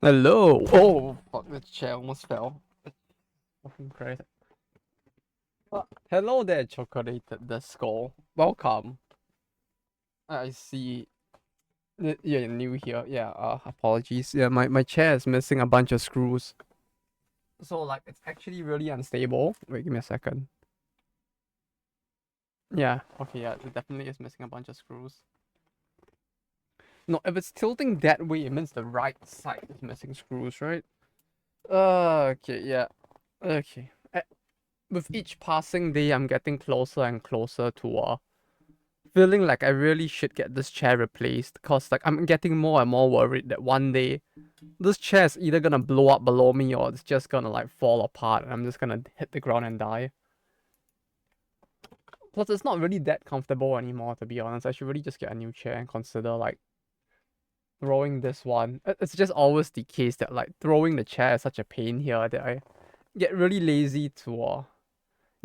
Hello. Oh, fuck! The chair almost fell. Fucking Christ. Hello there, chocolated the skull. Welcome. I see. You're new here. Yeah. Apologies. Yeah, my chair is missing a bunch of screws. So like, it's actually really unstable. Wait, give me a second. Yeah. Okay. Yeah, it definitely is missing a bunch of screws. No, if it's tilting that way, it means the right side is missing screws, right? Okay. Yeah. Okay. With each passing day, I'm getting closer and closer to feeling like I really should get this chair replaced. Cause like I'm getting more and more worried that one day this chair is either gonna blow up below me or it's just gonna like fall apart and I'm just gonna hit the ground and die. Plus, it's not really that comfortable anymore, to be honest. I should really just get a new chair and consider like throwing this one. It's just always the case that like throwing the chair is such a pain here that I get really lazy to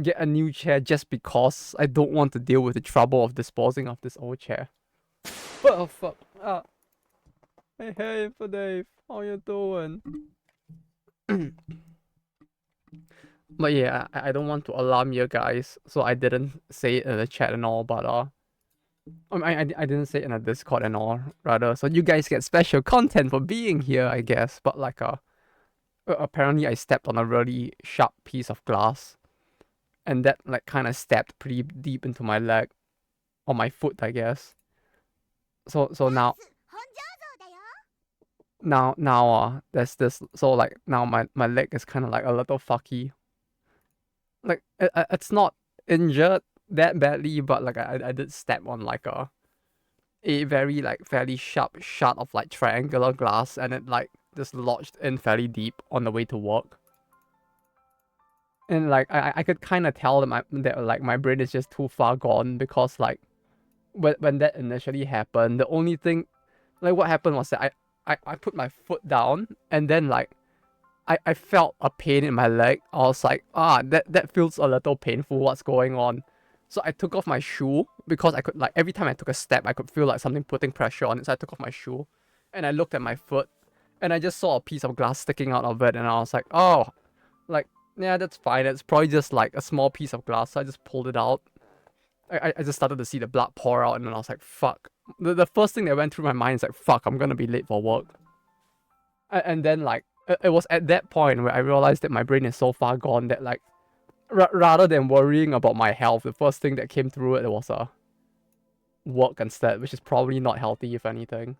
get a new chair just because I don't want to deal with the trouble of disposing of this old chair. Oh fuck. Hey, for Dave, how you doing? But yeah, I don't want to alarm you guys, so I didn't say it in the chat and all, but I didn't say it in a Discord and all, rather, so you guys get special content for being here, I guess, but like, apparently I stepped on a really sharp piece of glass, and that like kind of stabbed pretty deep into my leg, or my foot, I guess. So now there's this, so like now my leg is kind of like a little fucky. Like it's not injured that badly, but like I did step on like a very like fairly sharp shard of like triangular glass, and it like just lodged in fairly deep on the way to work. And like I could kind of tell that like my brain is just too far gone, because like when that initially happened, the only thing like what happened was that I put my foot down, and then like I felt a pain in my leg. I was like, that feels a little painful. What's going on? So I took off my shoe, because I could like every time I took a step, I could feel like something putting pressure on it. So I took off my shoe, and I looked at my foot, and I just saw a piece of glass sticking out of it, and I was like, oh, like yeah, that's fine. It's probably just like a small piece of glass. So I just pulled it out. I just started to see the blood pour out, and then I was like, fuck. The first thing that went through my mind is like, fuck, I'm gonna be late for work. And then like it was at that point where I realized that my brain is so far gone that like rather than worrying about my health, the first thing that came through it was work instead, which is probably not healthy if anything.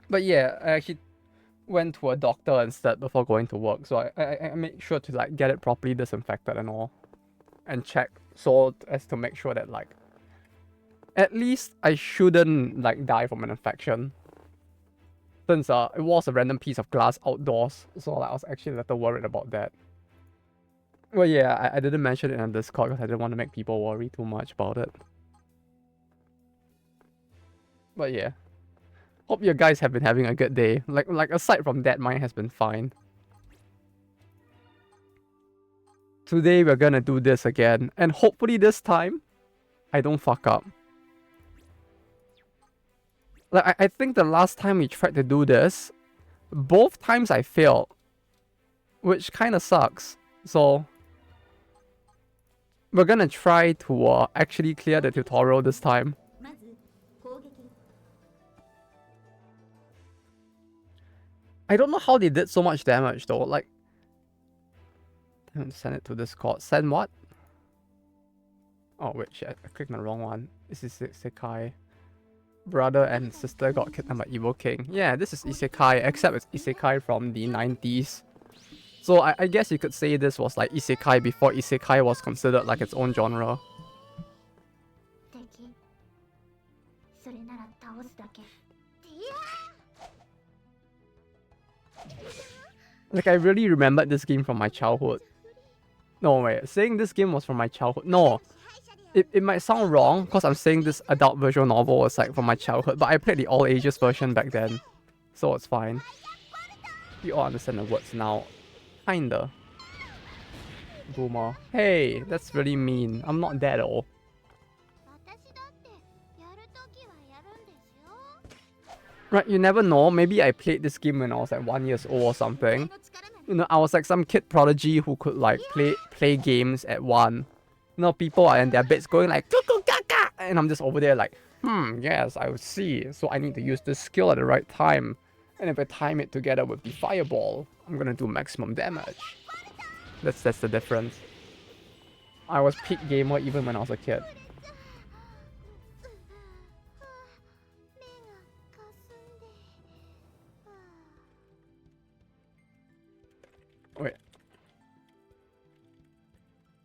But yeah, I actually went to a doctor instead before going to work, so I made sure to like get it properly disinfected and all, and check so as to make sure that like at least I shouldn't like die from an infection. Since it was a random piece of glass outdoors, so like, I was actually a little worried about that. Well, yeah, I didn't mention it in Discord because I didn't want to make people worry too much about it. But yeah, hope you guys have been having a good day. Like aside from that, mine has been fine. Today we're gonna do this again, and hopefully this time, I don't fuck up. Like I think the last time we tried to do this, both times I failed, which kind of sucks. So we're gonna try to actually clear the tutorial this time. I don't know how they did so much damage though. Like, I'm gonna send it to Discord. Send what? Oh wait, shit, I clicked on the wrong one. This is Isekai. Brother and sister got kidnapped by Evil King. Yeah, this is Isekai, except it's Isekai from the 90s. So I guess you could say this was like Isekai before Isekai was considered like its own genre. Like, I really remembered this game from my childhood. No, wait, saying this game was from my childhood. No, it might sound wrong because I'm saying this adult visual novel was like from my childhood, but I played the all ages version back then, so it's fine. You all understand the words now. Kinda. Boomer. Hey, that's really mean. I'm not that old. Right, you never know. Maybe I played this game when I was like 1 year old or something. You know, I was like some kid prodigy who could like play games at 1. You know, people are in their beds going like cuckoo caca, and I'm just over there like, yes, I would see. So I need to use this skill at the right time. And if I time it together with the fireball, I'm gonna do maximum damage. That's the difference. I was peak gamer even when I was a kid. Wait.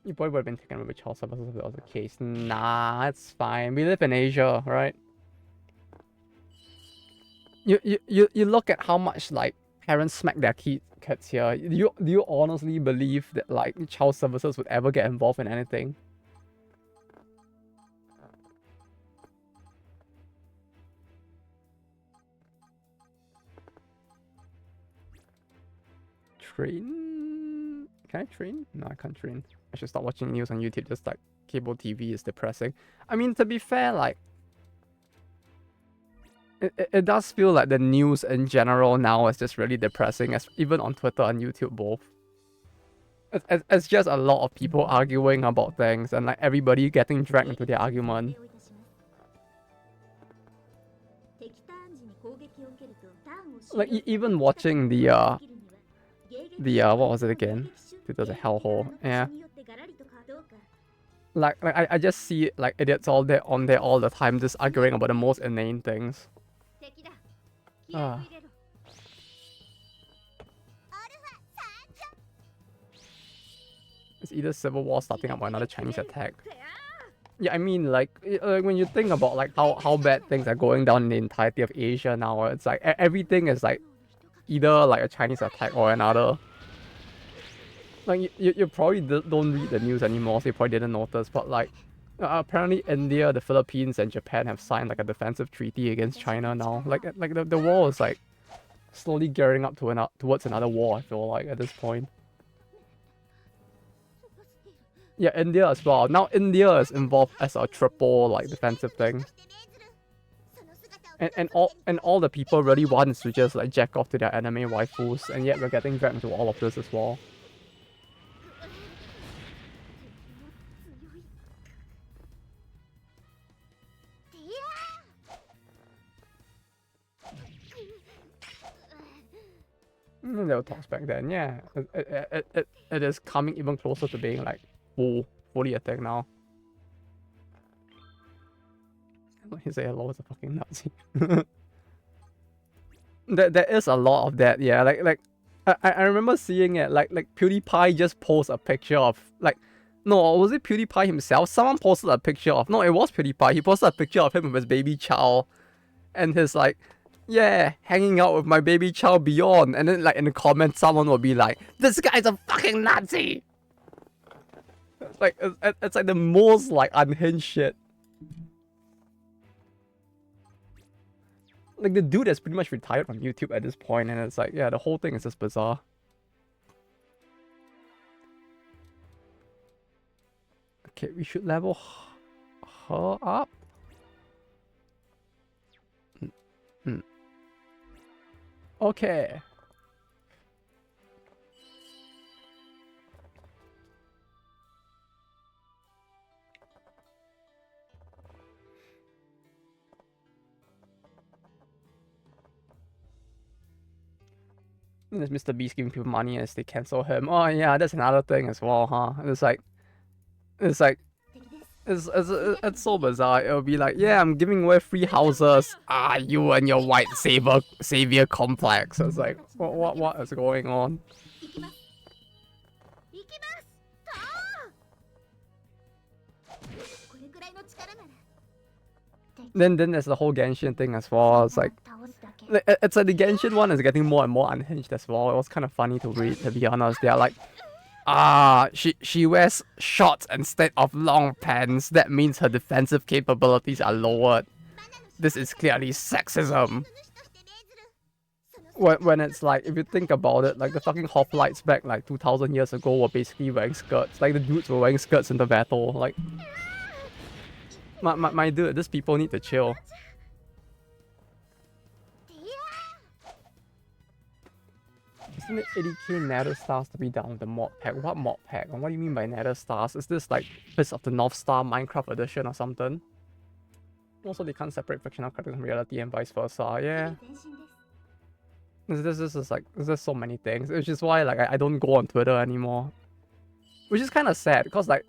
You probably would have been taken with child services if that was the case. Nah, it's fine. We live in Asia, right? You look at how much like parents smack their kids here. Do you honestly believe that like child services would ever get involved in anything? Train? Can I train? No, I can't train. I should stop watching news on YouTube. Just like cable TV is depressing. I mean, to be fair, like it does feel like the news in general now is just really depressing, as even on Twitter and YouTube both. It's just a lot of people arguing about things and like everybody getting dragged into their argument. Like even watching the what was it again? It was a hellhole. Yeah. Like I just see like idiots all there on there all the time just arguing about the most inane things. It's either civil war starting up or another Chinese attack. Yeah, I mean like when you think about like how bad things are going down in the entirety of Asia now, it's like everything is like either like a Chinese attack or another. Like you probably don't read the news anymore, so you probably didn't notice, but like apparently India, the Philippines, and Japan have signed like a defensive treaty against China now. Like the war is like slowly gearing up to towards another war, I feel like, at this point. Yeah, India as well. Now India is involved as a triple like defensive thing. And all the people really want is to just like jack off to their anime waifus, and yet we're getting dragged into all of this as well. There were talks back then, yeah. It is coming even closer to being like fully a thing now. He say hello is a fucking Nazi. there is a lot of that, yeah. Like I remember seeing it like PewDiePie just posted a picture of like, no, was it PewDiePie himself? Someone posted a picture of, no, it was PewDiePie. He posted a picture of him with his baby child, and his like, yeah, hanging out with my baby child beyond. And then like in the comments, someone will be like, this guy's a fucking Nazi. It's like it's like the most like unhinged shit. Like the dude has pretty much retired from YouTube at this point, and it's like, yeah, the whole thing is just bizarre. Okay, we should level her up. Okay. And there's Mr. Beast giving people money as they cancel him. Oh yeah, that's another thing as well, huh? It's so bizarre. It'll be like, yeah, I'm giving away free houses. You and your white savior complex. It's like, what is going on? Then there's the whole Genshin thing as well. It's like the Genshin one is getting more and more unhinged as well. It was kind of funny to read, to be honest. They're like, she wears shorts instead of long pants. That means her defensive capabilities are lowered. This is clearly sexism. When it's like, if you think about it, like the fucking hoplites back like 2000 years ago were basically wearing skirts. Like the dudes were wearing skirts in the battle. Like, my dude, these people need to chill. Isn't it 80k nether stars to be down with the mod pack? What mod pack? And what do you mean by nether stars? Is this like Fist of the North Star Minecraft edition or something? Also, they can't separate fictional characters from reality and vice versa. Yeah. This is like, there's so many things. Which is why like I don't go on Twitter anymore. Which is kind of sad because like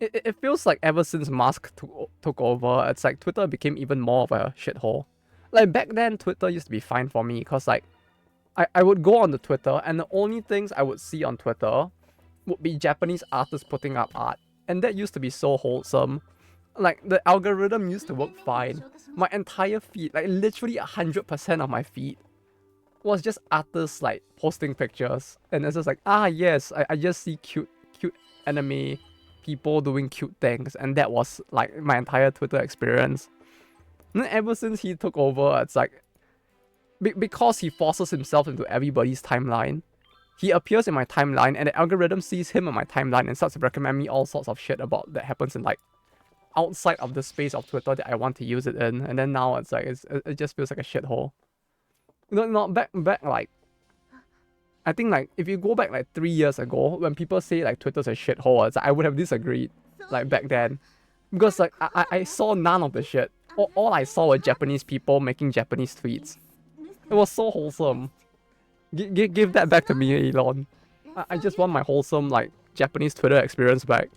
it feels like ever since Musk took over, it's like Twitter became even more of a shithole. Like back then, Twitter used to be fine for me because like I would go on the Twitter and the only things I would see on Twitter would be Japanese artists putting up art. And that used to be so wholesome. Like the algorithm used to work fine. My entire feed, like literally 100% of my feed was just artists like posting pictures. And it's just like, ah yes, I just see cute anime people doing cute things. And that was like my entire Twitter experience. And then ever since he took over, it's like because he forces himself into everybody's timeline, he appears in my timeline and the algorithm sees him on my timeline and starts to recommend me all sorts of shit about that happens in like outside of the space of Twitter that I want to use it in. And then now it's like it just feels like a shithole. Not back like I think like if you go back like 3 years ago when people say like Twitter's a shithole, it's like I would have disagreed like back then. Because like I saw none of the shit. All I saw were Japanese people making Japanese tweets. It was so wholesome. Give that back to me, Elon. I just want my wholesome, like, Japanese Twitter experience back.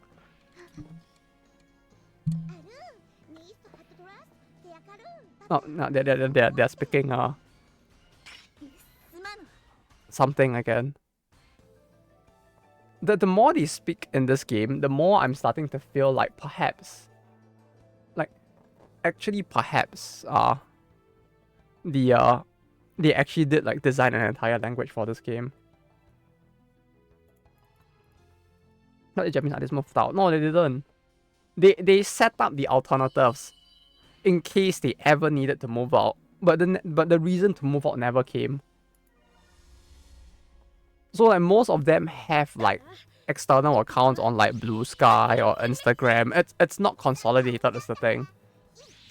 Oh, no, they're speaking, something again. The more they speak in this game, the more I'm starting to feel like perhaps, actually perhaps, they actually did like design an entire language for this game. Not the Japanese artists moved out. No, they didn't. They set up the alternatives in case they ever needed to move out. But the reason to move out never came. So like most of them have like external accounts on like Blue Sky or Instagram. It's not consolidated is the thing.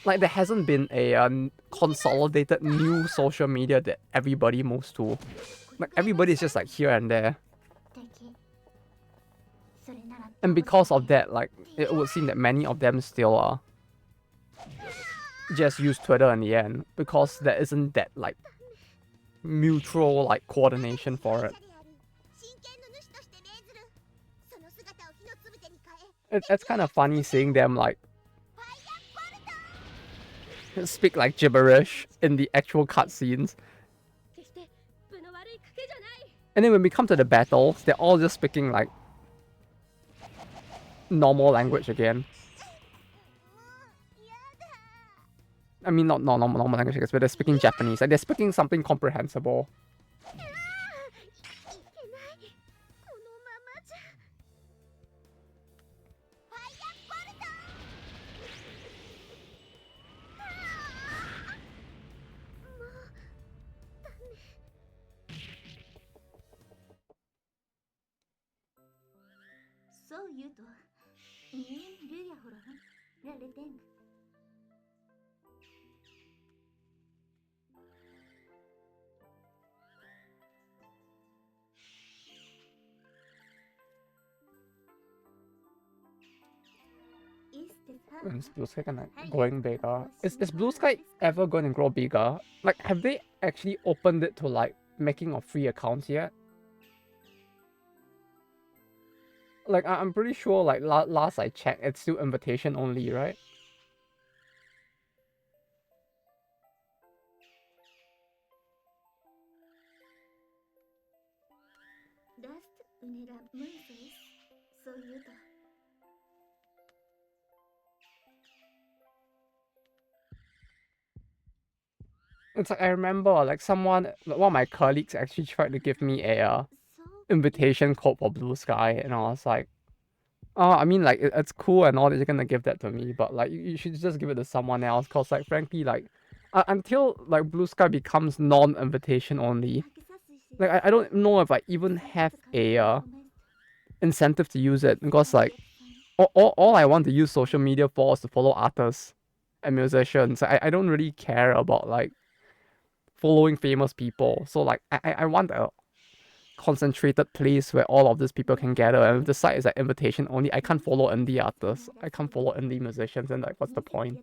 Like there hasn't been a consolidated new social media that everybody moves to. Like everybody's just like here and there. And because of that, like it would seem that many of them still just use Twitter in the end because there isn't that like mutual like coordination for it. It's kind of funny seeing them like speak like gibberish in the actual cutscenes. And then when we come to the battles, they're all just speaking like normal language again. I mean, not normal language, but they're speaking Japanese. Like they're speaking something comprehensible. Is Blue Sky kind of going bigger? Is Blue Sky ever going to grow bigger? Like, have they actually opened it to like making of free accounts yet? Like, I'm pretty sure like last I checked, it's still invitation only, right? It's like I remember like one of my colleagues actually tried to give me a invitation code for Blue Sky, and I was like, oh, I mean like it's cool and all that you're gonna give that to me, but like you should just give it to someone else, cause like frankly like until like Blue Sky becomes non-invitation only, like I don't know if I even have a incentive to use it, because like all I want to use social media for is to follow artists and musicians. I don't really care about like following famous people. So like I want concentrated place where all of these people can gather, and if the site is like invitation only, I can't follow indie artists. I can't follow indie musicians, and like, what's the point?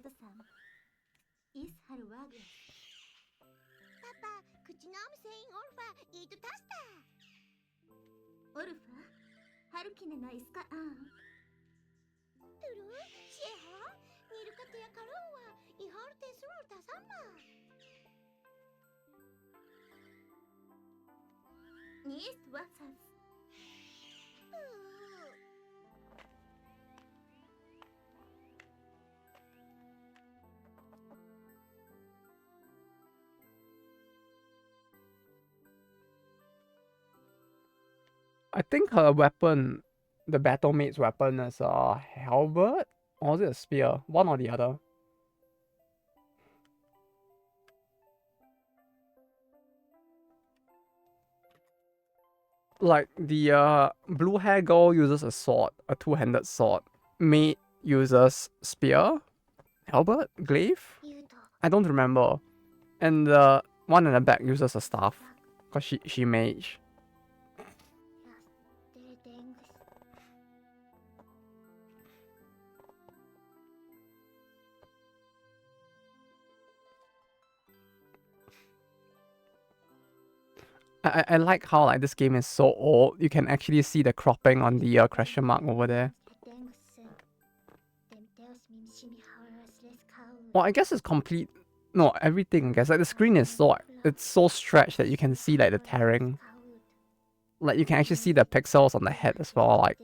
I think her weapon, the battle mate's weapon, is a halberd, or is it a spear? One or the other. Like the blue hair girl uses a sword, a two-handed sword. Mate uses spear, halberd, glaive. I don't remember. And the one in the back uses a staff, cause she mage. I like how like this game is so old. You can actually see the cropping on the question mark over there. Well, I guess it's complete. No, everything. I guess like the screen is it's so stretched that you can see like the tearing. Like you can actually see the pixels on the head as well. Like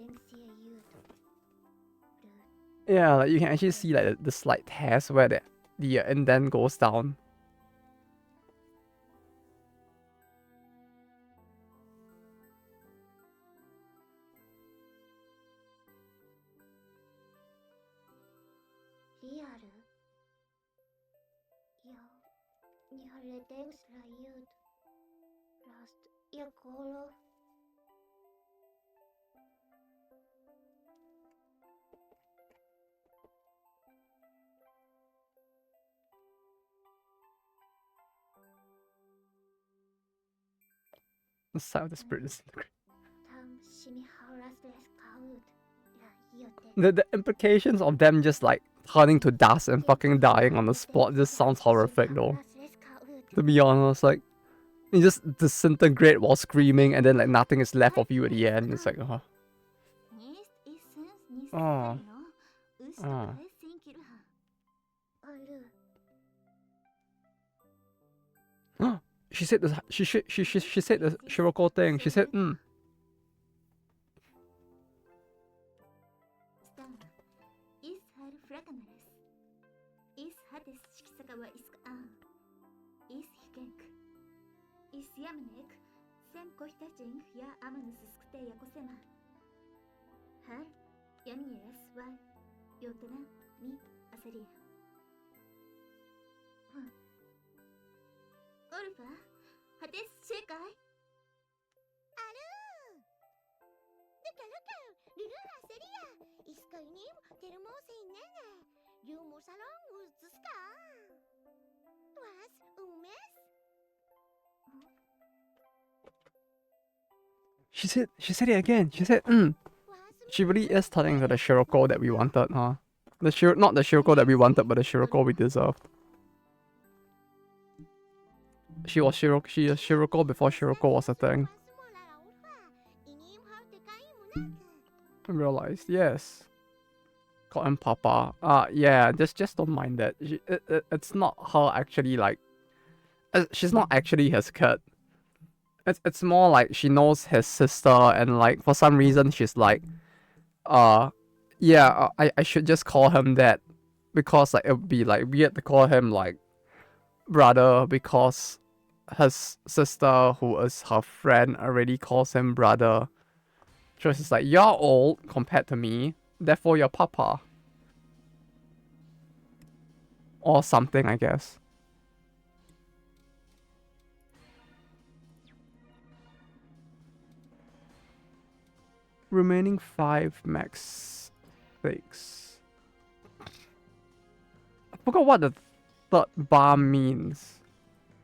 yeah, like you can actually see like the slight tears where the indent goes down. The side of the spirit disintegrate. The implications of them just like turning to dust and fucking dying on the spot just sounds horrific though. To be honest, like you just disintegrate while screaming and then like nothing is left of you at the end. It's like oh. She said this. She said the Shiroko thing. She said, She said it again. She said, She really is turning to the Shiroko that we wanted, huh? Not the Shiroko that we wanted, but the Shiroko we deserved. She was Shiroko before Shiroko was a thing. I realized, yes. Call him Papa. Yeah, just don't mind that. It's not her actually, like... she's not actually his kid. It's more like she knows his sister and like for some reason she's like, yeah, I should just call him that because like it would be like weird to call him like brother because his sister who is her friend already calls him brother. So she's like, you're old compared to me, therefore you're Papa. Or something, I guess. Remaining 5 max stakes. I forgot what the third bar means.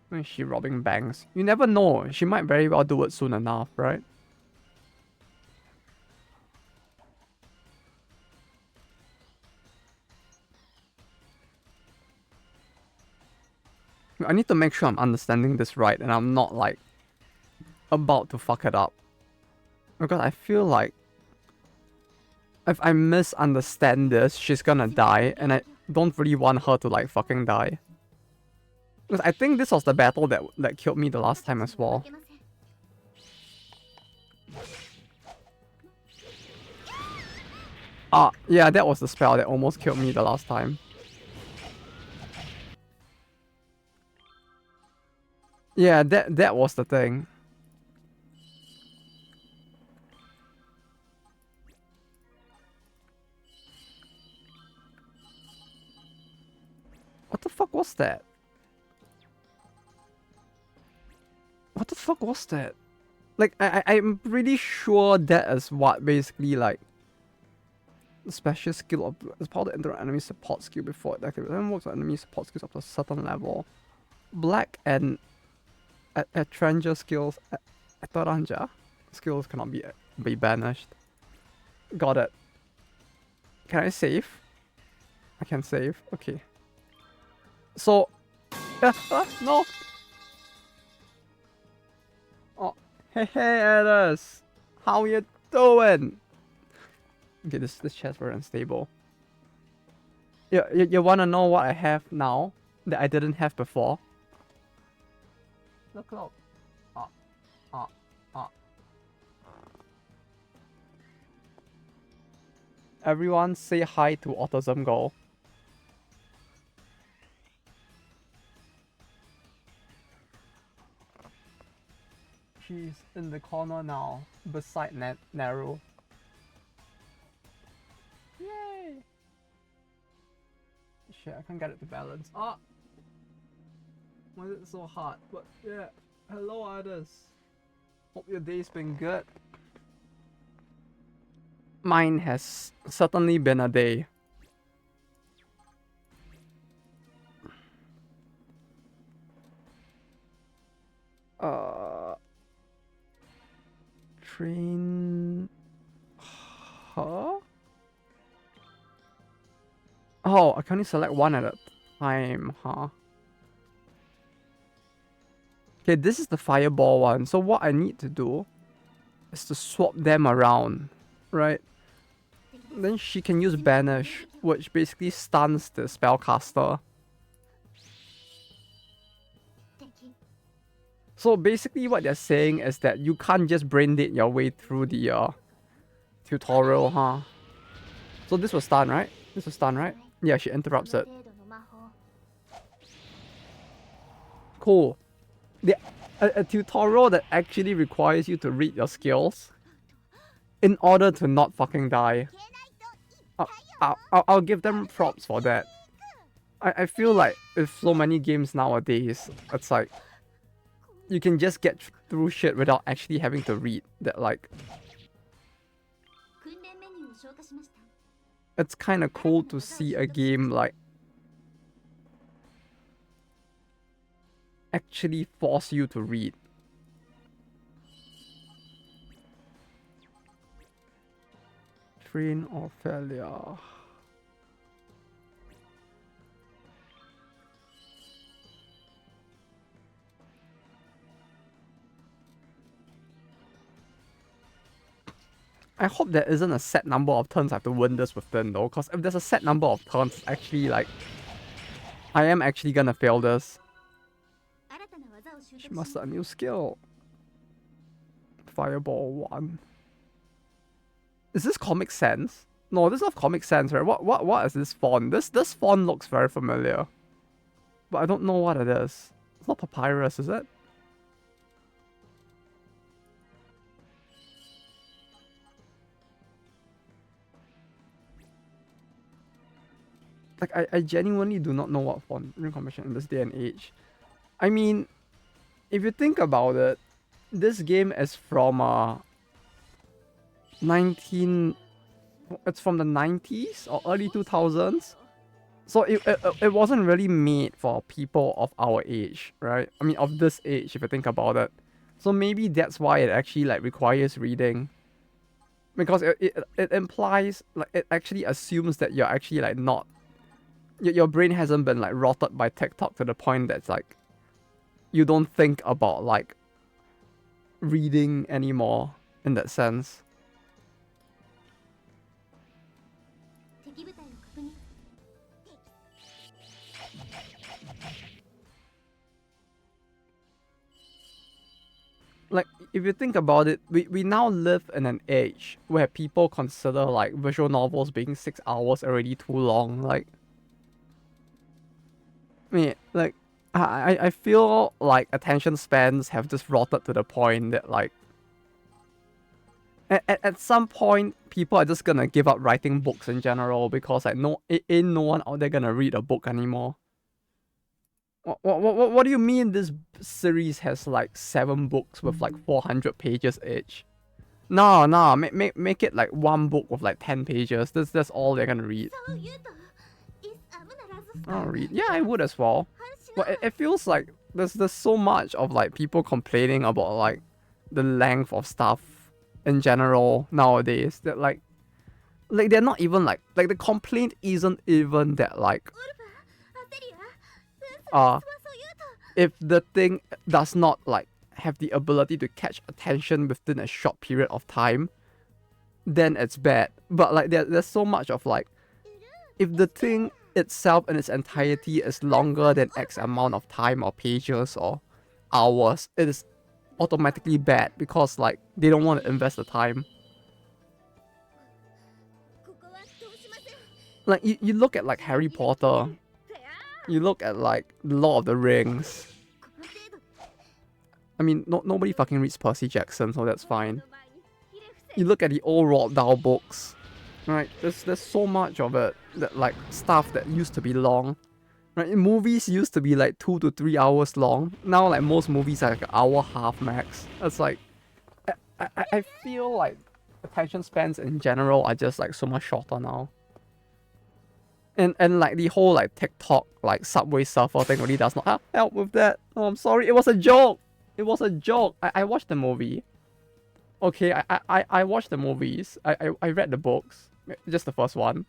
When is she robbing banks? You never know. She might very well do it soon enough, right? I need to make sure I'm understanding this right and I'm not like about to fuck it up. Because I feel like if I misunderstand this, she's gonna die and I don't really want her to like fucking die. Because I think this was the battle that killed me the last time as well. Ah, yeah, that was the spell that almost killed me the last time. Yeah, that was the thing. What the fuck was that? What the fuck was that? Like, I'm pretty sure that is what basically, like, the special skill of... It's part of the enter enemy support skill before it activates. Then works on enemy support skills up to a certain level. Black and... Atranja skills... Ataranja skills cannot be banished. Got it. Can I save? I can save. Okay. So... no! Oh, hey Alice! How you doing? Okay, this chat's very unstable. You wanna know what I have now that I didn't have before? Look up. Everyone say hi to Autism Girl. She's in the corner now, beside Naru. Yay! Shit, I can't get it to balance. Ah! Why is it so hard? But yeah, hello others. Hope your day's been good. Mine has certainly been a day. Train... Huh? Oh, I can only select one at a time, huh? Okay, this is the fireball one. So what I need to do is to swap them around, right? Then she can use Banish, which basically stuns the spellcaster. So basically what they're saying is that you can't just brain dead your way through the tutorial, huh? So this was stun, right? This was stun, right? Yeah, she interrupts it. Cool. A tutorial that actually requires you to read your skills in order to not fucking die. I'll give them props for that. I feel like with so many games nowadays, it's like you can just get through shit without actually having to read. That like, it's kind of cool to see a game like actually force you to read. Train or failure. I hope there isn't a set number of turns I have to win this within though, because if there's a set number of turns, actually like, I am actually gonna fail this. She mastered a new skill. Fireball 1. Is this Comic Sans? No, this is not Comic Sans, right? What is this font? This font looks very familiar. But I don't know what it is. It's not Papyrus, is it? Like, I genuinely do not know what font ring combination in this day and age. I mean, if you think about it, this game is from it's from the 90s or early 2000s. So it wasn't really made for people of our age, right? I mean, of this age, if you think about it. So maybe that's why it actually like requires reading, because it implies, like, it actually assumes that you're actually like not, your brain hasn't been like rotted by TikTok to the point that's like you don't think about like reading anymore in that sense. Like, if you think about it, we now live in an age where people consider like visual novels being 6 hours already too long. Like, I mean, like, I feel like attention spans have just rotted to the point that like at some point people are just gonna give up writing books in general, because like ain't no one out there gonna read a book anymore. What do you mean this series has like 7 books with like 400 pages each? No, make it like one book with like 10 pages. That's all they're gonna read. I'll read. Yeah, I would as well. But it feels like there's so much of like people complaining about like the length of stuff in general nowadays, that like they're not even like the complaint isn't even that like if the thing does not like have the ability to catch attention within a short period of time, then it's bad. But like there's so much of like, if the thing itself in its entirety is longer than X amount of time or pages or hours, it is automatically bad, because like they don't want to invest the time. Like you look at like Harry Potter, you look at like Lord of the Rings. I mean, nobody fucking reads Percy Jackson, so that's fine. You look at the old Roald Dahl books, right? There's so much of it, that like stuff that used to be long, right? Movies used to be like 2 to 3 hours long. Now like most movies are like an hour half max. It's like I feel like attention spans in general are just like so much shorter now. And like the whole like TikTok like Subway Surfer thing really does not help with that. Oh, I'm sorry, it was a joke. It was a joke. I watched the movie. Okay, I watched the movies. I read the books. Just the first one.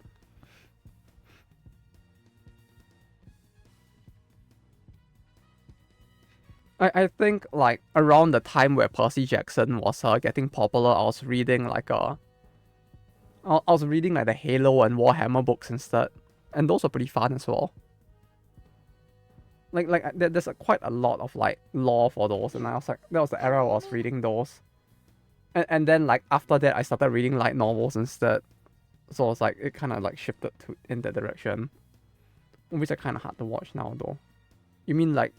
I think like around the time where Percy Jackson was getting popular, I was reading like I was reading like the Halo and Warhammer books instead, and those were pretty fun as well. Like there's quite a lot of like lore for those, and I was like, that was the era I was reading those. And then like after that I started reading light novels instead. So it's like it kind of like shifted in that direction. Movies are kind of hard to watch now though. You mean like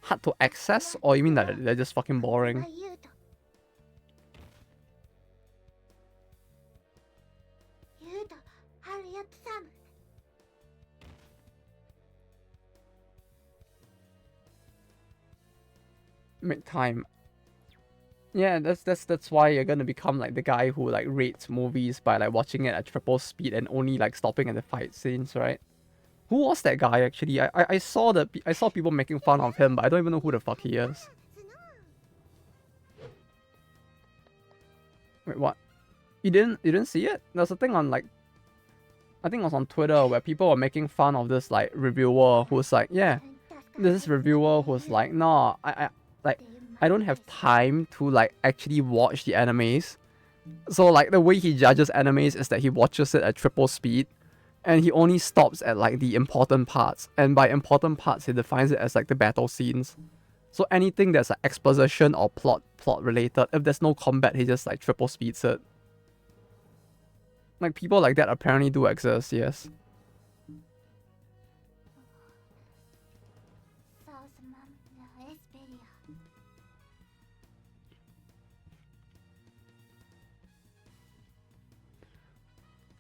hard to access, or you mean that they're just fucking boring? Make time. Yeah, that's why you're gonna become like the guy who like rates movies by like watching it at triple speed and only like stopping at the fight scenes, right? Who was that guy actually? I saw people making fun of him, but I don't even know who the fuck he is. Wait, what? You didn't see it? There's a thing on like, I think it was on Twitter, where people were making fun of this like reviewer who's like, yeah, this reviewer who's like, no, I don't have time to like actually watch the animes. So like the way he judges animes is that he watches it at triple speed, and he only stops at like the important parts. And by important parts, he defines it as like the battle scenes. So anything that's like exposition or plot related, if there's no combat, he just like triple speeds it. Like people like that apparently do exist, yes.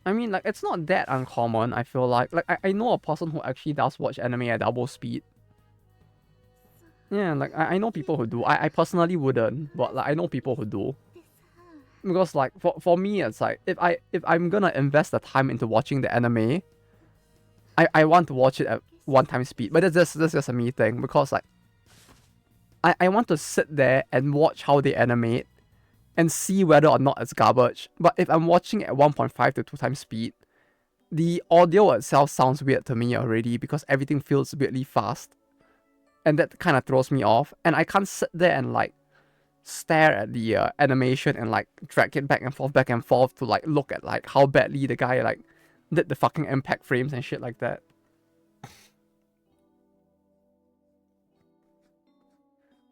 I mean, like, it's not that uncommon, I feel like. Like, I know a person who actually does watch anime at double speed. Yeah, like, I know people who do. I personally wouldn't, but, like, I know people who do. Because, like, for me, it's like, if I'm gonna invest the time into watching the anime, I want to watch it at 1 time speed, but that's just a me thing because like I want to sit there and watch how they animate and see whether or not it's garbage. But if I'm watching at 1.5 to 2 times speed, the audio itself sounds weird to me already because everything feels weirdly fast. And that kind of throws me off. And I can't sit there and like stare at the animation and like drag it back and forth to like look at like how badly the guy like did the fucking impact frames and shit like that.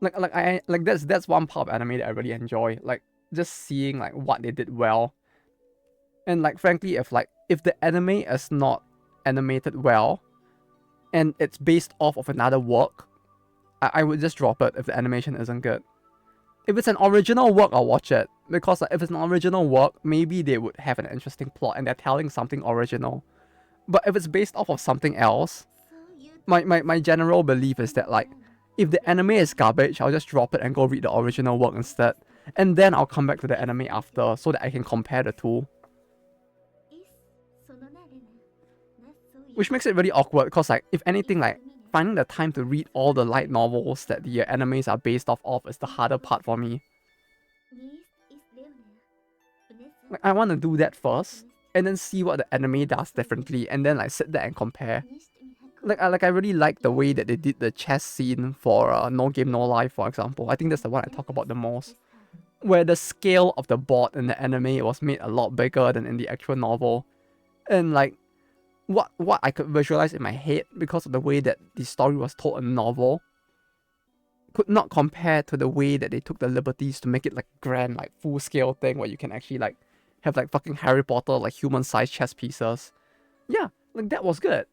Like that's one part of anime that I really enjoy. Like just seeing like what they did well. And like frankly, if the anime is not animated well and it's based off of another work, I would just drop it if the animation isn't good. If it's an original work, I'll watch it. Because like, if it's an original work, maybe they would have an interesting plot and they're telling something original. But if it's based off of something else, my general belief is that like, if the anime is garbage, I'll just drop it and go read the original work instead. And then I'll come back to the anime after so that I can compare the two. Which makes it really awkward because like, if anything, like, finding the time to read all the light novels that the animes are based off of is the harder part for me. Like, I want to do that first, and then see what the anime does differently, and then like sit there and compare. Like I really like the way that they did the chess scene for No Game No Life, for example. I think that's the one I talk about the most. Where the scale of the board in the anime was made a lot bigger than in the actual novel. And like, what I could visualize in my head because of the way that the story was told in the novel could not compare to the way that they took the liberties to make it like grand, like full scale thing where you can actually like have like fucking Harry Potter like human sized chess pieces. Yeah, like that was good.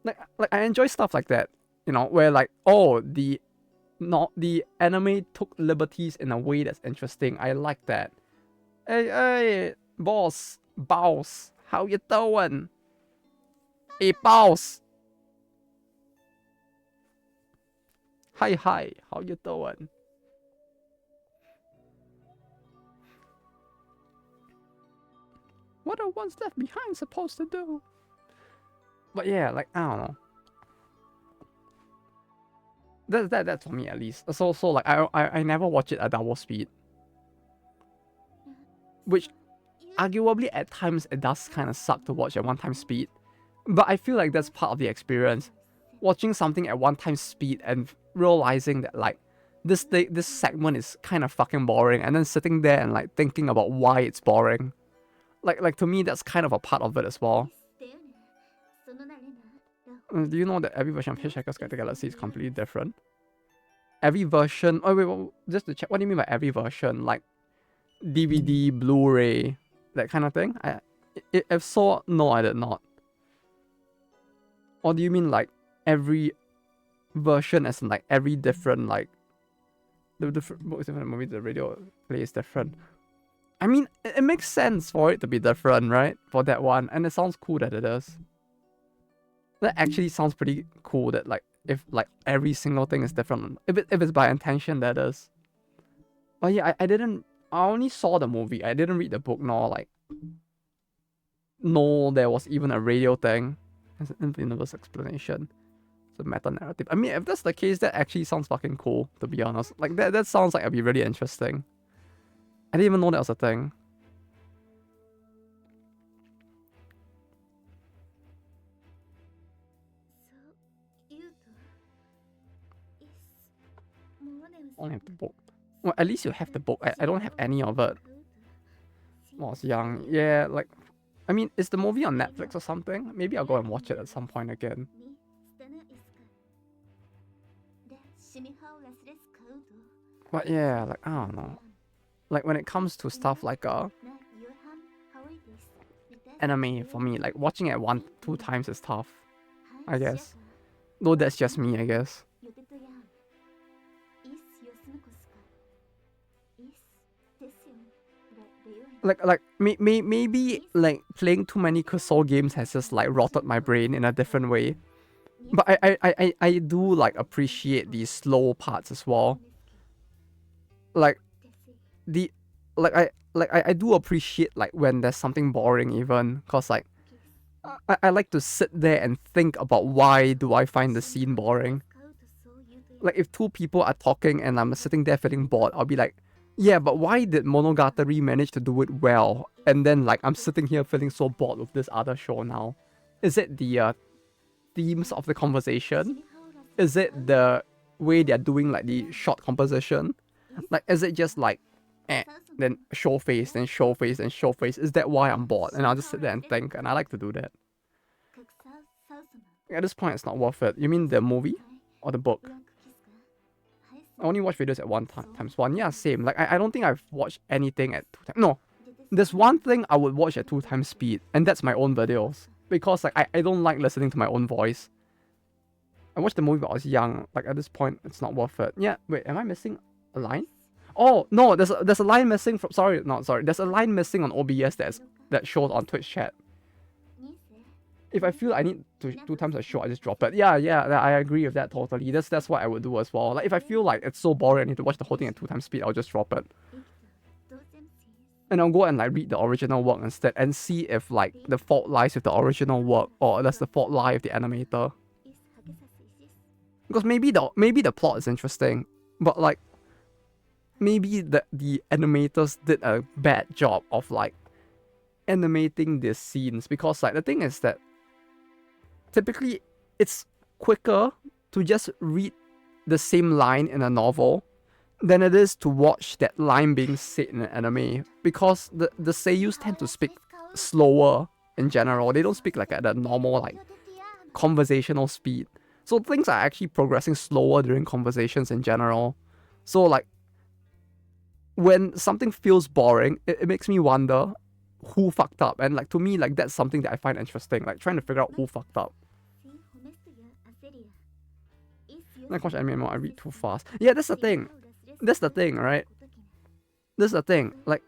Like I enjoy stuff like that, you know, where like, oh, the anime took liberties in a way that's interesting. I like that. Hey, boss, how you doing? Hey, boss. Hi, how you doing? What are ones left behind supposed to do? But yeah, like, I don't know. That's for me at least. So like I never watch it at double speed. Which arguably at times it does kind of suck to watch at 1 time speed. But I feel like that's part of the experience. Watching something at 1 time speed and realizing that like this segment is kind of fucking boring, and then sitting there and like thinking about why it's boring. Like to me that's kind of a part of it as well. Do you know that every version of Hitchhiker's Guide to the Galaxy is completely different? Every version. Oh wait, just to check. What do you mean by every version? Like DVD, Blu-ray, that kind of thing? If so, no, I did not. Or do you mean like every version as in like every different like the different movie the radio play is different? I mean, it makes sense for it to be different, right? For that one, and it sounds cool that it is. That actually sounds pretty cool. That like if like every single thing is different, if it's by intention, that is. But yeah, I didn't. I only saw the movie. I didn't read the book, nor like. No, there was even a radio thing. It's an universe explanation. It's a meta narrative. I mean, if that's the case, that actually sounds fucking cool. To be honest, like that sounds like it'd be really interesting. I didn't even know that was a thing. Only have the book. Well, at least you have the book. I don't have any of it. When I was young, yeah, like, I mean, is the movie on Netflix or something? Maybe I'll go and watch it at some point again. But yeah, like, I don't know. Like, when it comes to stuff like anime, for me, like, watching it 2 times is tough, I guess. Though that's just me, I guess. Like maybe like playing too many console games has just like rotted my brain in a different way. But I do like appreciate these slow parts as well. Like I do appreciate like when there's something boring even, cause like I like to sit there and think about why do I find the scene boring. Like if two people are talking and I'm sitting there feeling bored, I'll be like, yeah, but why did Monogatari manage to do it well? And then like I'm sitting here feeling so bored with this other show now. Is it the themes of the conversation? Is it the way they're doing like the short composition? Like is it just like then show face, then show face, then show face? Is that why I'm bored? And I'll just sit there and think, and I like to do that. At this point, it's not worth it. You mean the movie or the book? I only watch videos at times one. Yeah, same. Like I don't think I've watched anything at 2 times. No, there's one thing I would watch at 2 times speed, and that's my own videos. Because like I don't like listening to my own voice. I watched the movie when I was young. Like at this point, it's not worth it. Yeah, wait, am I missing a line? Oh no, there's a line missing from There's a line missing on OBS that shows on Twitch chat. If I feel I need to 2 times a show, I just drop it. Yeah, I agree with that totally. That's what I would do as well. Like if I feel like it's so boring, I need to watch the whole thing at 2 times speed, I'll just drop it. And I'll go and like read the original work instead and see if like the fault lies with the original work or does the fault lie with the animator. Because maybe the plot is interesting, but like maybe the animators did a bad job of like animating these scenes, because like the thing is that typically it's quicker to just read the same line in a novel than it is to watch that line being said in an anime, because the seiyus tend to speak slower in general. They don't speak like at a normal like conversational speed. So things are actually progressing slower during conversations in general. So like when something feels boring, it makes me wonder who fucked up. And like to me, like that's something that I find interesting, like trying to figure out who fucked up. Like watch anime more, I read too fast. Yeah, that's the thing. Right? That's the thing. Like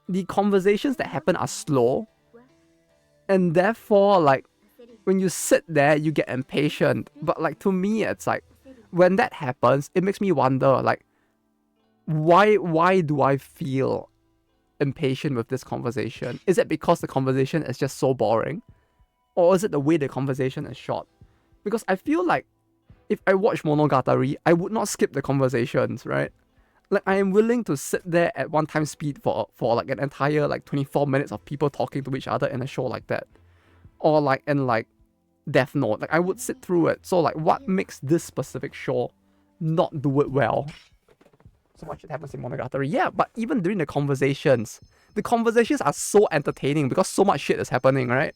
the conversations that happen are slow, and therefore like when you sit there you get impatient. But like to me it's like when that happens, it makes me wonder like why do I feel impatient with this conversation? Is it because the conversation is just so boring? Or is it the way the conversation is shot? Because I feel like if I watch Monogatari, I would not skip the conversations, right? Like I am willing to sit there at 1 time speed for like an entire like 24 minutes of people talking to each other in a show like that. Or like in like Death Note, like I would sit through it. So like what makes this specific show not do it well? So much shit happens in Monogatari. Yeah, but even during the conversations are so entertaining because so much shit is happening, right?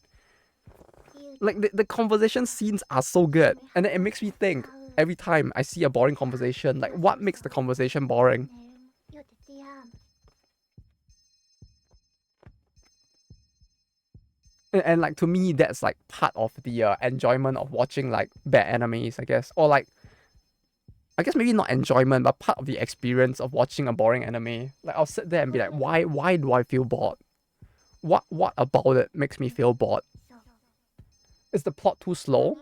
Like the conversation scenes are so good, and then it makes me think every time I see a boring conversation, like what makes the conversation boring? And like to me, that's like part of the enjoyment of watching like bad animes, I guess, or like I guess maybe not enjoyment, but part of the experience of watching a boring anime. Like I'll sit there and be like, why do I feel bored? What about it makes me feel bored? Is the plot too slow?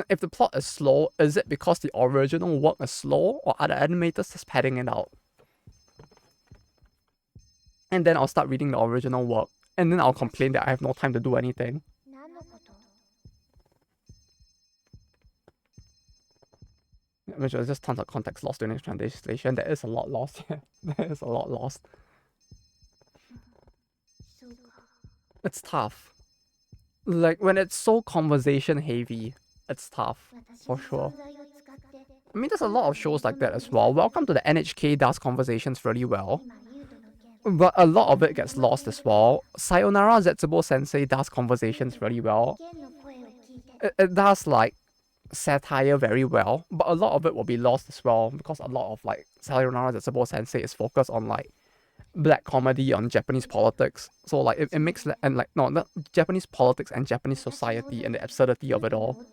If the plot is slow, is it because the original work is slow, or are the animators just padding it out? And then I'll start reading the original work, and then I'll complain that I have no time to do anything. Which was just tons of context lost during the translation. There is a lot lost. There is a lot lost. It's tough. Like when it's so conversation heavy, it's tough for sure. I mean, there's a lot of shows like that as well. Welcome to the NHK does conversations really well, but a lot of it gets lost as well. Sayonara Zetsubo Sensei does conversations really well. It does like satire very well, but a lot of it will be lost as well because a lot of like Sayonara Zetsubo Sensei is focused on like black comedy on Japanese politics. So like it makes and like no, not Japanese politics and Japanese society and the absurdity of it all.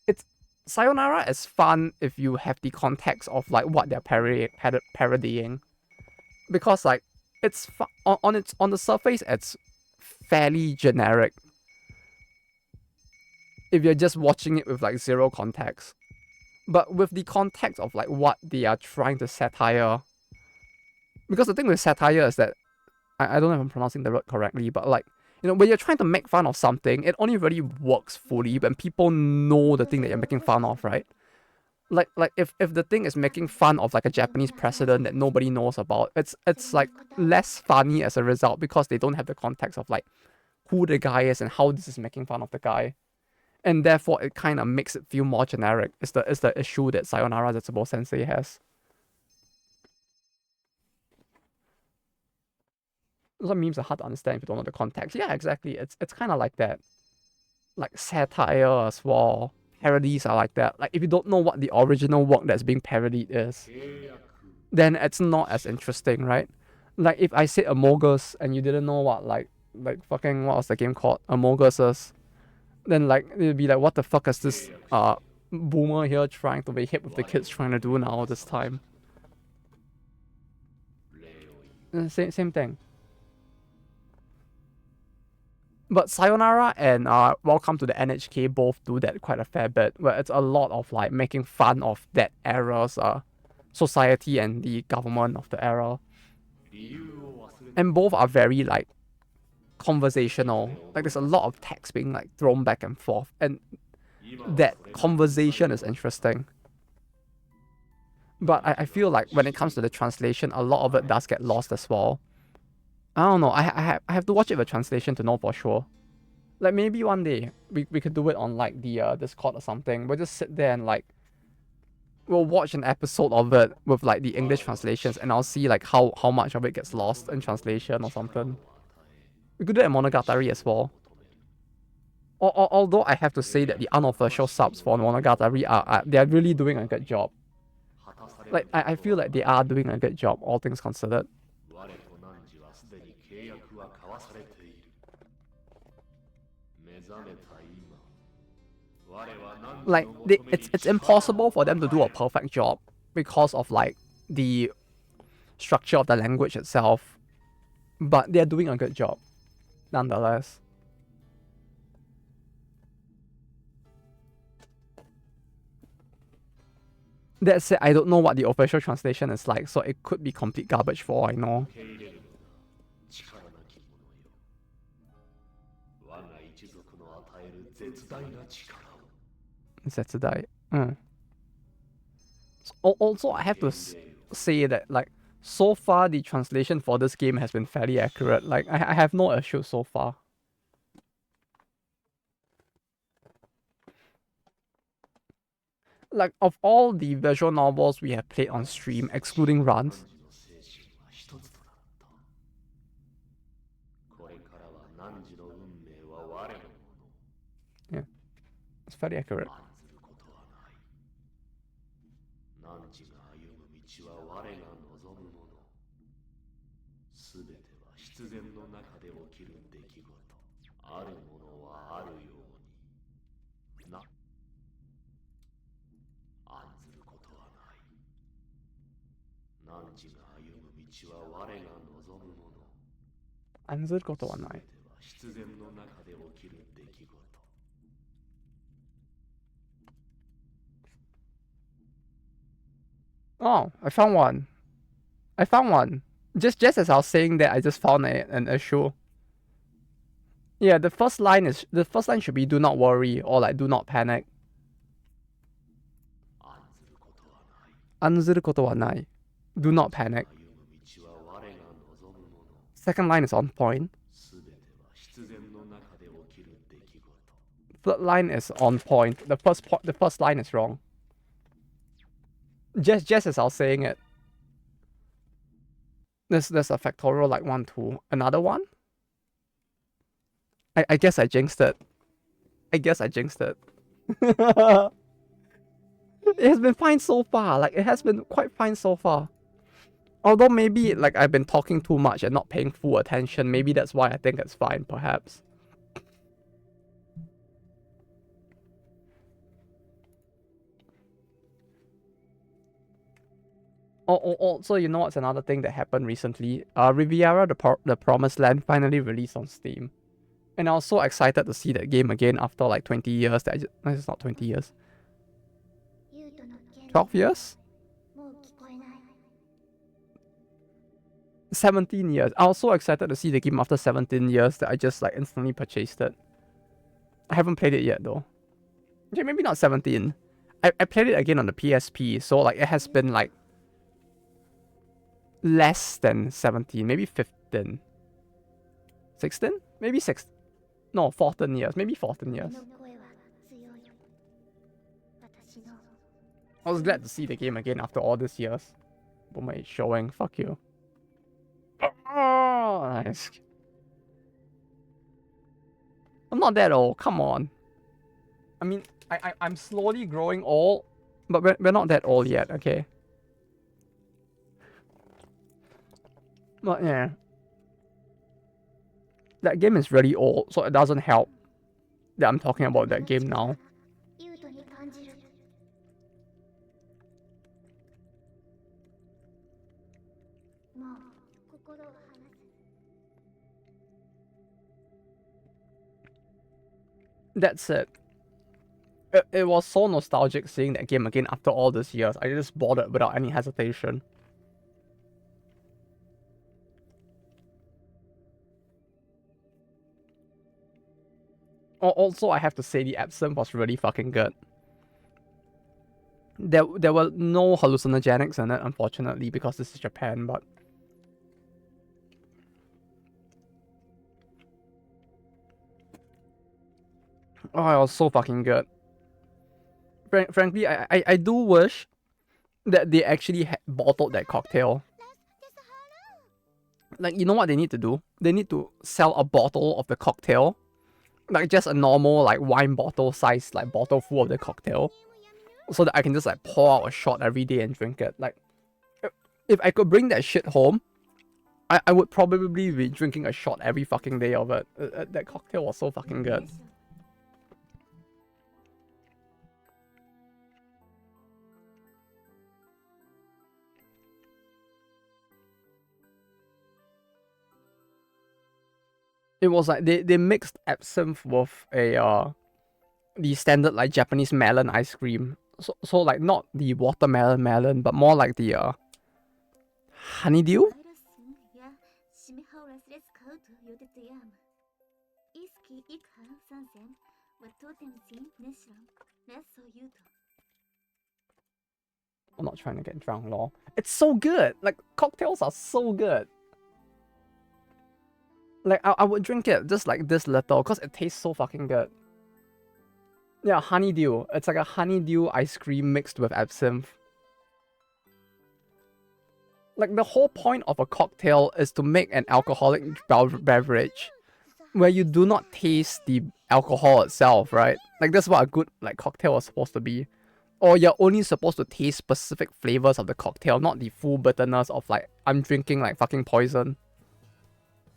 It's Sayonara is fun if you have the context of like what they're parodying, because like it's on the surface it's fairly generic if you're just watching it with like zero context. But with the context of like what they are trying to satire, because the thing with satire is that I don't know if I'm pronouncing the word correctly, but like You know, when you're trying to make fun of something, it only really works fully when people know the thing that you're making fun of, right? Like if the thing is making fun of like a Japanese president that nobody knows about, it's like less funny as a result because they don't have the context of like who the guy is and how this is making fun of the guy. And therefore it kind of makes it feel more generic. It's the issue that Sayonara Zetsubou Sensei has. Some memes are hard to understand if you don't know the context. Yeah, exactly. It's kind of like that. Like satire as well. Parodies are like that. Like if you don't know what the original work that's being parodied is, then it's not as interesting, right? Like if I said Amogus and you didn't know what like fucking what was the game called? Amogus, then like it'd be like what the fuck is this boomer here trying to be hip with the kids trying to do now this time? Same thing. But Sayonara and Welcome to the NHK both do that quite a fair bit, where it's a lot of like making fun of that era's society and the government of the era. And both are very like conversational. Like there's a lot of text being like thrown back and forth, and that conversation is interesting. But I feel like when it comes to the translation, a lot of it does get lost as well. I don't know. I have to watch it with translation to know for sure. Like maybe one day we could do it on like the Discord or something. We'll just sit there and like we'll watch an episode of it with like the English translations, and I'll see like how much of it gets lost in translation or something. We could do it in Monogatari as well. Although I have to say that the unofficial subs for Monogatari are they're really doing a good job. Like I feel like they are doing a good job, all things considered. Like it's impossible for them to do a perfect job because of like the structure of the language itself, but they're doing a good job nonetheless. That said, I don't know what the official translation is like, so it could be complete garbage for all I know. Zetsudai. Also, I have to say that like so far the translation for this game has been fairly accurate. Like I have no issues so far. Like of all the visual novels we have played on stream, excluding runs, yeah, it's fairly accurate. Oh, I found one. I found one. Just as I was saying that, I just found an issue. Yeah, the first line should be "Do not worry" or like "Do not panic." Anzuru koto wa nai. Do not panic. Second line is on point. Third line is on point. The first line is wrong. Just as I was saying it. There's a factorial like 1, 2. Another one? I guess I jinxed it. It has been fine so far. Like it has been quite fine so far. Although maybe like I've been talking too much and not paying full attention. Maybe that's why I think it's fine, perhaps. Also, you know what's another thing that happened recently? Riviera, the Promised Land, finally released on Steam. And I was so excited to see that game again after like 20 years. It's not 20 years. 12 years? 17 years. I was so excited to see the game after 17 years that I just like instantly purchased it. I haven't played it yet though. Okay, maybe not 17. I played it again on the PSP, so like it has been like less than 17, maybe 15. 16? Maybe 6. No, 14 years. Maybe 14 years. I was glad to see the game again after all these years. But my showing, fuck you. Oh, nice. I'm not that old, come on. I mean, I'm slowly growing old, but we're not that old yet, okay? But yeah. That game is really old, so it doesn't help that I'm talking about that game now. That's it. It was so nostalgic seeing that game again after all these years. I just bought it without any hesitation. Also, I have to say the absinthe was really fucking good. There were no hallucinogenics in it, unfortunately, because this is Japan, but... Oh, it was so fucking good. Frankly, I do wish that they actually bottled that cocktail. Like, you know what they need to do? They need to sell a bottle of the cocktail. Like, just a normal, like, wine bottle size, like, bottle full of the cocktail. So that I can just, like, pour out a shot every day and drink it. Like, if I could bring that shit home, I would probably be drinking a shot every fucking day of it. That cocktail was so fucking good. It was like they mixed absinthe with a the standard like Japanese melon ice cream. So like not the watermelon melon, but more like the honeydew. I'm not trying to get drunk, lol. It's so good. Like cocktails are so good. Like I would drink it just like this little because it tastes so fucking good. Yeah, honeydew. It's like a honeydew ice cream mixed with absinthe. Like the whole point of a cocktail is to make an alcoholic beverage where you do not taste the alcohol itself, right? Like that's what a good like cocktail is supposed to be. Or you're only supposed to taste specific flavors of the cocktail, not the full bitterness of like I'm drinking like fucking poison.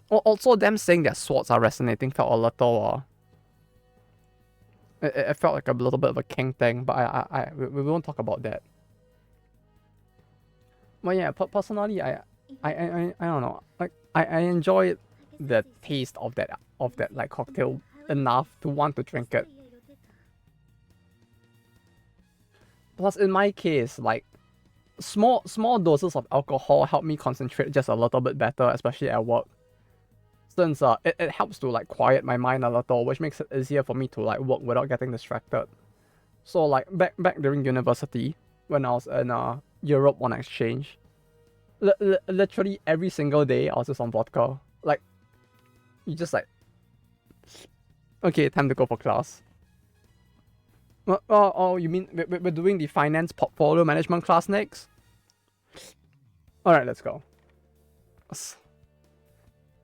Also, them saying their swords are resonating felt a little it felt like a little bit of a king thing, but we won't talk about that. But yeah, personally, I don't know. Like I enjoy the taste of that like cocktail enough to want to drink it. Plus, in my case, like small doses of alcohol help me concentrate just a little bit better, especially at work. Since it helps to like quiet my mind a little, which makes it easier for me to like work without getting distracted. So like back during university, when I was in Europe on exchange, literally every single day I was just on vodka. Like, you just like, okay, time to go for class. Oh, you mean we're doing the finance portfolio management class next? Alright, let's go.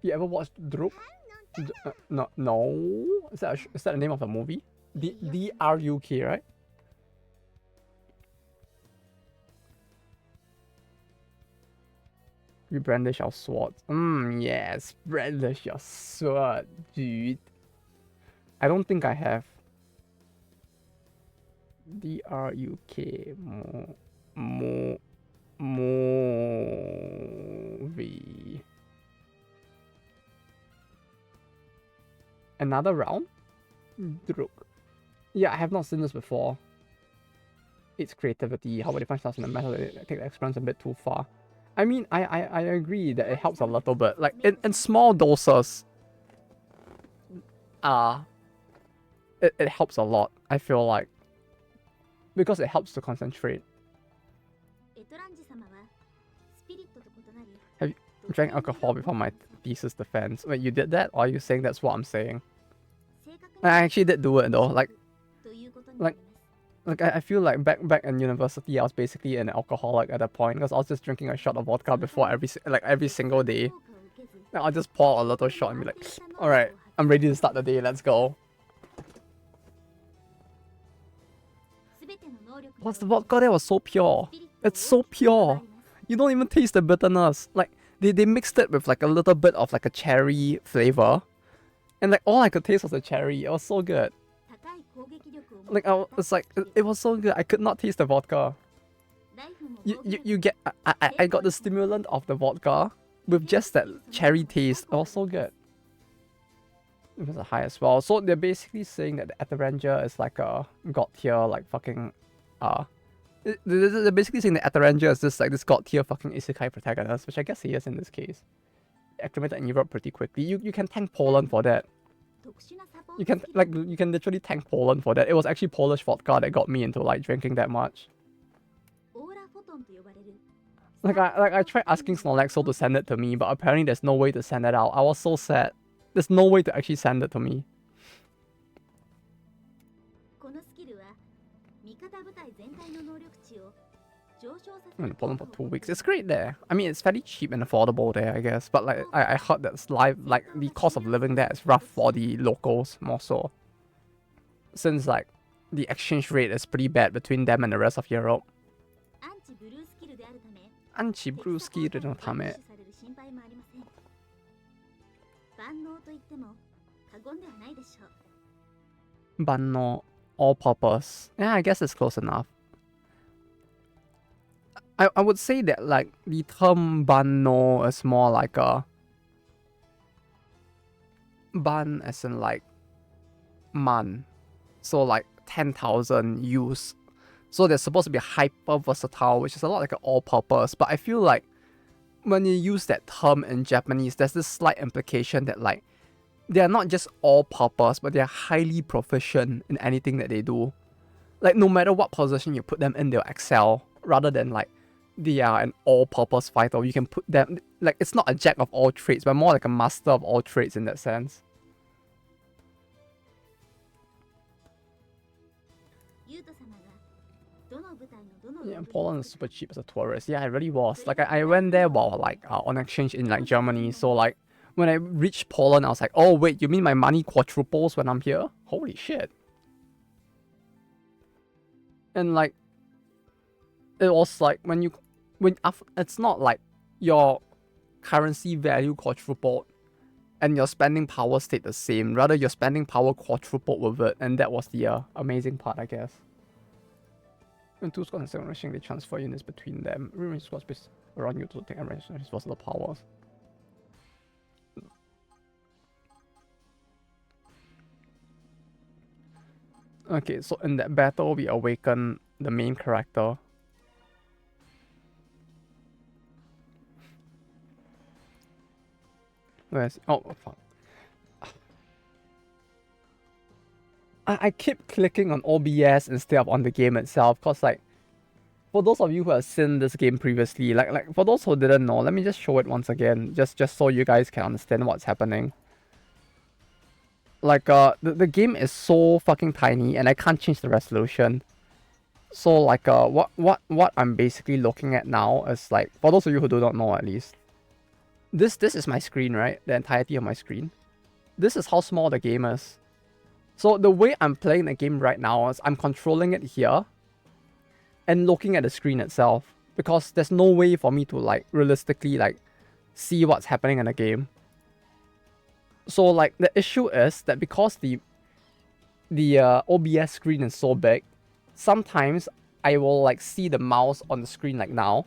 You ever watched Druk? No. Is that the name of the movie? D-R-U-K, right? We brandish our swords. Yes. Brandish your sword, dude. I don't think I have. D-R-U-K. Movie. Another round? Druk. Yeah, I have not seen this before. It's creativity. How about they find stuff in the method? They take the experience a bit too far. I mean, I agree that it helps a little bit. Like, in small doses, it helps a lot, I feel like. Because it helps to concentrate. Have you drank alcohol before my thesis defense? Wait, you did that? Or are you saying that's what I'm saying? I actually did do it though. Like I feel like back in university, I was basically an alcoholic at that point because I was just drinking a shot of vodka before every single day. And I'll just pour a little shot and be like, all right, I'm ready to start the day. Let's go. Plus, the vodka there was so pure. It's so pure. You don't even taste the bitterness. Like they mixed it with like a little bit of like a cherry flavor, and like all I could taste was the cherry. It was so good. Like it was so good. I could not taste the vodka. You get I got the stimulant of the vodka with just that cherry taste. It was so good. It was a high as well. So they're basically saying that the Atheranger is like a god tier, like fucking they're basically saying the Atheranger is this like this god tier fucking isekai protagonist, which I guess he is in this case. Acclimated in Europe pretty quickly. You can tank Poland for that. You can literally tank Poland for that. It was actually Polish vodka that got me into like drinking that much. Like I tried asking Snorlaxo to send it to me, but apparently there's no way to send it out. I was so sad. There's no way to actually send it to me. I'm in Poland for 2 weeks. It's great there. I mean, it's fairly cheap and affordable there, I guess. But like, I heard that the cost of living there is rough for the locals more so. Since like, the exchange rate is pretty bad between them and the rest of Europe. Anti-blue skiのため. Banno, all-purpose. Yeah, I guess it's close enough. I would say that like the term banno is more like a ban as in like man, so like 10,000 use. So they're supposed to be hyper versatile, which is a lot like an all-purpose. But I feel like when you use that term in Japanese, there's this slight implication that like they are not just all-purpose, but they are highly proficient in anything that they do. Like no matter what position you put them in, they'll excel. Rather than like they are an all-purpose fighter. You can put them like it's not a jack of all trades, but more like a master of all trades in that sense. Yeah, Poland is super cheap as a tourist. Yeah, it really was. Like I went there while like on exchange in like Germany. So like when I reached Poland, I was like, oh wait, you mean my money quadruples when I'm here? Holy shit! And like it was like it's not like your currency value quadrupled and your spending power stayed the same. Rather, your spending power quadrupled with it, and that was the amazing part, I guess. When two squads and second rushing, they transfer units between them. Remaining squads based around you to take advantage of his versatile powers. Okay, so in that battle, we awaken the main character. Where's... Oh, fuck. I keep clicking on OBS instead of on the game itself, because like, for those of you who have seen this game previously, like for those who didn't know, let me just show it once again, just so you guys can understand what's happening. Like, the game is so fucking tiny, and I can't change the resolution. So like, what I'm basically looking at now is like, for those of you who do not know at least, this is my screen, right? The entirety of my screen. This is how small the game is. So the way I'm playing the game right now is I'm controlling it here and looking at the screen itself, because there's no way for me to like realistically like see what's happening in the game. So like the issue is that because the OBS screen is so big, sometimes I will like see the mouse on the screen like now,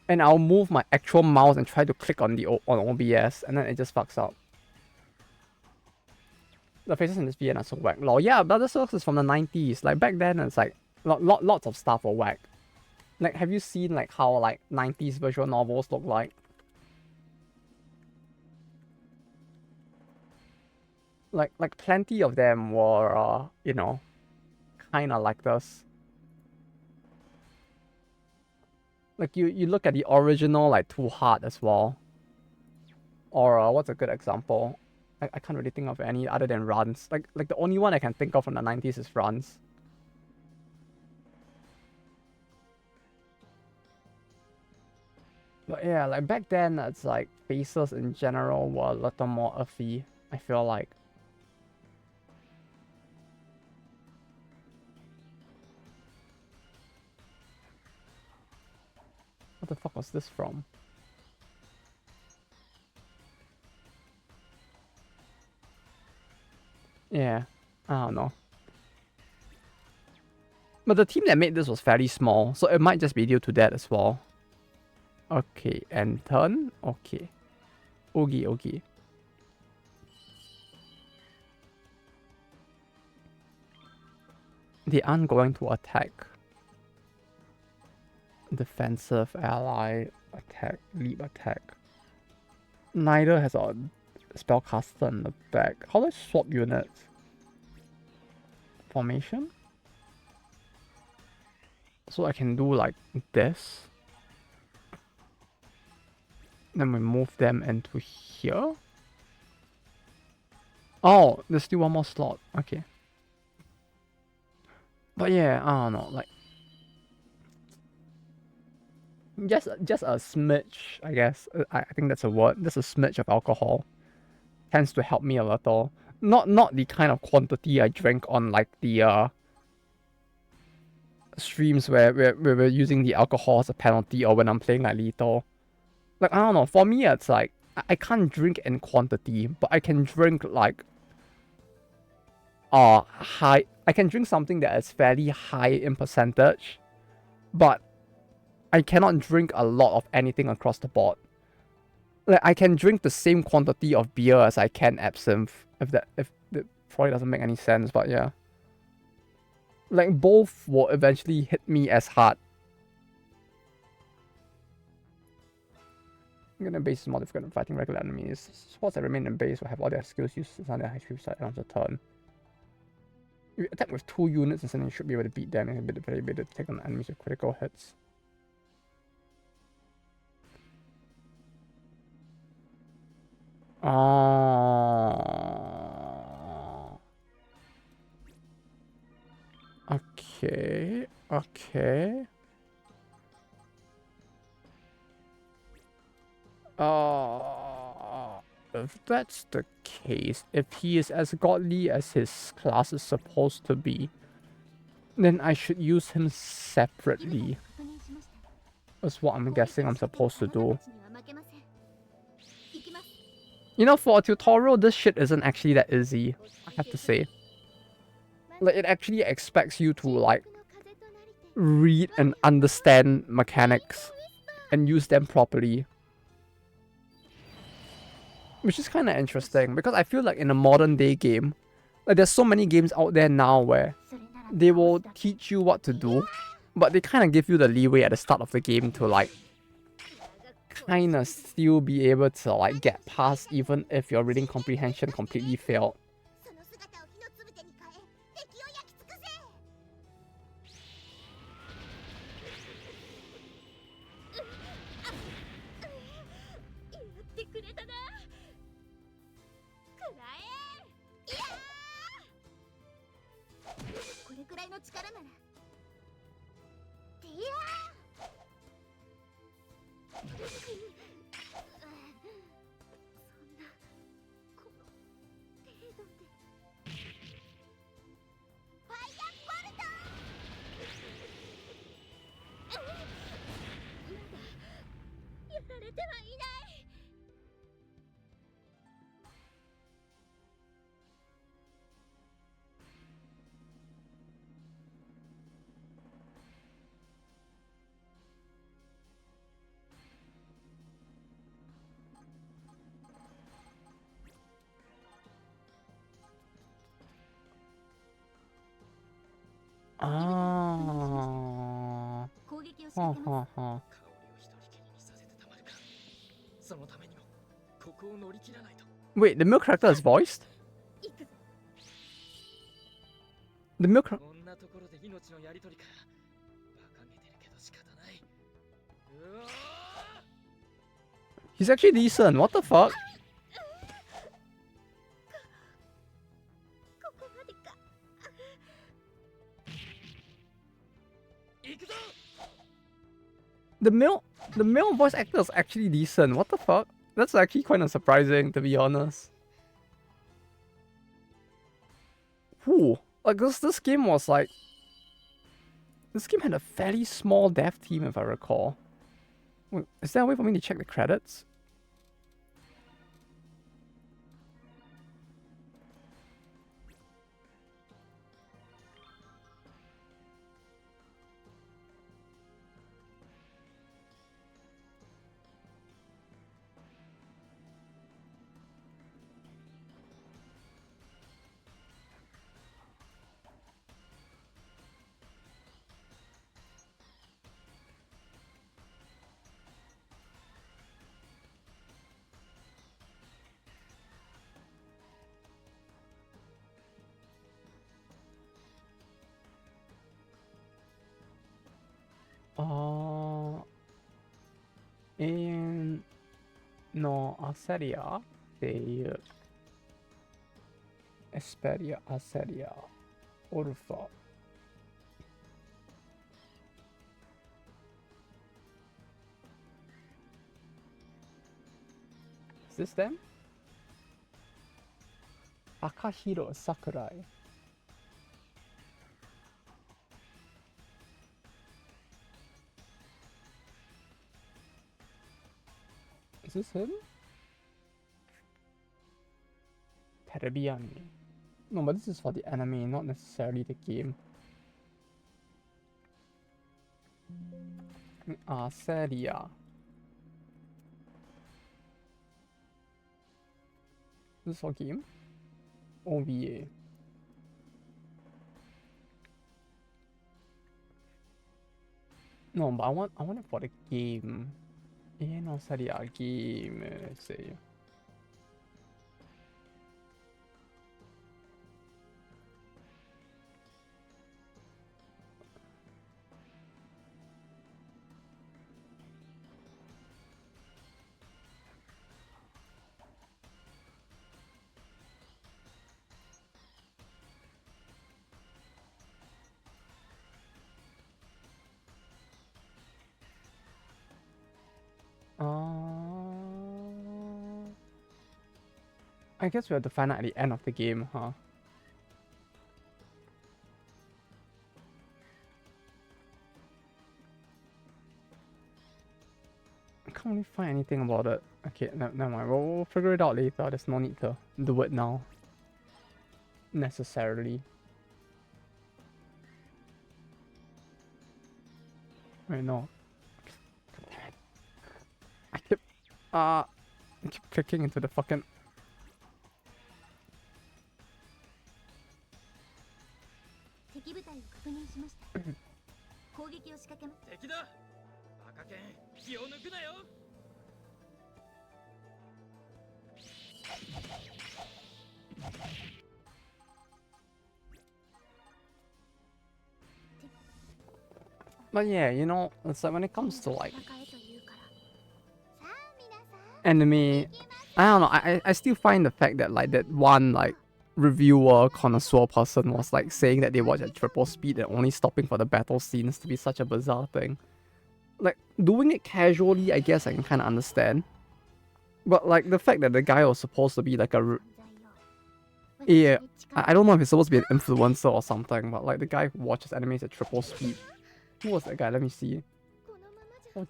and I'll move my actual mouse and try to click on the on OBS, and then it just fucks up. The faces in this VN are so whack. Lol, yeah, Brother Circus is from the 90s. Like back then, it's like lots of stuff were whack. Like, have you seen like how like 90s visual novels look like? Like plenty of them were you know, kind of like this. Like you look at the original like Too Hard as well. Or what's a good example? I can't really think of any other than Runs. Like the only one I can think of from the 90s is Runs. But yeah, like back then, it's like faces in general were a little more earthy. I feel like. What the fuck was this from? Yeah, I don't know. But the team that made this was fairly small, so it might just be due to that as well. Okay, and turn. Okay. Oogie, oogie. They aren't going to attack. Defensive, ally, attack, leap attack. Neither has a spellcaster in the back. How do I swap units? Formation? So I can do like this. Then we move them into here. Oh, there's still one more slot. Okay. But yeah, I don't know, like just a smidge, I guess. I think that's a word. Just a smidge of alcohol tends to help me a little. Not the kind of quantity I drink on like the streams where we're using the alcohol as a penalty, or when I'm playing like lethal. Like I don't know. For me, it's like I can't drink in quantity, but I can drink like high. I can drink something that is fairly high in percentage, but I cannot drink a lot of anything across the board. Like I can drink the same quantity of beer as I can absinthe. If that probably doesn't make any sense, but yeah. Like both will eventually hit me as hard. I'm gonna base is more difficult than fighting regular enemies. Sports that remain in base will have all their skills used on their high speed side on the turn. If you attack with 2 units and you should be able to beat them and be able to take on enemies with critical hits. Okay. Okay. If that's the case, if he is as godly as his class is supposed to be, then I should use him separately. That's what I'm guessing I'm supposed to do. You know, for a tutorial, this shit isn't actually that easy, I have to say. Like, it actually expects you to, like, read and understand mechanics and use them properly. Which is kind of interesting, because I feel like in a modern day game, like there's so many games out there now where they will teach you what to do, but they kind of give you the leeway at the start of the game to like kind of still be able to like get past even if your reading comprehension completely failed. Ah. Huh, huh, huh. Wait, the milk character is voiced? The milk character... He's actually decent, what the fuck? The male voice actor is actually decent. What the fuck? That's actually kind of surprising, to be honest. Whew. Like this game was like... This game had a fairly small dev team, if I recall. Wait, is there a way for me to check the credits? No, Aseria de Esperia Aseria Orfa. Is this them? Akahiro Sakurai. Is this him? Terebiani. No, but this is for the anime, not necessarily the game. Seria. This is for game? OVA. No, but I want it for the game. No, Seria game. Say. I guess we have to find out at the end of the game, huh? I can't really find anything about it. Okay, never mind. We'll figure it out later. There's no need to do it now. Necessarily. Wait, no. I keep clicking into the fucking... But yeah, you know, it's like when it comes to like anime, I don't know, I still find the fact that like that one like reviewer connoisseur person was like saying that they watch at triple speed and only stopping for the battle scenes to be such a bizarre thing. Like doing it casually, I guess I can kind of understand. But like the fact that the guy was supposed to be like a yeah, I don't know if he's supposed to be an influencer or something, but like the guy who watches animes at triple speed. Who was that guy? Let me see. Let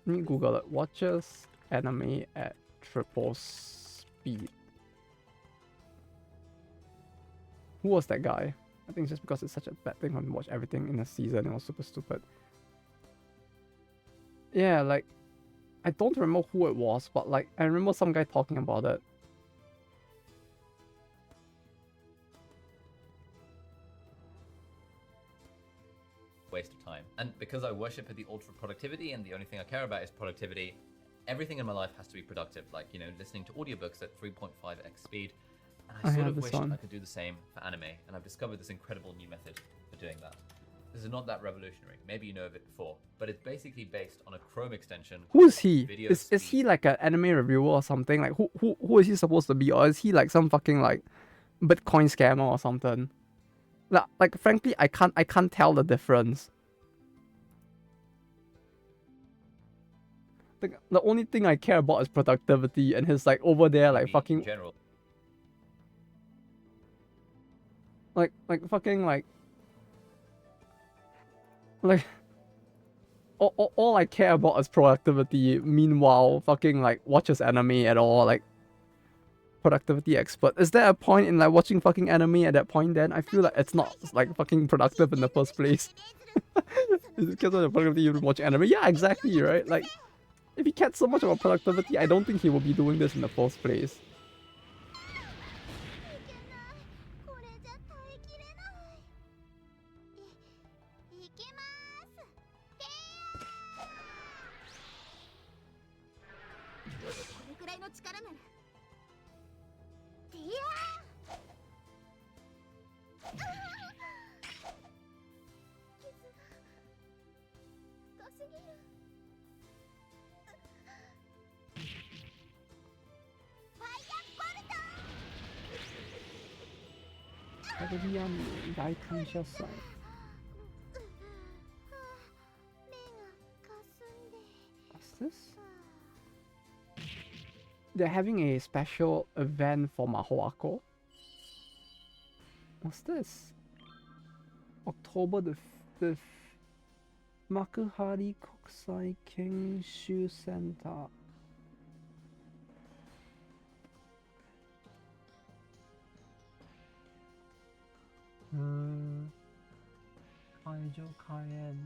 me Google it. Watches anime at triple speed. Who was that guy? I think it's just because it's such a bad thing when you watch everything in a season. It was super stupid. Yeah, like, I don't remember who it was, but like, I remember some guy talking about it. waste of time. And because I worship the ultra productivity and the only thing I care about is productivity, everything in my life has to be productive. Like, you know, listening to audiobooks at 3.5x speed. And I sort of wish I could do the same for anime. And I've discovered this incredible new method for doing that. This is not that revolutionary. Maybe you know of it before, but it's basically based on a Chrome extension. Who is he? Is he like an anime reviewer or something? Like who is he supposed to be? Or is he like some fucking like Bitcoin scammer or something? Like frankly, I can't tell the difference. The only thing I care about is productivity, and he's like over there like fucking in general. Like fucking like all I care about is productivity. Meanwhile, fucking like watches anime at all, like productivity expert. Is there a point in like watching fucking anime at that point then? I feel like it's not like fucking productive in the first place. Is it because of the productivity you watch anime? Yeah, exactly, right? Like if he cared so much about productivity, I don't think he would be doing this in the first place. What's this? They're having a special event for Mahoako. What's this? October the 5th. Makuhari Kokusai Kenshu Center. Kaijo Kaien.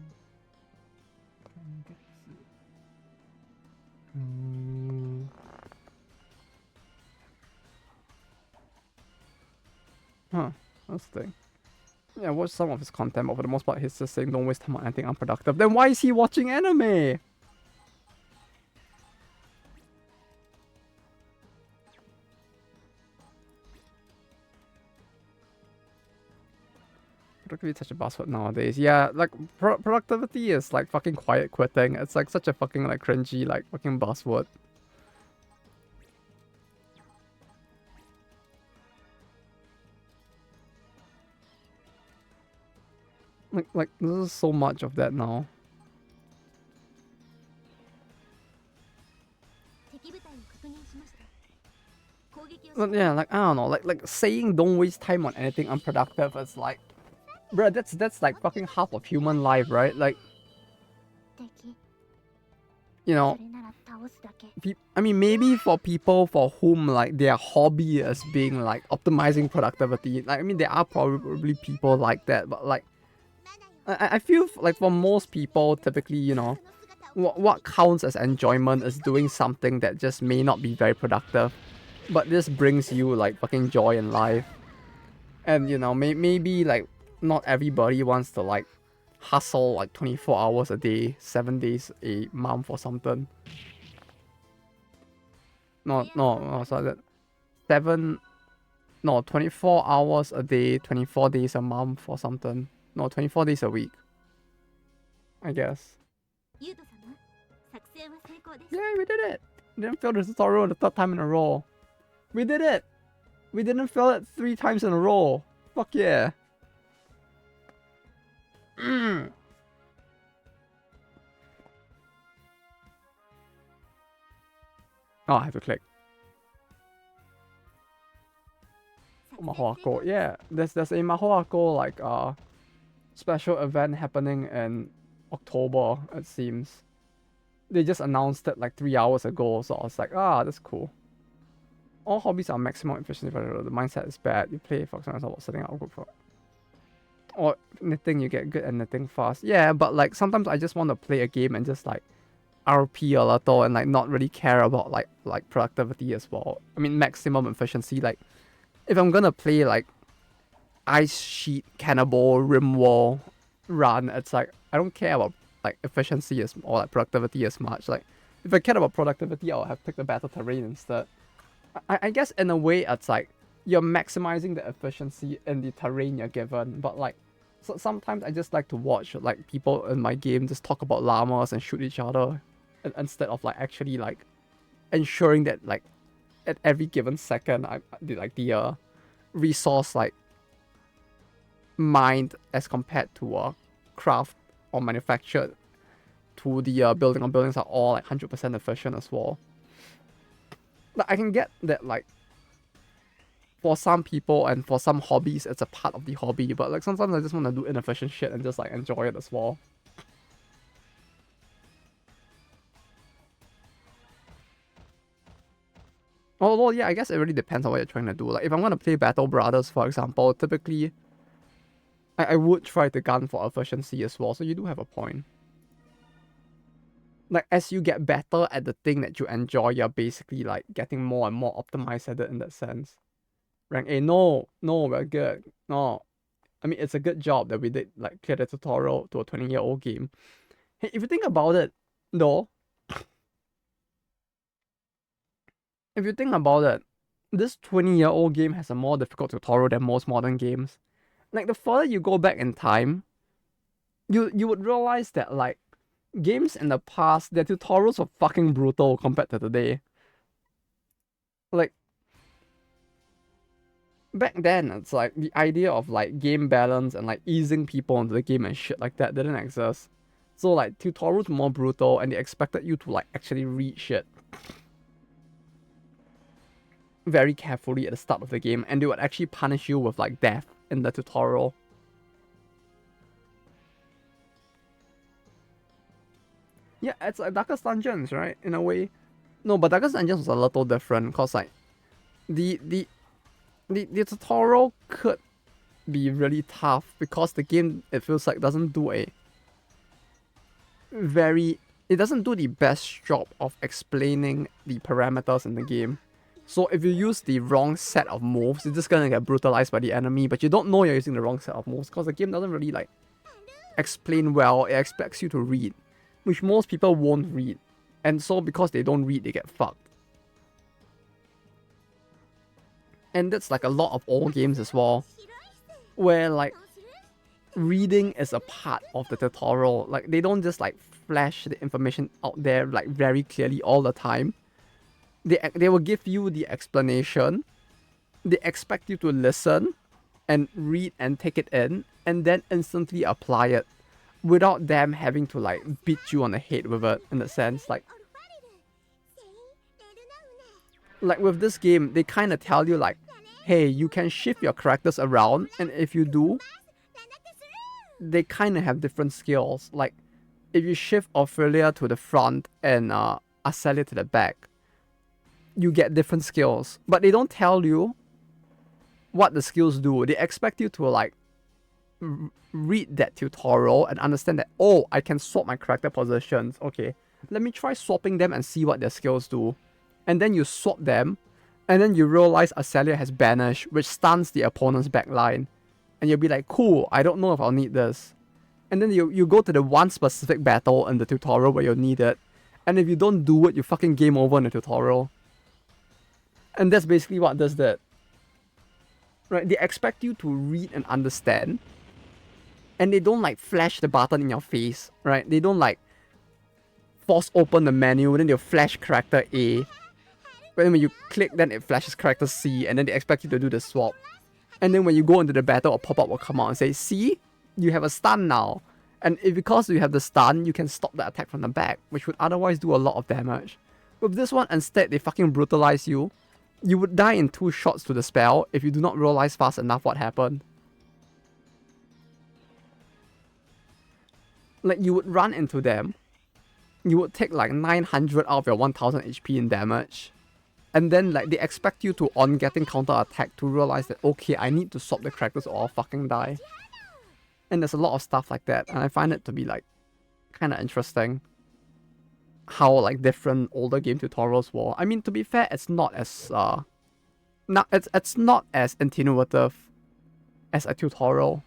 Huh, that's the thing. Yeah, I watched some of his content, but for the most part, he's just saying don't waste time on anything unproductive. Then why is he watching anime? Productivity is such a buzzword nowadays. Yeah, like productivity is like fucking quiet quitting. It's like such a fucking like cringy like fucking buzzword. Like there's so much of that now. But yeah, like I don't know, like saying don't waste time on anything unproductive is like, bruh, that's like fucking half of human life, right? Like, you know, I mean, maybe for people for whom like their hobby is being like optimizing productivity, like I mean, there are probably people like that, but like, I feel like for most people, typically, you know, what counts as enjoyment is doing something that just may not be very productive, but this brings you like fucking joy in life. And you know, maybe like not everybody wants to like hustle like 24 hours a day, 7 days a month or something. No, sorry, 24 hours a day, 24 days a month or something. No, 24 days a week, I guess. Yeah, we did it. We didn't fail the tutorial the third time in a row. We did it. We didn't fail it 3 times in a row. Fuck yeah. Oh, I have to click. Mahoako. Yeah, there's a Mahoako like special event happening in October, it seems. They just announced it like 3 hours ago, so I was like, that's cool. All hobbies are maximum efficiency, but the mindset is bad. You play, for example, about setting up a group for. Or knitting, you get good at knitting fast. Yeah, but like sometimes I just want to play a game and just like RP a little and like not really care about like productivity as well. I mean, maximum efficiency. Like if I'm gonna play like Ice Sheet, Cannibal, Rimwall, run, it's like I don't care about like efficiency or like productivity as much. Like if I cared about productivity, I would have picked a better terrain instead. I guess in a way it's like you're maximizing the efficiency in the terrain you're given, but like so sometimes I just like to watch like people in my game just talk about llamas and shoot each other instead of like actually like ensuring that like at every given second I the resource like mined as compared to craft or manufactured to the building or buildings are all like 100% efficient as well. Like I can get that like for some people and for some hobbies it's a part of the hobby, but like sometimes I just want to do inefficient shit and just like enjoy it as well. Although yeah, I guess it really depends on what you're trying to do. Like if I'm gonna play Battle Brothers, for example, typically I would try to gun for efficiency as well, so you do have a point. Like as you get better at the thing that you enjoy, you're basically like getting more and more optimized at it in that sense. Rank A, no, we're good. No. I mean, it's a good job that we did like clear the tutorial to a 20-year-old game. Hey, if you think about it, though, if you think about it, this 20-year-old game has a more difficult tutorial than most modern games. Like the further you go back in time, you would realize that like games in the past, their tutorials were fucking brutal compared to today. Like back then, it's like the idea of like game balance and like easing people into the game and shit like that didn't exist. So like tutorials were more brutal and they expected you to like actually read shit very carefully at the start of the game, and they would actually punish you with like death in the tutorial. Yeah, it's like Darkest Dungeons, right? In a way. No, but Darkest Dungeons was a little different because like the tutorial could be really tough because the game, it feels like, doesn't do the best job of explaining the parameters in the game. So if you use the wrong set of moves, you're just gonna get brutalized by the enemy, but you don't know you're using the wrong set of moves because the game doesn't really like explain well. It expects you to read, which most people won't read. And so because they don't read, they get fucked. And that's like a lot of old games as well, where like reading is a part of the tutorial. Like they don't just like flash the information out there like very clearly all the time. They will give you the explanation. They expect you to listen and read and take it in and then instantly apply it without them having to like beat you on the head with it in a sense. Like with this game, they kind of tell you like, hey, you can shift your characters around, and if you do, they kind of have different skills. Like if you shift Ophelia to the front and Acelia to the back, you get different skills, but they don't tell you what the skills do. They expect you to like read that tutorial and understand that, oh, I can swap my character positions. Okay, let me try swapping them and see what their skills do. And then you swap them, and then you realize Acelia has Banish, which stuns the opponent's backline. And you'll be like, cool, I don't know if I'll need this. And then you go to the one specific battle in the tutorial where you'll need it. And if you don't do it, you fucking game over in the tutorial. And that's basically what does that. Right? They expect you to read and understand. And they don't like flash the button in your face. Right? They don't like force open the menu, then they'll flash character A. But then when you click, then it flashes character C, and then they expect you to do the swap. And then when you go into the battle, a pop-up will come out and say, see? You have a stun now. And because you have the stun, you can stop the attack from the back, which would otherwise do a lot of damage. With this one, instead, they fucking brutalize you. You would die in 2 shots to the spell if you do not realize fast enough what happened. Like, you would run into them. You would take like 900 out of your 1000 HP in damage. And then like they expect you to, on getting counter attack, to realize that, okay, I need to swap the characters or I'll fucking die. And there's a lot of stuff like that, and I find it to be like kind of interesting how like different older game tutorials were. I mean, to be fair, it's not as it's not as intuitive as a tutorial.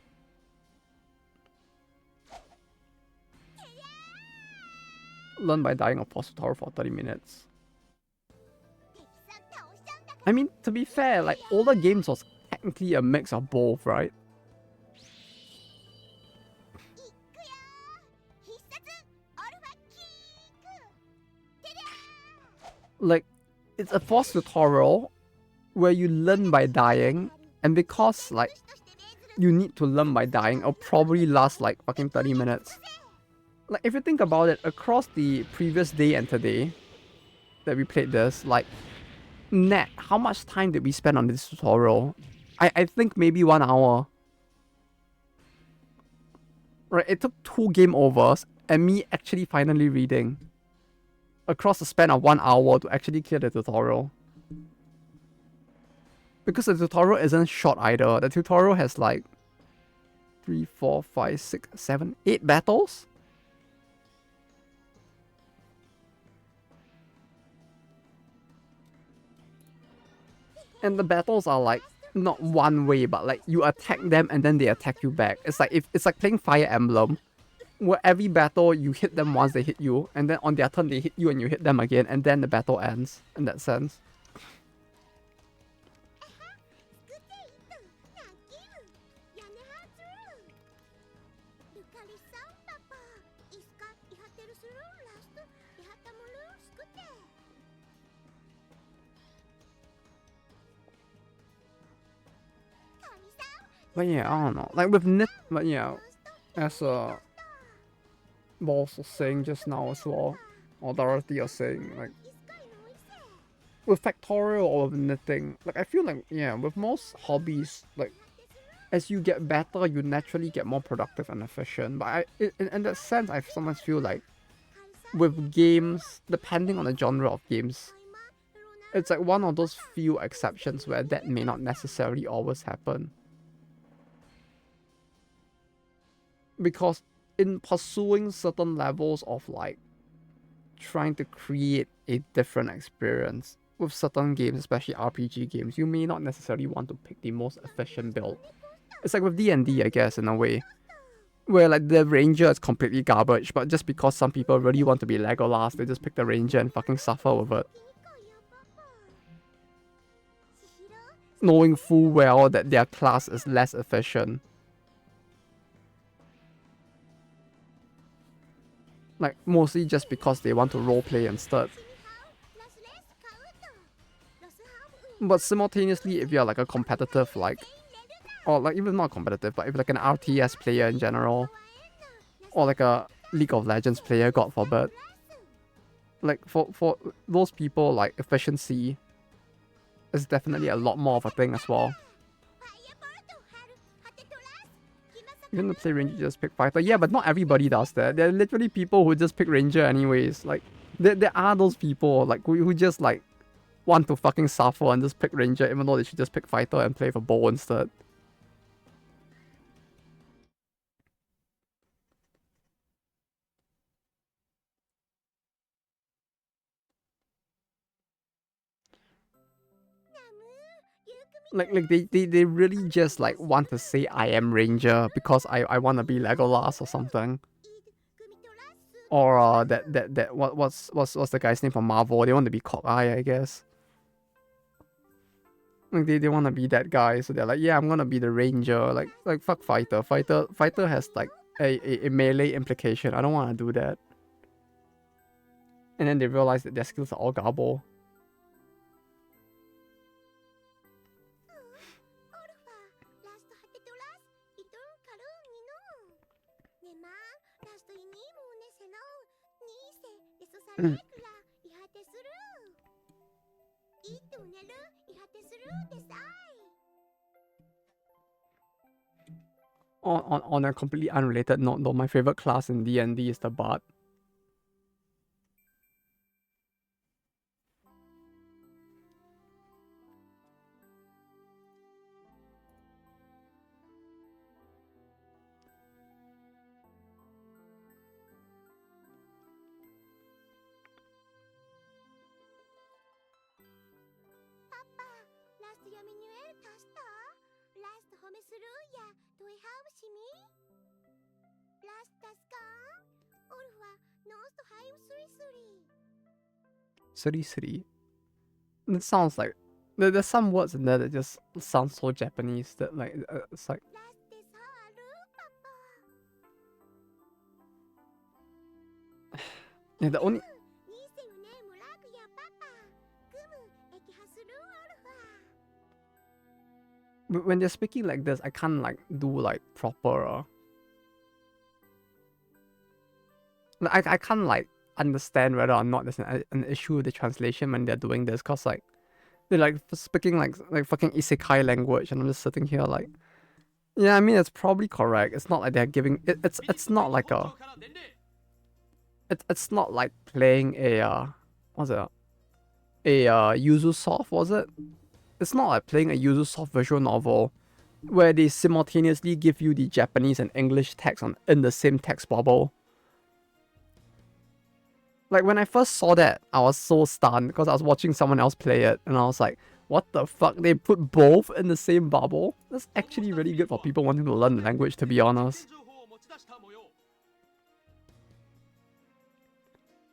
learn by dying a boss tutorial for 30 minutes. I mean, to be fair, like, older games was technically a mix of both, right? Like, it's a boss tutorial where you learn by dying, and because, like, you need to learn by dying, it'll probably last, like, fucking 30 minutes. Like, if you think about it, across the previous day and today that we played this, like, net, how much time did we spend on this tutorial? I think maybe 1 hour. Right, it took 2 game overs and me actually finally reading across the span of 1 hour to actually clear the tutorial. Because the tutorial isn't short either. The tutorial has like 3, 4, 5, 6, 7, 8 battles. And the battles are like not one way, but like you attack them and then they attack you back. It's like it's like playing Fire Emblem, where every battle you hit them once they hit you, and then on their turn they hit you and you hit them again, and then the battle ends in that sense. But yeah, I don't know. Like with but yeah, as Balls was saying just now as well, or Dorothy was saying, like with Factorial or with knitting, like I feel like yeah, with most hobbies, like as you get better, you naturally get more productive and efficient. But in that sense, I sometimes feel like with games, depending on the genre of games, it's like one of those few exceptions where that may not necessarily always happen. Because in pursuing certain levels of like trying to create a different experience with certain games, especially RPG games, you may not necessarily want to pick the most efficient build. It's like with D&D, I guess, in a way, where like the ranger is completely garbage, but just because some people really want to be Legolas, they just pick the ranger and fucking suffer with it, knowing full well that their class is less efficient. Like, mostly just because they want to roleplay instead. But simultaneously, if you're like a competitive, like, or like even not competitive, but if like an RTS player in general, or like a League of Legends player, God forbid, like for those people, like efficiency is definitely a lot more of a thing as well. You're gonna play Ranger, just pick Fighter. Yeah, but not everybody does that. There are literally people who just pick Ranger anyways. Like, there are those people, like, who just, like, want to fucking suffer and just pick Ranger, even though they should just pick Fighter and play for bow instead. Like they really just, like, want to say I am Ranger because I want to be Legolas or something. Or what's the guy's name from Marvel? They want to be Hawkeye, I guess. Like they want to be that guy, so they're like, yeah, I'm gonna be the ranger. Like fuck fighter. Fighter has like a melee implication. I don't want to do that. And then they realize that their skills are all garble. On a completely unrelated note, though, my favorite class in D&D is the Bard. Suri Suri. It sounds like there's some words in there that just sound so Japanese that like it's like. Yeah, the only. When they're speaking like this, I can't like do like proper. I can't like understand whether or not there's an issue with the translation when they're doing this, cause like they're like speaking like fucking isekai language, and I'm just sitting here like, yeah, I mean it's probably correct. It's not like they're giving it's not like a. It's not like playing a what's it? A Yuzu Soft, was it? It's not like playing a Yuzu Soft visual novel where they simultaneously give you the Japanese and English text in the same text bubble. Like when I first saw that, I was so stunned because I was watching someone else play it and I was like, what the fuck? They put both in the same bubble? That's actually really good for people wanting to learn the language, to be honest.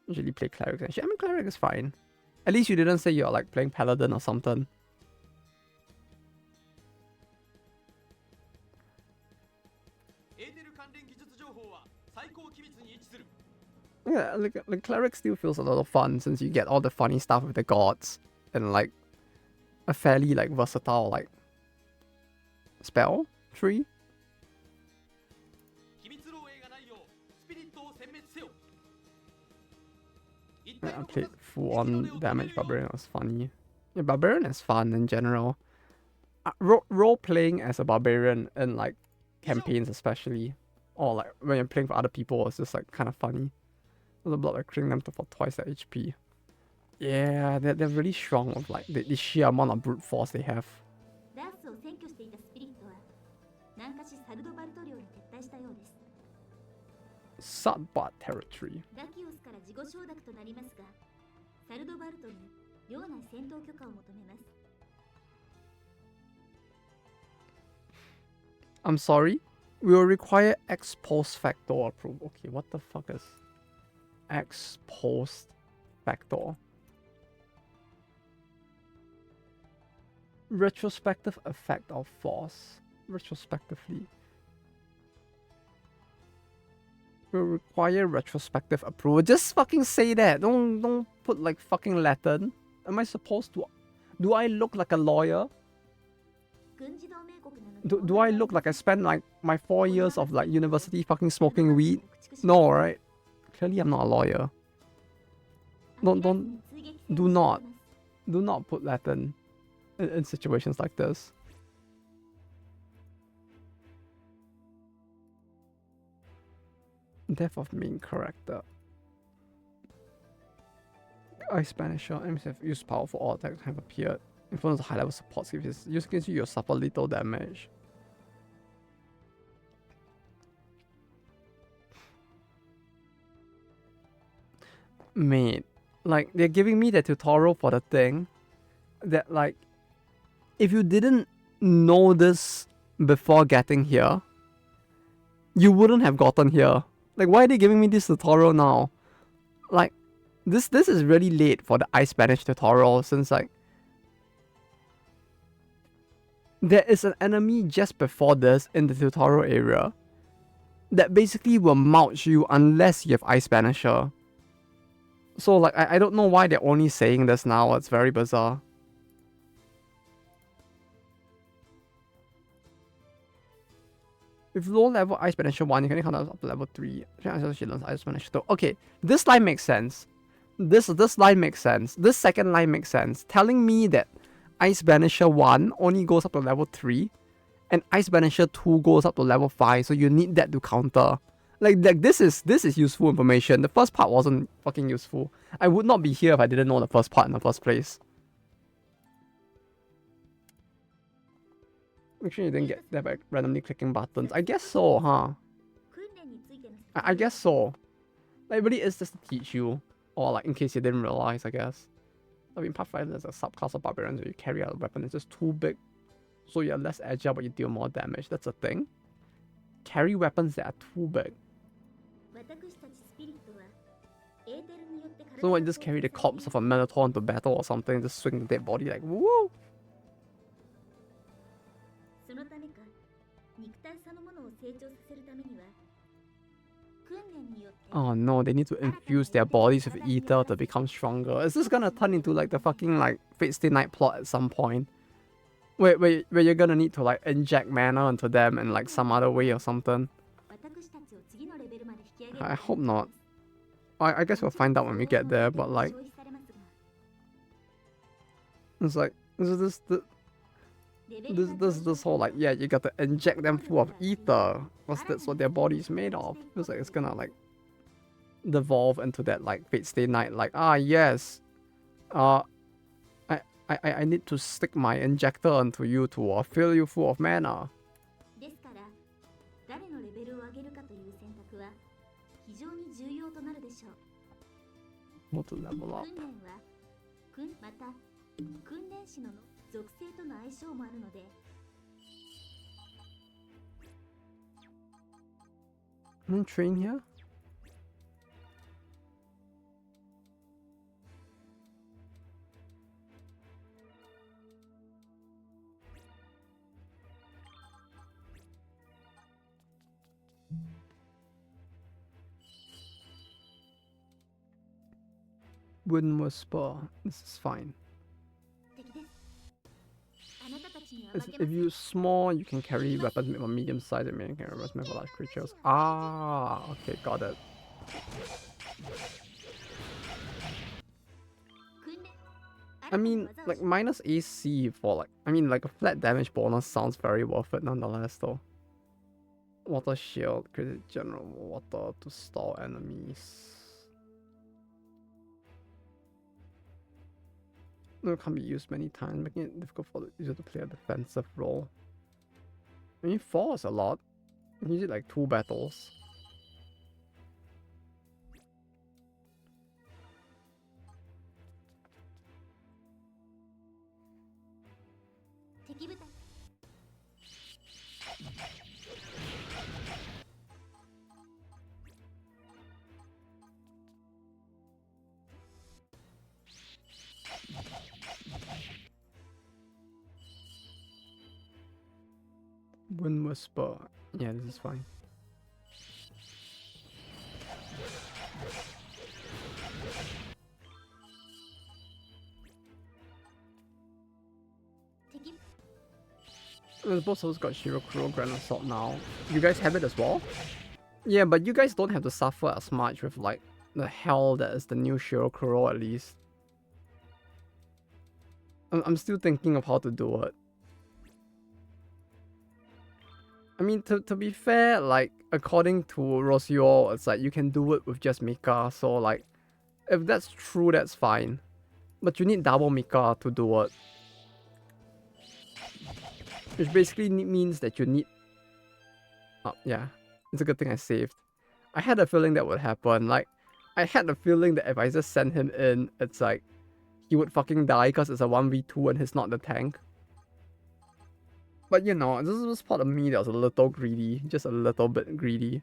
Usually play cleric and shit. I mean, cleric is fine. At least you didn't say you're like playing paladin or something. Yeah, like cleric still feels a lot of fun since you get all the funny stuff with the gods and like a fairly like versatile like spell tree. I played full on damage barbarian. It was funny. Yeah, barbarian is fun in general. Role playing as a barbarian in like campaigns especially, or like when you're playing for other people, it's just like kind of funny. The blood like killing them for twice their HP. Yeah, they're really strong with like the sheer amount of brute force they have. Sudbot territory. I'm sorry? We will require ex post facto approval. Okay, what the fuck is ex post facto? Retrospective effect of force. Retrospectively. Will require retrospective approval. Just fucking say that. Don't put like fucking Latin. Am I supposed to? Do I look like a lawyer? Do I look like I spent like my 4 years of like university fucking smoking weed? No, right? Clearly I'm not a lawyer. Do not put Latin in situations like this. Death of main character. Ice Banisher. Enemies have used powerful all attacks have appeared. Influence high level support skills. Use against you, you'll suffer little damage. Mate, like they're giving me the tutorial for the thing that like if you didn't know this before getting here, you wouldn't have gotten here. Like why are they giving me this tutorial now? Like this is really late for the Ice Banish tutorial since like there is an enemy just before this in the tutorial area that basically will mouch you unless you have Ice Banisher. So like I don't know why they're only saying this now. It's very bizarre. With low level Ice Banisher 1, you can count up to level 3. She learns Ice Banisher 2. Okay, this line makes sense. This line makes sense. This second line makes sense. Telling me that Ice Banisher 1 only goes up to level 3 and Ice Banisher 2 goes up to level 5, so you need that to counter. Like this is useful information. The first part wasn't fucking useful. I would not be here if I didn't know the first part in the first place. Make sure you didn't get that by randomly clicking buttons. I guess so, huh? I guess so. Like, it really is just to teach you. Or like in case you didn't realize, I guess. I mean, Pathfinder is a subclass of barbarians where you carry out a weapon. It's just too big. So you're less agile but you deal more damage. That's a thing. Carry weapons that are too big. So I just carry the corpse of a Minotaur into battle or something, just swing the dead body like woo! Oh no, they need to infuse their bodies with ether to become stronger. Is this gonna turn into like the fucking like Fate Stay Night plot at some point? Where you're gonna need to like inject mana into them in like some other way or something? I hope not. I guess we'll find out when we get there, but like... It's like, this whole like, yeah, you got to inject them full of ether. Because that's what their body's made of. Feels like it's gonna like devolve into that like Fate Stay Night, like, ah yes. I need to stick my injector onto you to fill you full of mana. What to level up? Can I train here? Wind Whisper. This is fine. If you're small, you can carry weapons made from medium size and medium carry weapons made for large creatures. Ah, okay, got it. I mean, like, minus AC for, like, I mean, like, a flat damage bonus sounds very worth it nonetheless, though. Water Shield, create general water to stall enemies. No, it can't be used many times, making it difficult for the user to play a defensive role. I mean, 4 is a lot. You use it like 2 battles. Wind Whisper. Yeah, this is fine. Both of us got Shirokuro Grand Assault now. You guys have it as well? Yeah, but you guys don't have to suffer as much with like the hell that is the new Shirokuro at least. I'm still thinking of how to do it. I mean, to be fair, like, according to Rosio, it's like you can do it with just Mika, so like, if that's true, that's fine. But you need double Mika to do it. Which basically means that you need... Oh, yeah. It's a good thing I saved. I had a feeling that would happen. Like, I had a feeling that if I just send him in, it's like, he would fucking die because it's a 1v2 and he's not the tank. But you know, this was part of me that was a little greedy. Just a little bit greedy.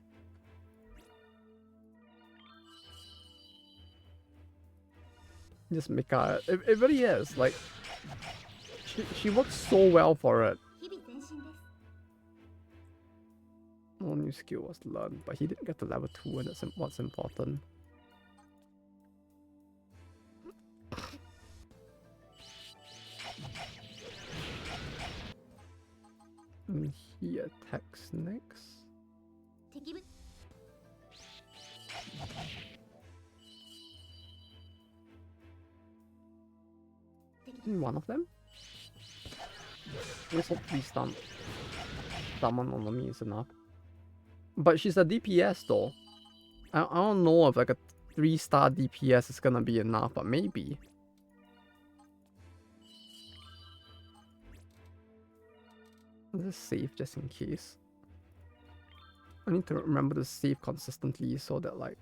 Just Mika. It really is. Like, she works so well for it. No new skill was learned, but he didn't get to level 2 and that's what's important. And he attacks next. One of them? I guess hopefully summon on me is enough. But she's a DPS though. I don't know if like a 3-star DPS is gonna be enough, but maybe. Let's save just in case. I need to remember to save consistently so that like...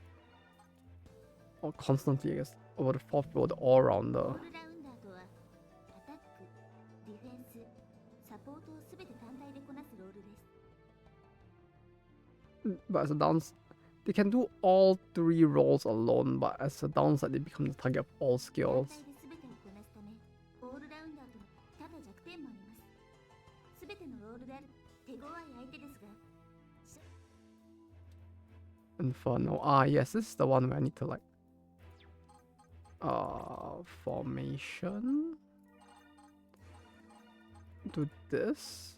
Or constantly, I guess. Over the 4th row, the all-rounder. But as a They can do all 3 roles alone, but as a downside, they become the target of all skills. Inferno. Ah, yes, this is the one where I need to like formation. Do this.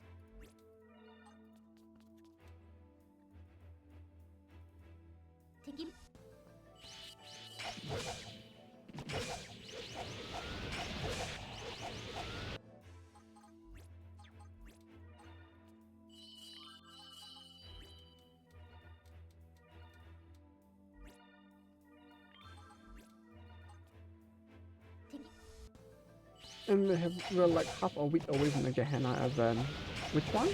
And we're like half a week away from the Gehenna event. Which one?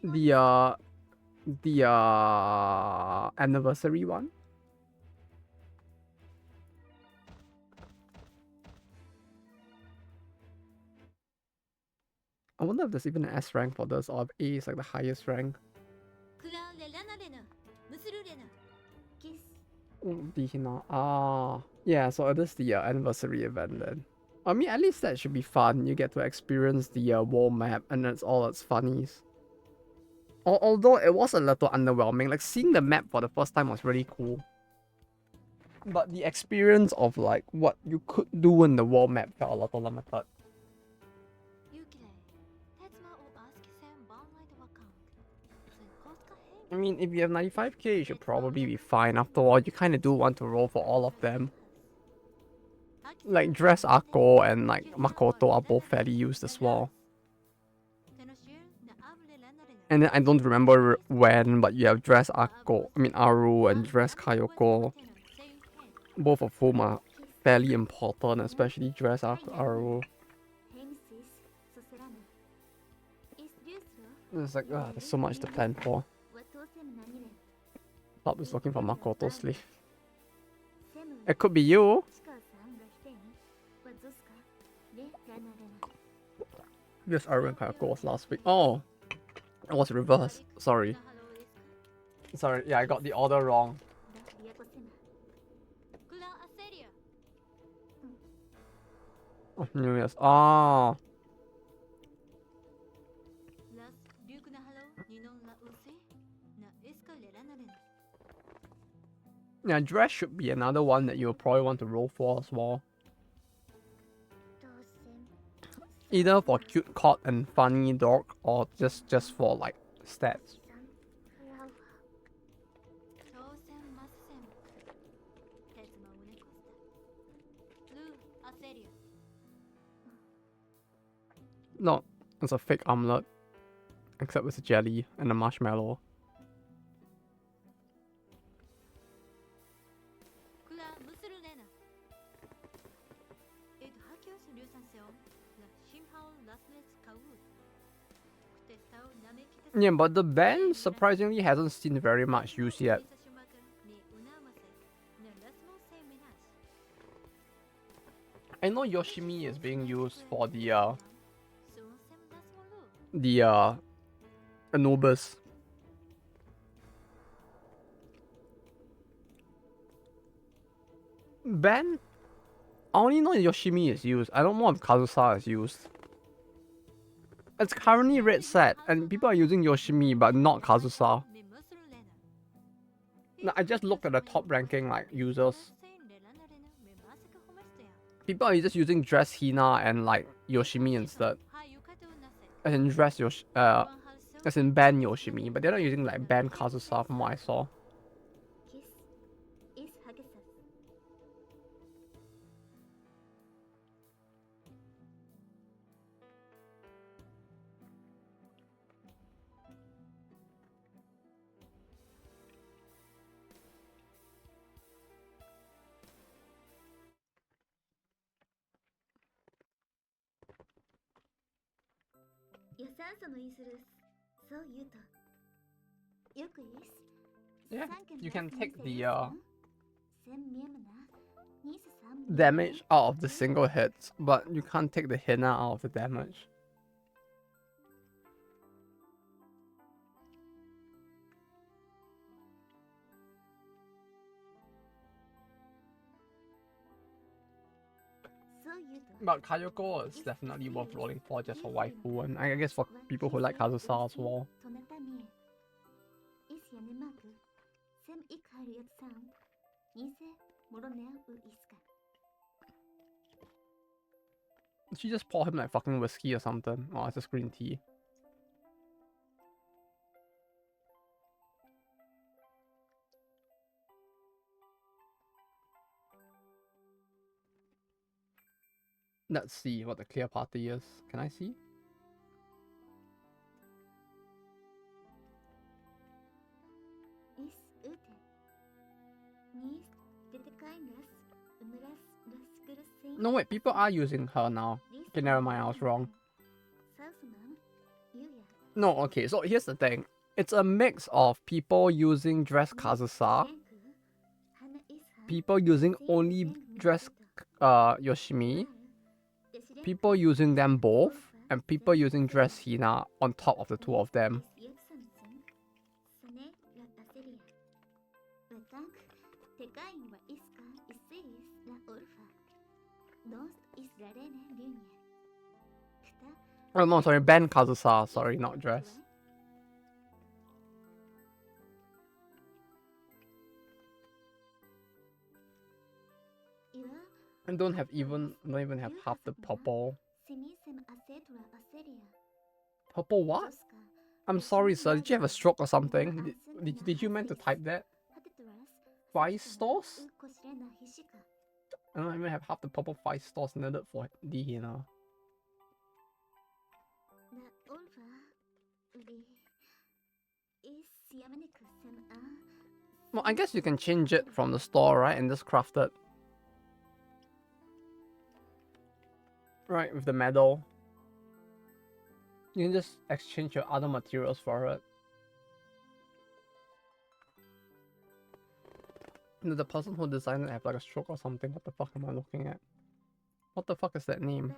The anniversary one? I wonder if there's even an S rank for this, or if A is like the highest rank. Ah, yeah, so it is the anniversary event then. I mean, at least that should be fun. You get to experience the wall map, and that's all its funnies. Although it was a little underwhelming, like seeing the map for the first time was really cool. But the experience of like what you could do in the wall map felt a little limited. I mean, if you have 95k, you should probably be fine. After all, you kind of do want to roll for all of them. Like, Dress Akko and like Makoto are both fairly used as well. And then I don't remember when, but you have Dress Akko, I mean Aru and Dress Kayoko. Both of whom are fairly important, especially Dress Aru. It's like, there's so much to plan for. Top is looking for Makoto's sleeve. It could be you. Yes, Aru and Kayoko was last week. Oh, it was reversed. Sorry. Sorry, yeah, I got the order wrong. Oh, New Year's. Oh. Yeah, Dress should be another one that you'll probably want to roll for as well. Either for cute cot and funny dog, or just for like stats. No, it's a fake omelette. Except with a jelly and a marshmallow. Yeah, but the band surprisingly hasn't seen very much use yet. I know Yoshimi is being used for the Anubis. Ben? I only know Yoshimi is used. I don't know if Kazusa is used. It's currently red set, and people are using Yoshimi, but not Kazusa. No, I just looked at the top ranking like users. People are just using Dress Hina and like Yoshimi instead. As in as in ban Yoshimi, but they're not using like ban Kazusa from what I saw. Yeah, you can take the damage out of the single hits, but you can't take the Hina out of the damage. But Kayoko is definitely worth rolling for just for waifu, and I guess for people who like Kazusa as well. Did she just pour him like fucking whiskey or something? Oh, it's just green tea. Let's see what the clear party is. Can I see? No wait, people are using her now. Okay, never mind, I was wrong. No, okay, so here's the thing. It's a mix of people using dress Kazusa, people using only dress Yoshimi, people using them both, and people using dress Hina on top of the two of them. Oh no, sorry, Ben Kazusa, sorry, not dress. And don't even have half the purple. Purple what? I'm sorry, sir. Did you have a stroke or something? Did you meant to type that? 5 stores? I don't even have half the purple 5 stores needed for D, you know. Well, I guess you can change it from the store, right? And just craft it. Right, with the medal. You can just exchange your other materials for it. Did the person who designed it have like a stroke or something? What the fuck am I looking at? What the fuck is that name?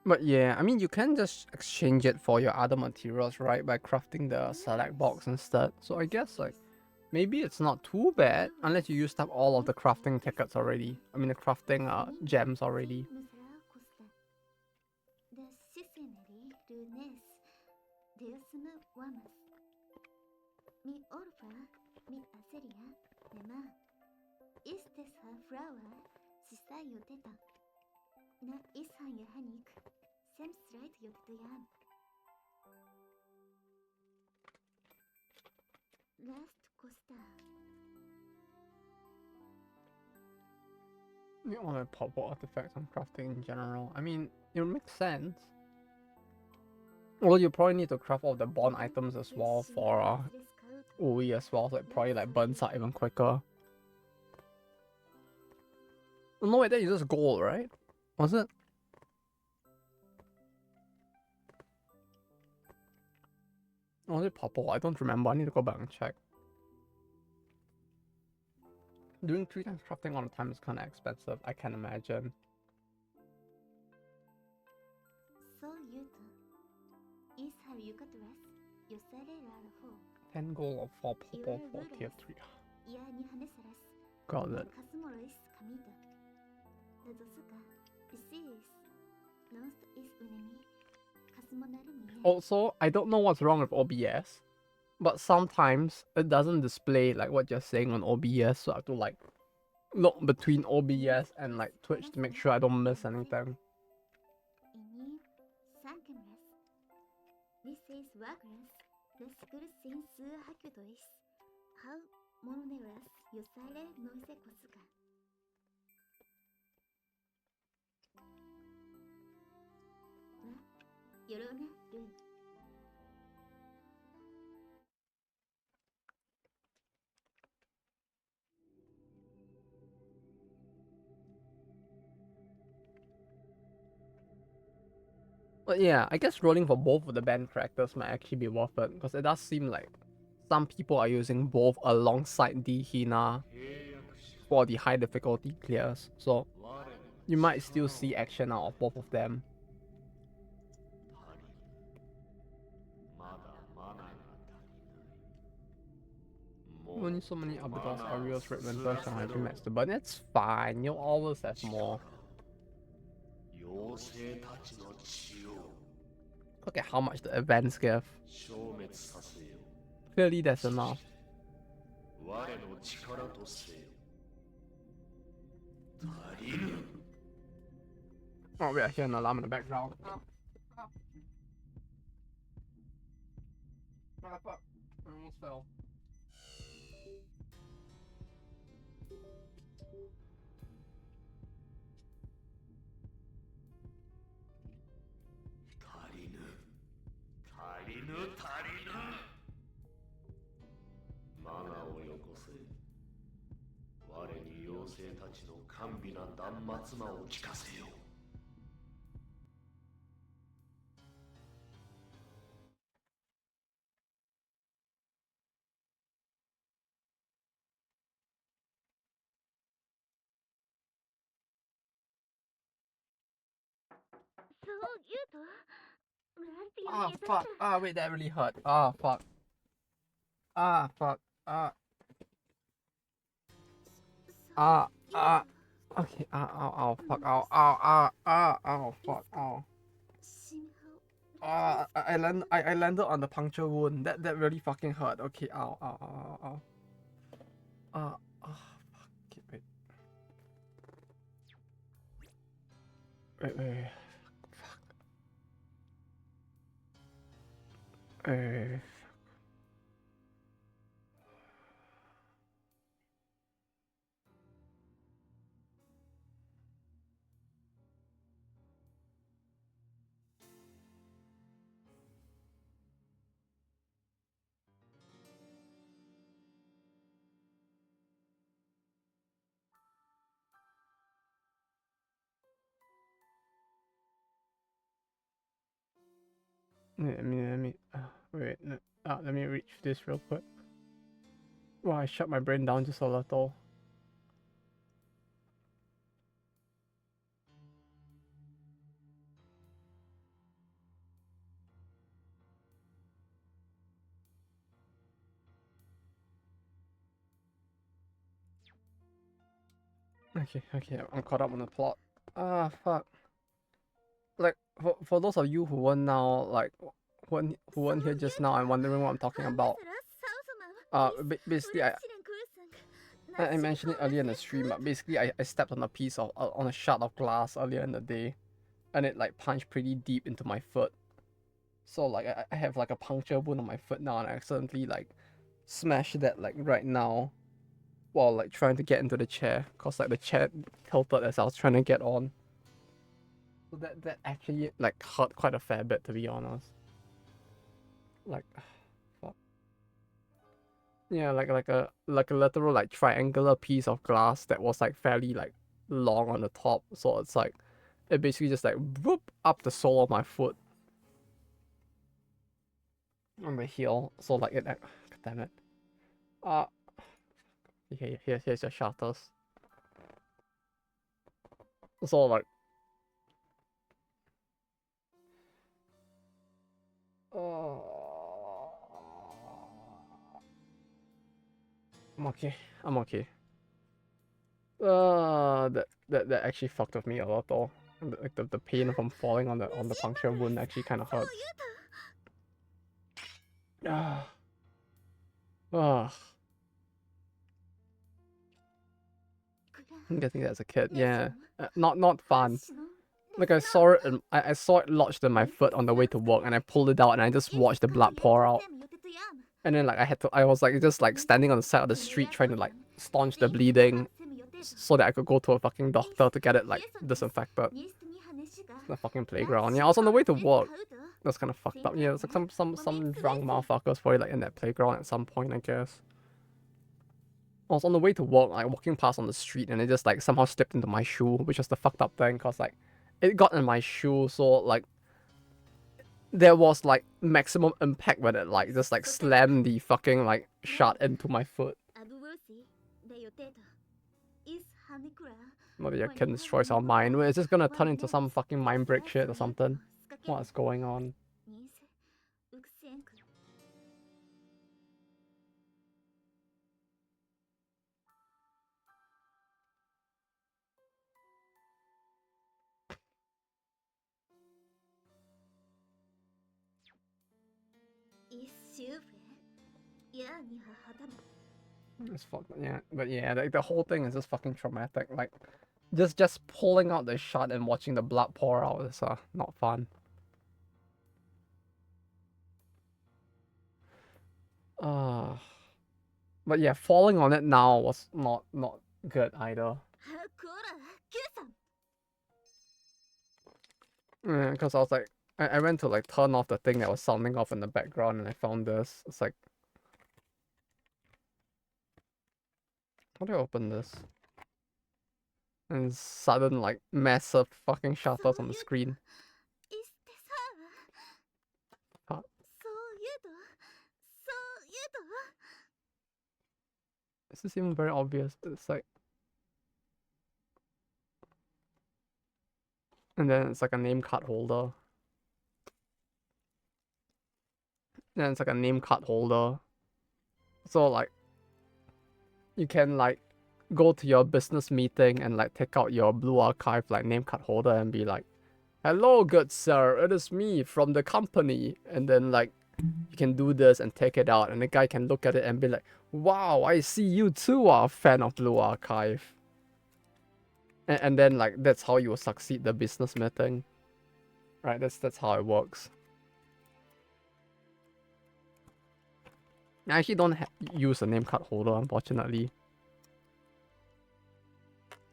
But yeah, I mean, you can just exchange it for your other materials, right? By crafting the select box instead. So I guess like, maybe it's not too bad unless you used up all of the crafting tickets already. I mean, the crafting gems already. You want to purple artifacts on crafting in general. I mean, it makes sense. Well, you probably need to craft all the bond items as well for Ui as well, so it probably like burns out even quicker. No, wait, that uses gold, right? Was it? Or was it purple? I don't remember. I need to go back and check. Doing 3 times crafting all the time is kind of expensive, I can imagine. 10 gold or 4 purple for tier 3. Got it. Also, I don't know what's wrong with OBS, but sometimes it doesn't display like what you're saying on OBS, so I have to like look between OBS and like Twitch to make sure I don't miss anything. But yeah, I guess rolling for both of the band characters might actually be worth it, because it does seem like some people are using both alongside the Hina for the high difficulty clears, so you might still see action out of both of them. Only so many Abydos, Arios, Red Winter, Shanghai Dream Max to burn. It's fine, you'll always have more. Look at how much the events give. Clearly that's enough. Oh wait, I hear an alarm in the background. Ah, fuck. I almost fell. Ah, fuck. Ah, wait, that really hurt. Ah, fuck. Ah, fuck. Ah. Ah, ah. Okay, ow, fuck, ow, fuck, ow. I landed on the puncture wound. That really fucking hurt. Okay, ow. Fuck. Okay, wait. Wait. Fuck. Let me wait. Let me reach this real quick. Wow, I shut my brain down just a little. Okay, I'm caught up on the plot. Ah, fuck. Like, for those of you who weren't now, like, who weren't here just now and wondering what I'm talking about, basically, I mentioned it earlier in the stream, but basically, I stepped on a piece of, on a shard of glass earlier in the day, and it, like, punched pretty deep into my foot. So, like, I have, like, a puncture wound on my foot now, and I accidentally, like, smashed that, like, right now, while, like, trying to get into the chair, cause, like, the chair tilted as I was trying to get on. So that actually, like, hurt quite a fair bit, to be honest. Like, fuck. Yeah, like a literal, like, triangular piece of glass that was, like, fairly, like, long on the top. So it's like, it basically just, like, whoop up the sole of my foot on the heel. So, like, it, God damn it. Here's your shutters. So, like, I'm okay. That actually fucked with me a lot though. Like the pain from falling on the puncture wound actually kind of hurts. I'm getting that as a kid, yeah. Not fun. Like I saw it, and I saw it lodged in my foot on the way to work, and I pulled it out, and I just watched the blood pour out. And then like I was like just like standing on the side of the street trying to like staunch the bleeding, so that I could go to a fucking doctor to get it like disinfected. The fucking playground. Yeah, I was on the way to work. That's kind of fucked up. Yeah, it's like some drunk motherfuckers probably like in that playground at some point, I guess. I was on the way to work, like walking past on the street, and it just like somehow slipped into my shoe, which was the fucked up thing, cause like it got in my shoe, so like there was like maximum impact when it like just like slammed the fucking like shot into my foot. Well, your kid destroys our mind. It's just gonna turn into some fucking mind break shit or something. What's going on? It's fucked. Yeah, but yeah, like the whole thing is just fucking traumatic. Like, just pulling out the shot and watching the blood pour out is not fun. But yeah, falling on it now was not good either. Yeah, because I was like, I went to like turn off the thing that was sounding off in the background, and I found this. It's like, how do I open this? And sudden like massive fucking shutters on the screen. Huh. This is even very obvious. It's like, and then it's like a name card holder. Then it's like a name card holder. So like, you can like go to your business meeting and like take out your blue archive like name card holder and be like, "Hello, good sir, it is me from the company." And then like, you can do this and take it out, and the guy can look at it and be like, "Wow, I see you too are a fan of blue archive." And then like that's how you will succeed the business meeting, right? That's how it works. I actually don't use a name card holder, unfortunately.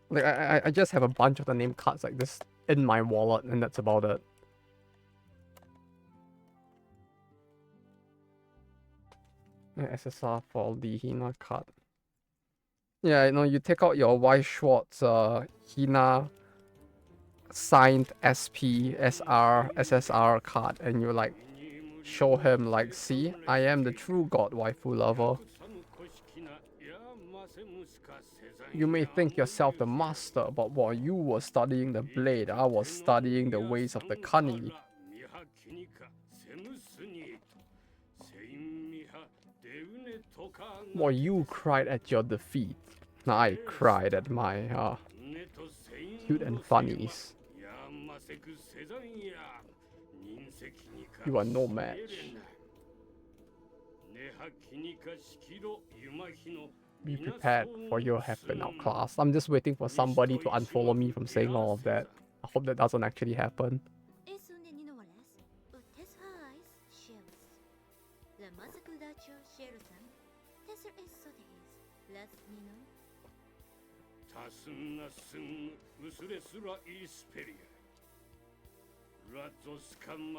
Like I just have a bunch of the name cards like this in my wallet, and that's about it. Yeah, SSR for the Hina card. Yeah, you know, you take out your Y Schwartz Hina signed SP, SR, SSR card, and you like show him like, "See, I am the true god waifu lover. You may think yourself the master, but while you were studying the blade, I was studying the ways of the Kani." While you cried at your defeat, I cried at my cute and funnies. You are no match. Be prepared, for you have been outclassed. I'm just waiting for somebody to unfollow me from saying all of that. I hope that doesn't actually happen.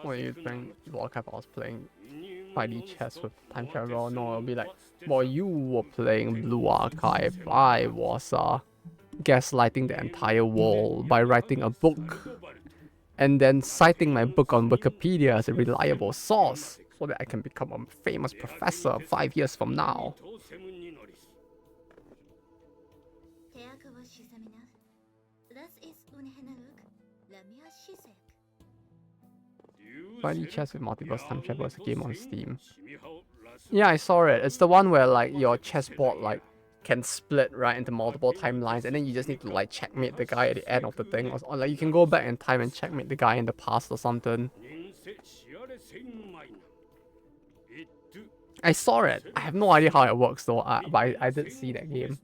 What do you think? Warcraft, I was playing 5D chess with time travel. No, it'll be like, while you were playing Blue Archive, I was gaslighting the entire world by writing a book and then citing my book on Wikipedia as a reliable source so that I can become a famous professor 5 years from now. 5D chess with multiverse time travel is a game on Steam. Yeah, I saw it. It's the one where like your chessboard like can split right into multiple timelines, and then you just need to like checkmate the guy at the end of the thing, or like you can go back in time and checkmate the guy in the past or something. I saw it. I have no idea how it works though, but I did see that game.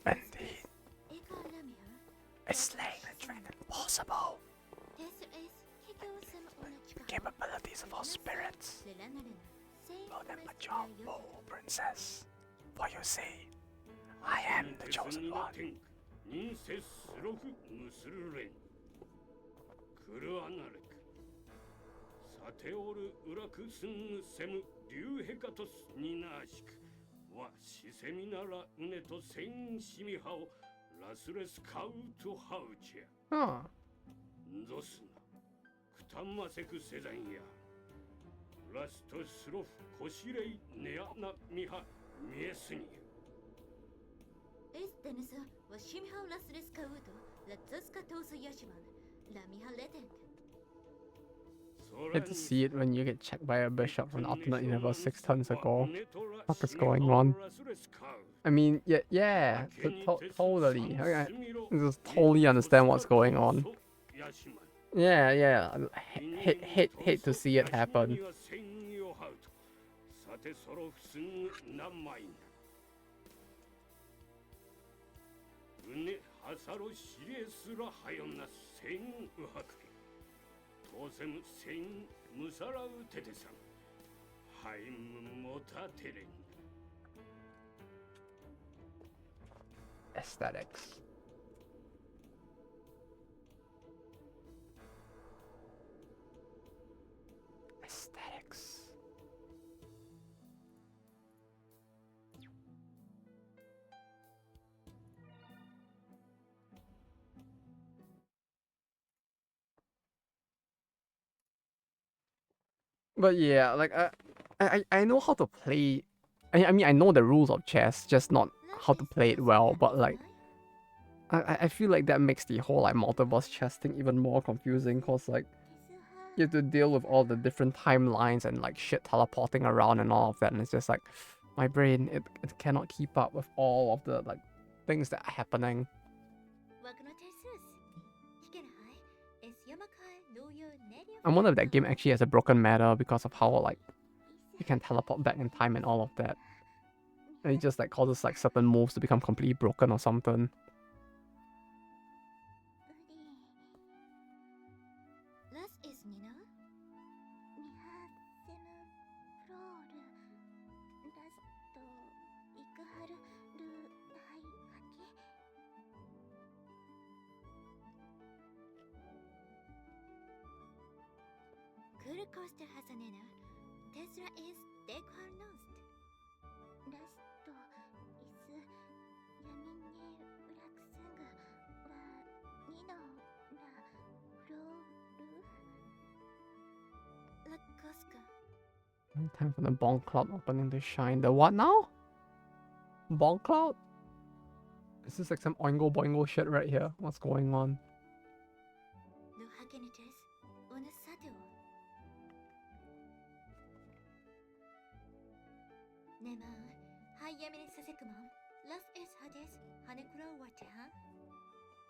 Indeed. Is slaying the dragon possible? The capabilities of all spirits. Blow them a job, oh princess. For you see, I am the chosen one. Huh. Hate to see it when you get checked by a bishop from alternate universe 6 turns ago. What is going on? I mean, yeah, totally. I just totally understand what's going on. Yeah. Hate to see it happen. Aesthetics. But yeah, like I know how to play. I mean I know the rules of chess, just not how to play it well. But like I feel like that makes the whole like multiverse chess thing even more confusing, cause like you have to deal with all the different timelines and like shit teleporting around and all of that, and it's just like my brain it cannot keep up with all of the like things that are happening. I wonder if that game actually has a broken matter because of how like you can teleport back in time and all of that. And it just like causes like certain moves to become completely broken or something. Time for the Bonk Cloud opening to shine. The what now? Bonk Cloud? Is this like some Oingo Boingo shit right here? What's going on?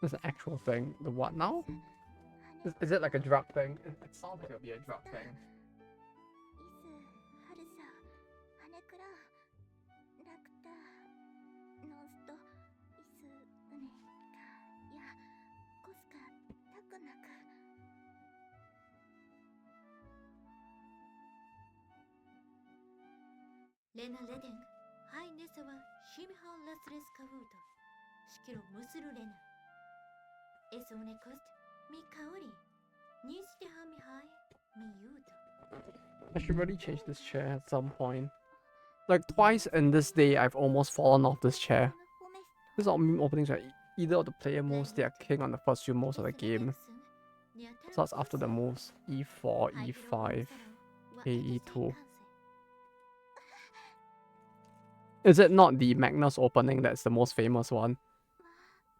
This is an actual thing. The what now? Is it like a drug thing? It sounds like it would be a drug thing. I should really change this chair at some point. Like twice in this day, I've almost fallen off this chair. These are meme openings, right? Either of the player moves their king on the first few moves of the game. So that's after the moves e4, e5, e2. Is it not the Magnus opening that's the most famous one?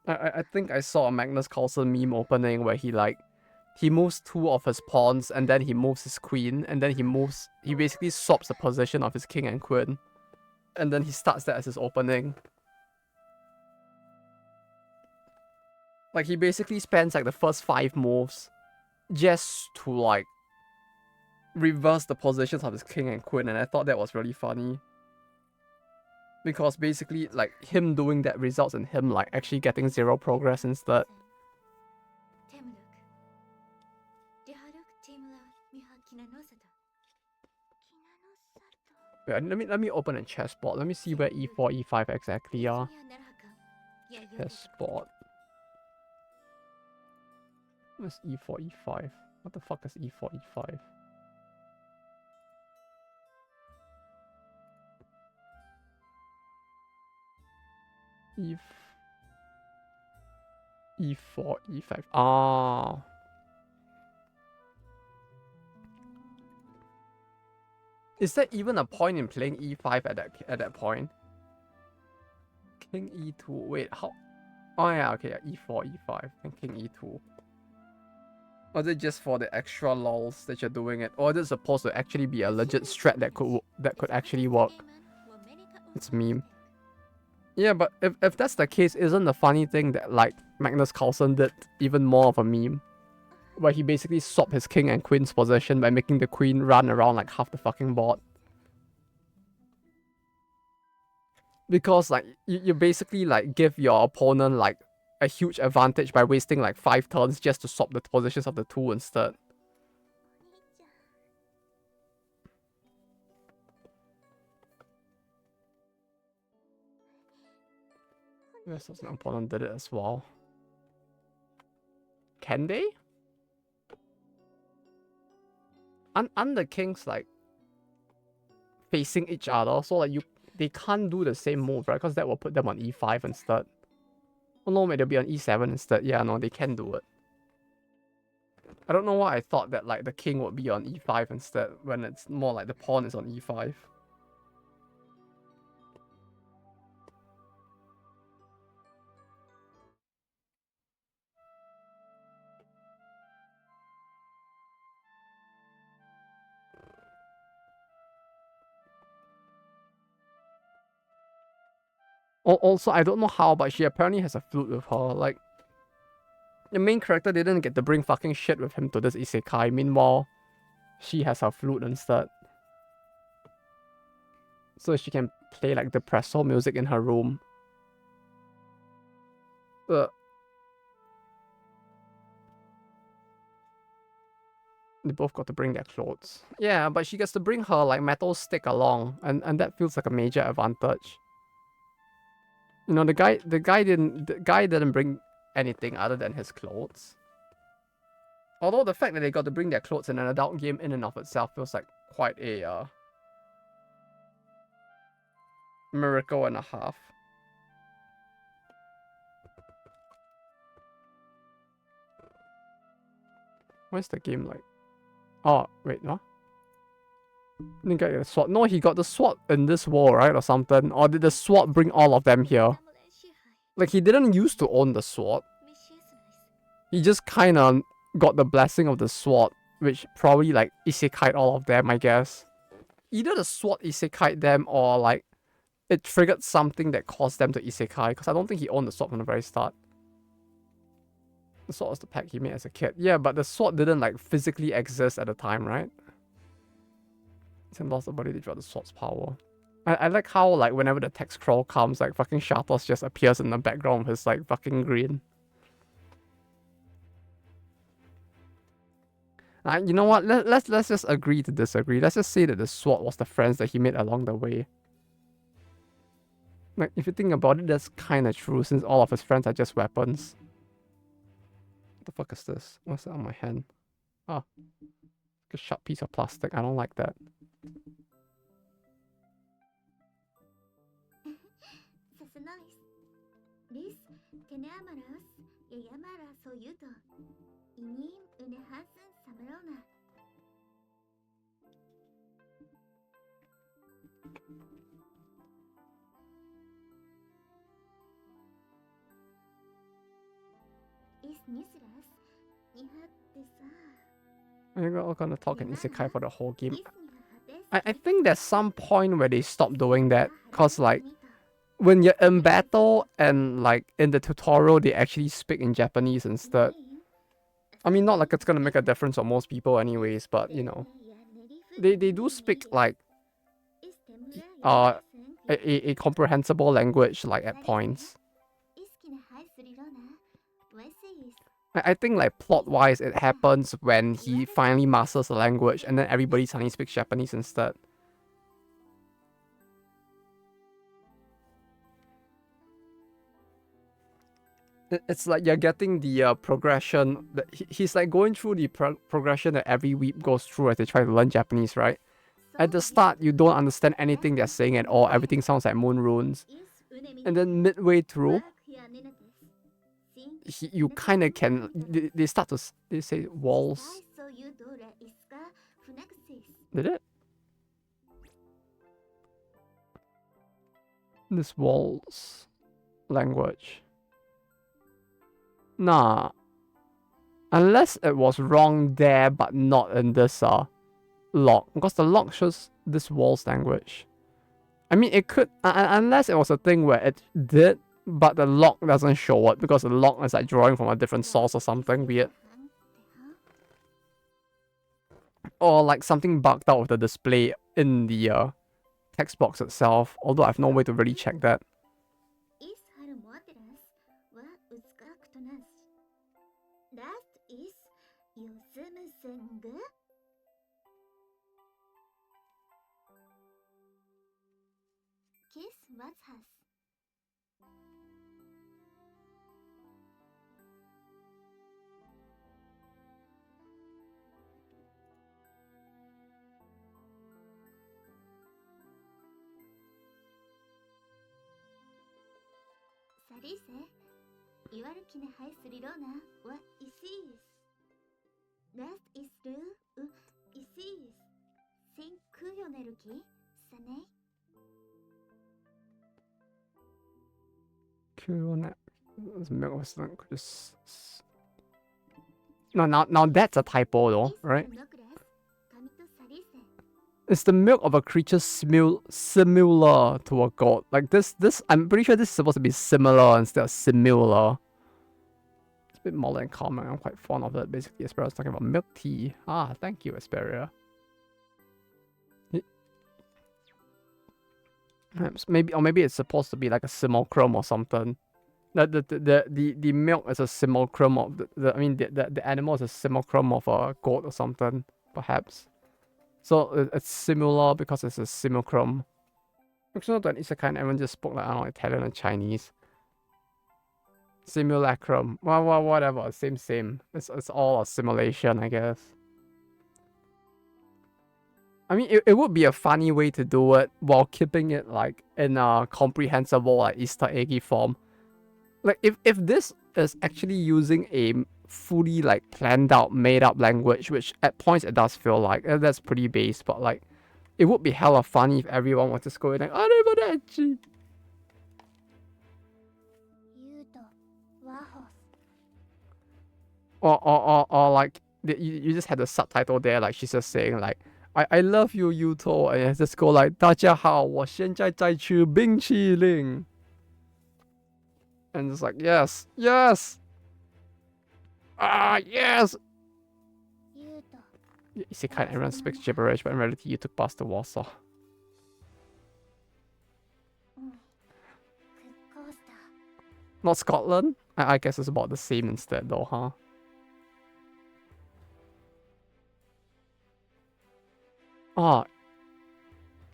I think I saw a Magnus Carlsen meme opening where he moves two of his pawns and then he moves his queen and then he basically swaps the position of his king and queen. And then he starts that as his opening. Like he basically spends like the first 5 moves just to like reverse the positions of his king and queen, and I thought that was really funny. Because basically like him doing that results in him like actually getting 0 progress instead. Wait, let me open a chessboard. Let me see where e4, e5 exactly are. Chessboard. What's e4, e5? What the fuck is e4, e5? E4, e5. Ah. Is there even a point in playing e5 at that point? King e2. Wait, how? Oh yeah, okay, yeah, e4, e5, and king e2. Or is it just for the extra lols that you're doing it, or is it supposed to actually be a legit strat that could actually work? It's a meme. Yeah, but if that's the case, isn't the funny thing that like Magnus Carlsen did even more of a meme, where he basically swapped his king and queen's position by making the queen run around like half the fucking board. Because like you basically like give your opponent like a huge advantage by wasting like 5 turns just to swap the positions of the two instead. Yes, an opponent did it as well. Can they? Aren't the kings like facing each other? So like they can't do the same move, right? Because that will put them on e5 instead. Oh no, maybe they'll be on e7 instead. Yeah, no, they can do it. I don't know why I thought that like the king would be on e5 instead when it's more like the pawn is on e5. Also, I don't know how, but she apparently has a flute with her. Like, the main character didn't get to bring fucking shit with him to this isekai. Meanwhile, she has her flute instead. So she can play like depresso music in her room. They both got to bring their clothes. Yeah, but she gets to bring her like metal stick along, and that feels like a major advantage. You know, the guy didn't bring anything other than his clothes. Although the fact that they got to bring their clothes in an adult game in and of itself feels like quite a miracle and a half. Where's the game like? Oh, wait, no? Didn't get the sword. No, he got the sword in this war, right? Or something. Or did the sword bring all of them here? Like, he didn't used to own the sword. He just kind of got the blessing of the sword, which probably, like, isekai'd all of them, I guess. Either the sword isekai'd them, or, like, it triggered something that caused them to isekai, because I don't think he owned the sword from the very start. The sword was the pack he made as a kid. Yeah, but the sword didn't, like, physically exist at the time, right? It's lost the body to draw the sword's power. I like how, like, whenever the text scroll comes, like, fucking Shatos just appears in the background of his, like, fucking green. You know what? Let's just agree to disagree. Let's just say that the sword was the friends that he made along the way. Like, if you think about it, that's kind of true, since all of his friends are just weapons. What the fuck is this? What's that on my hand? Oh. A sharp piece of plastic. I don't like that. You're all gonna talk in isekai for the whole game. I think there's some point where they stop doing that, cause like when you're in battle and like in the tutorial they actually speak in Japanese instead. I mean, not like it's gonna make a difference for most people anyways, but you know, they do speak like a comprehensible language like at points. I think like plot-wise it happens when he finally masters the language and then everybody suddenly speaks Japanese instead. It's like you're getting the progression. He's like going through the progression that every weeb goes through as they try to learn Japanese, right? At the start, you don't understand anything they're saying at all. Everything sounds like moon runes. And then midway through, you kind of can... They start to... They say walls. Did it? This walls language. Nah. Unless it was wrong there, but not in this log. Because the log shows this walls language. I mean, it could... unless it was a thing where it did, but the log doesn't show it. Because the log is like drawing from a different source or something weird. Or like something bugged out of the display in the text box itself. Although I have no way to really check that. No, now that's a typo though, right? It's the milk of a creature similar to a goat. Like this, I'm pretty sure this is supposed to be similar instead of similar. It's a bit more than common. I'm quite fond of it. Basically, Asperia's talking about milk tea. Ah, thank you, Asperia. Maybe it's supposed to be like a simulacrum or something. The milk is a simulacrum of the animal is a simulacrum of a goat or something, perhaps. So it's similar because it's a simulacrum. It's not an isekai and everyone just spoke like, I don't know, Italian and Chinese. Simulacrum. Well, whatever. Same. It's all a simulation, I guess. I mean, it would be a funny way to do it while keeping it like in a comprehensible like Easter eggy form. Like if this is actually using a fully like planned out, made up language, which at points it does feel like that's pretty base, but like it would be hella funny if everyone was just going like Arrivederci. Or like you just had the subtitle there, like she's just saying like I love you, Yuto, and it's just go like 大家好，我现在在吃冰淇淋. And it's like, yes. Yes. Isekai, everyone speaks gibberish, but in reality, you took past the Warsaw. Not Scotland? I guess it's about the same instead, though, huh? Ah,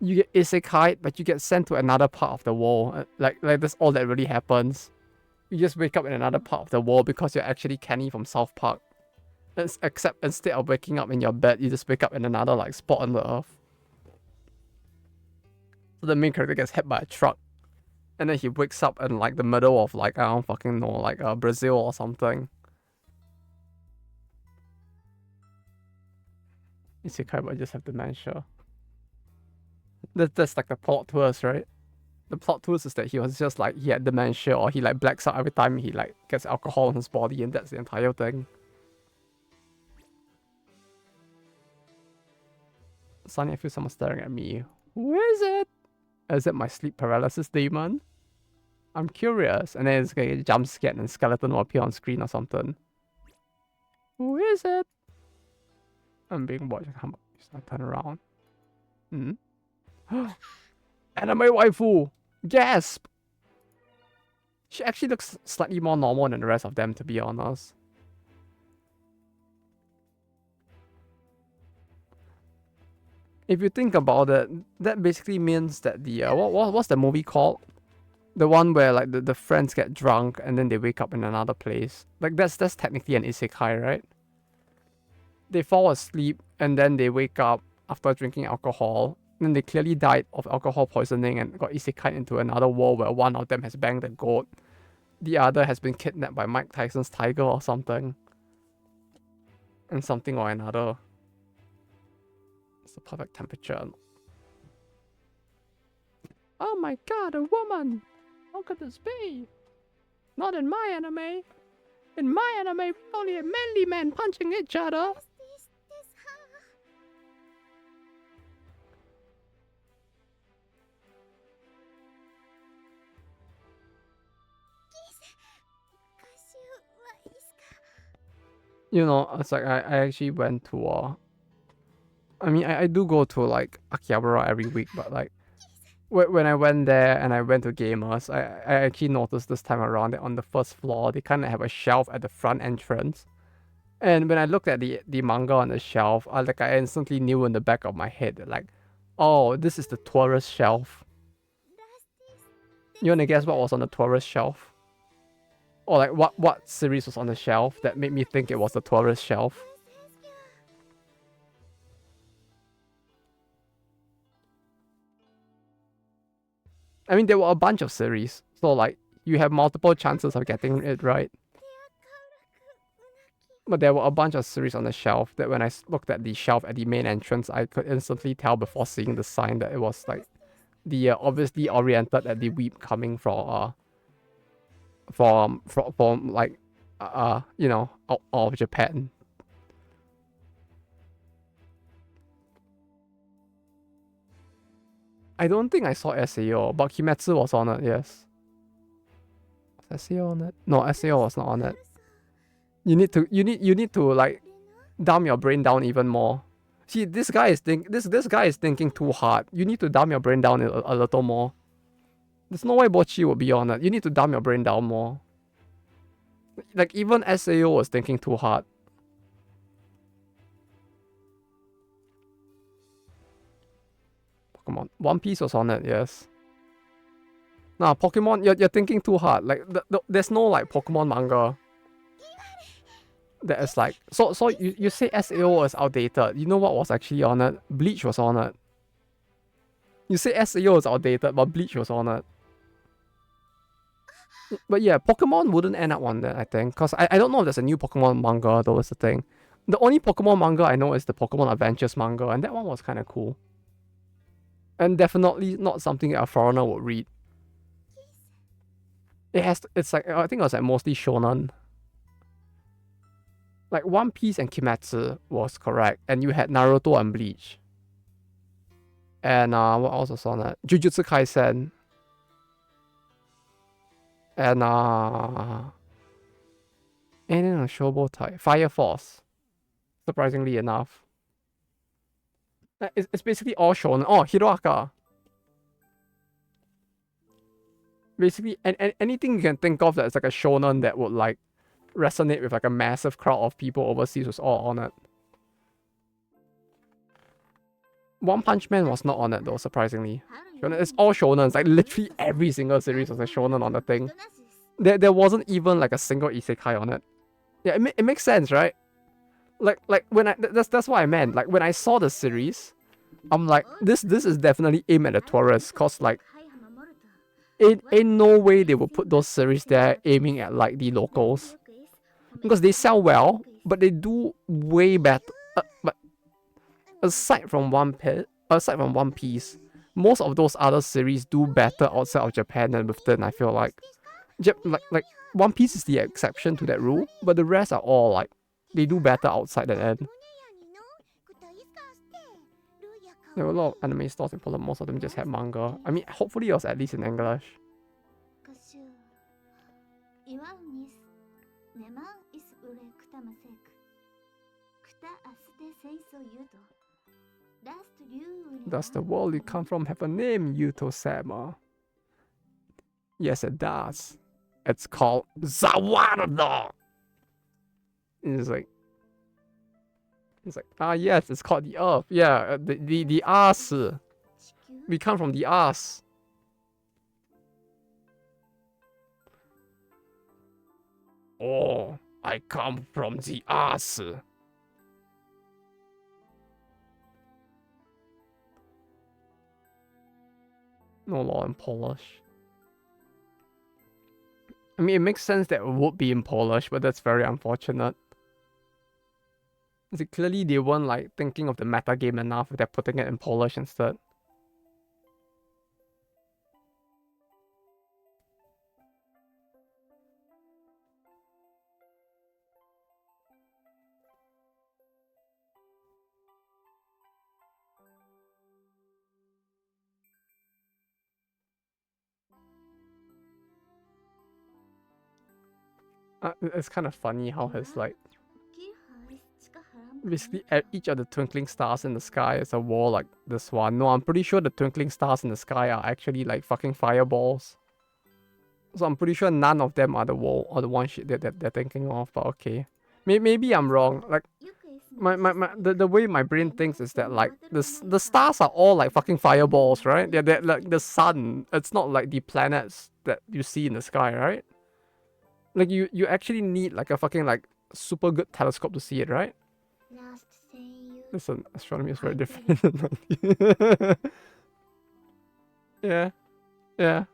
you get isekai, but you get sent to another part of the world. Like that's all that really happens. You just wake up in another part of the world because you're actually Kenny from South Park. Except instead of waking up in your bed, you just wake up in another like spot on the earth. So the main character gets hit by a truck. And then he wakes up in like the middle of like, I don't fucking know, like Brazil or something. Isekai, but I just have dementia. That's like the plot twist, right? The plot twist is that he was just like, he had dementia, or he like blacks out every time he like gets alcohol in his body, and that's the entire thing. Suddenly I feel someone staring at me. Who is it? Is it my sleep paralysis demon? I'm curious. And then it's gonna get jump scared and skeleton will appear on screen or something. Who is it? I'm being watched. I turn around. Anime waifu! Gasp! She actually looks slightly more normal than the rest of them, to be honest. If you think about it, that basically means that the what's the movie called? The one where like the friends get drunk and then they wake up in another place. Like that's technically an isekai, right? They fall asleep and then they wake up after drinking alcohol. Then they clearly died of alcohol poisoning and got isekai into another world where one of them has banged a goat. The other has been kidnapped by Mike Tyson's tiger or something. And something or another. It's the perfect temperature. Oh my god, a woman! How could this be? Not in my anime. In my anime, only a manly man punching each other. You know, it's like I actually went to I mean I do go to like Akihabara every week, but like when I went there and I went to Gamers, I actually noticed this time around that on the first floor they kind of have a shelf at the front entrance. And when I looked at the manga on the shelf, I instantly knew in the back of my head that like, oh, this is the tourist shelf. You wanna guess what was on the tourist shelf? Or like what series was on the shelf that made me think it was the tourist shelf? I mean, there were a bunch of series, so like you have multiple chances of getting it right. But there were a bunch of series on the shelf that when I looked at the shelf at the main entrance, I could instantly tell before seeing the sign that it was like the obviously oriented at the weep coming from like you know, out of Japan. I don't think I saw SAO, but Kimetsu was on it, yes. Was SAO on it? No, SAO was not on it. You need to like dumb your brain down even more. See, this guy is thinking too hard. You need to dumb your brain down a little more. There's no way Bochi would be on it. You need to dumb your brain down more. Like even SAO was thinking too hard. Pokemon. One Piece was on it, yes. Nah, Pokemon, you're thinking too hard. Like there's no like Pokemon manga that is like so you say SAO is outdated. You know what was actually on it? Bleach was on it. You say SAO is outdated, but Bleach was on it. But yeah, Pokemon wouldn't end up on that, I think. Because I don't know if there's a new Pokemon manga, though, is the thing. The only Pokemon manga I know is the Pokemon Adventures manga, and that one was kind of cool. And definitely not something a foreigner would read. It's like, I think it was like mostly shonen. Like One Piece and Kimetsu was correct, and you had Naruto and Bleach. And what else was on it? Jujutsu Kaisen. And anything on Shobo type. Fire Force. Surprisingly enough. It's basically all shonen. Oh, Hiroaka. Basically, anything you can think of that's like a shonen that would like resonate with like a massive crowd of people overseas was all on it. One Punch Man was not on it though, surprisingly. It's all shonen. It's like literally every single series was a shonen on the thing. There wasn't even like a single isekai on it. Yeah, it makes sense, right? Like when that's what I meant. Like when I saw the series, I'm like, this is definitely aimed at the tourists, cause like ain't no way they would put those series there aiming at like the locals. Because they sell well, but they do way better. But aside from One Piece, most of those other series do better outside of Japan than within, I feel like. Like One Piece is the exception to that rule, but the rest are all like they do better outside that end. There were a lot of anime stores in Poland, most of them just had manga. I mean, hopefully it was at least in English. Does the world you come from have a name, Yuto-sama? Yes, it does. It's called Zawardo. It's like, yes, it's called the Earth. Yeah, the ass. We come from the ass. Oh, I come from the ass. No law in Polish. I mean, it makes sense that it would be in Polish, but that's very unfortunate. Clearly, they weren't like thinking of the meta game enough. They're putting it in Polish instead. It's kind of funny how his like basically each of the twinkling stars in the sky is a wall like this one. No, I'm pretty sure the twinkling stars in the sky are actually like fucking fireballs. So I'm pretty sure none of them are the wall or the one shit that they're thinking of. But okay, maybe I'm wrong. Like the way my brain thinks is that like the stars are all like fucking fireballs, right? They're like the sun. It's not like the planets that you see in the sky, right? Like you actually need like a fucking like super good telescope to see it, right? Listen, astronomy is very different. Yeah, yeah,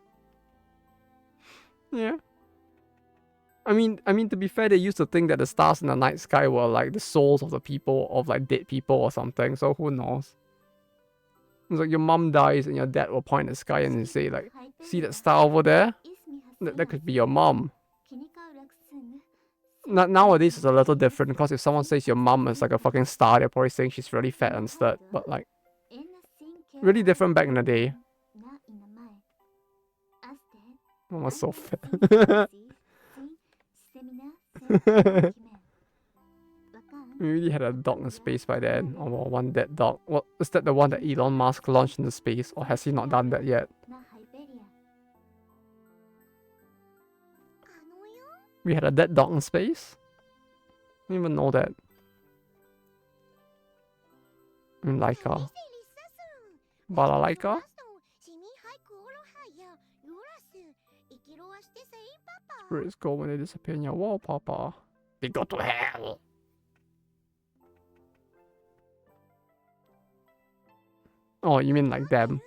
yeah. I mean, to be fair, they used to think that the stars in the night sky were like the souls of the people, of like dead people or something. So who knows? It's like your mom dies and your dad will point at the sky and say like, "See that star over there? That could be your mom." Nowadays it's a little different because if someone says your mom is like a fucking star, they're probably saying she's really fat instead. But like, really different back in the day. Mom was so fat. We really had a dog in space by then, or one dead dog. What is that? The one that Elon Musk launched into space, or has he not done that yet? We had a dead dog in space? I didn't even know that. I mean, Laika. Balalaika? Spirits go when they disappear in your wall, Papa. They go to hell! Oh, you mean like them?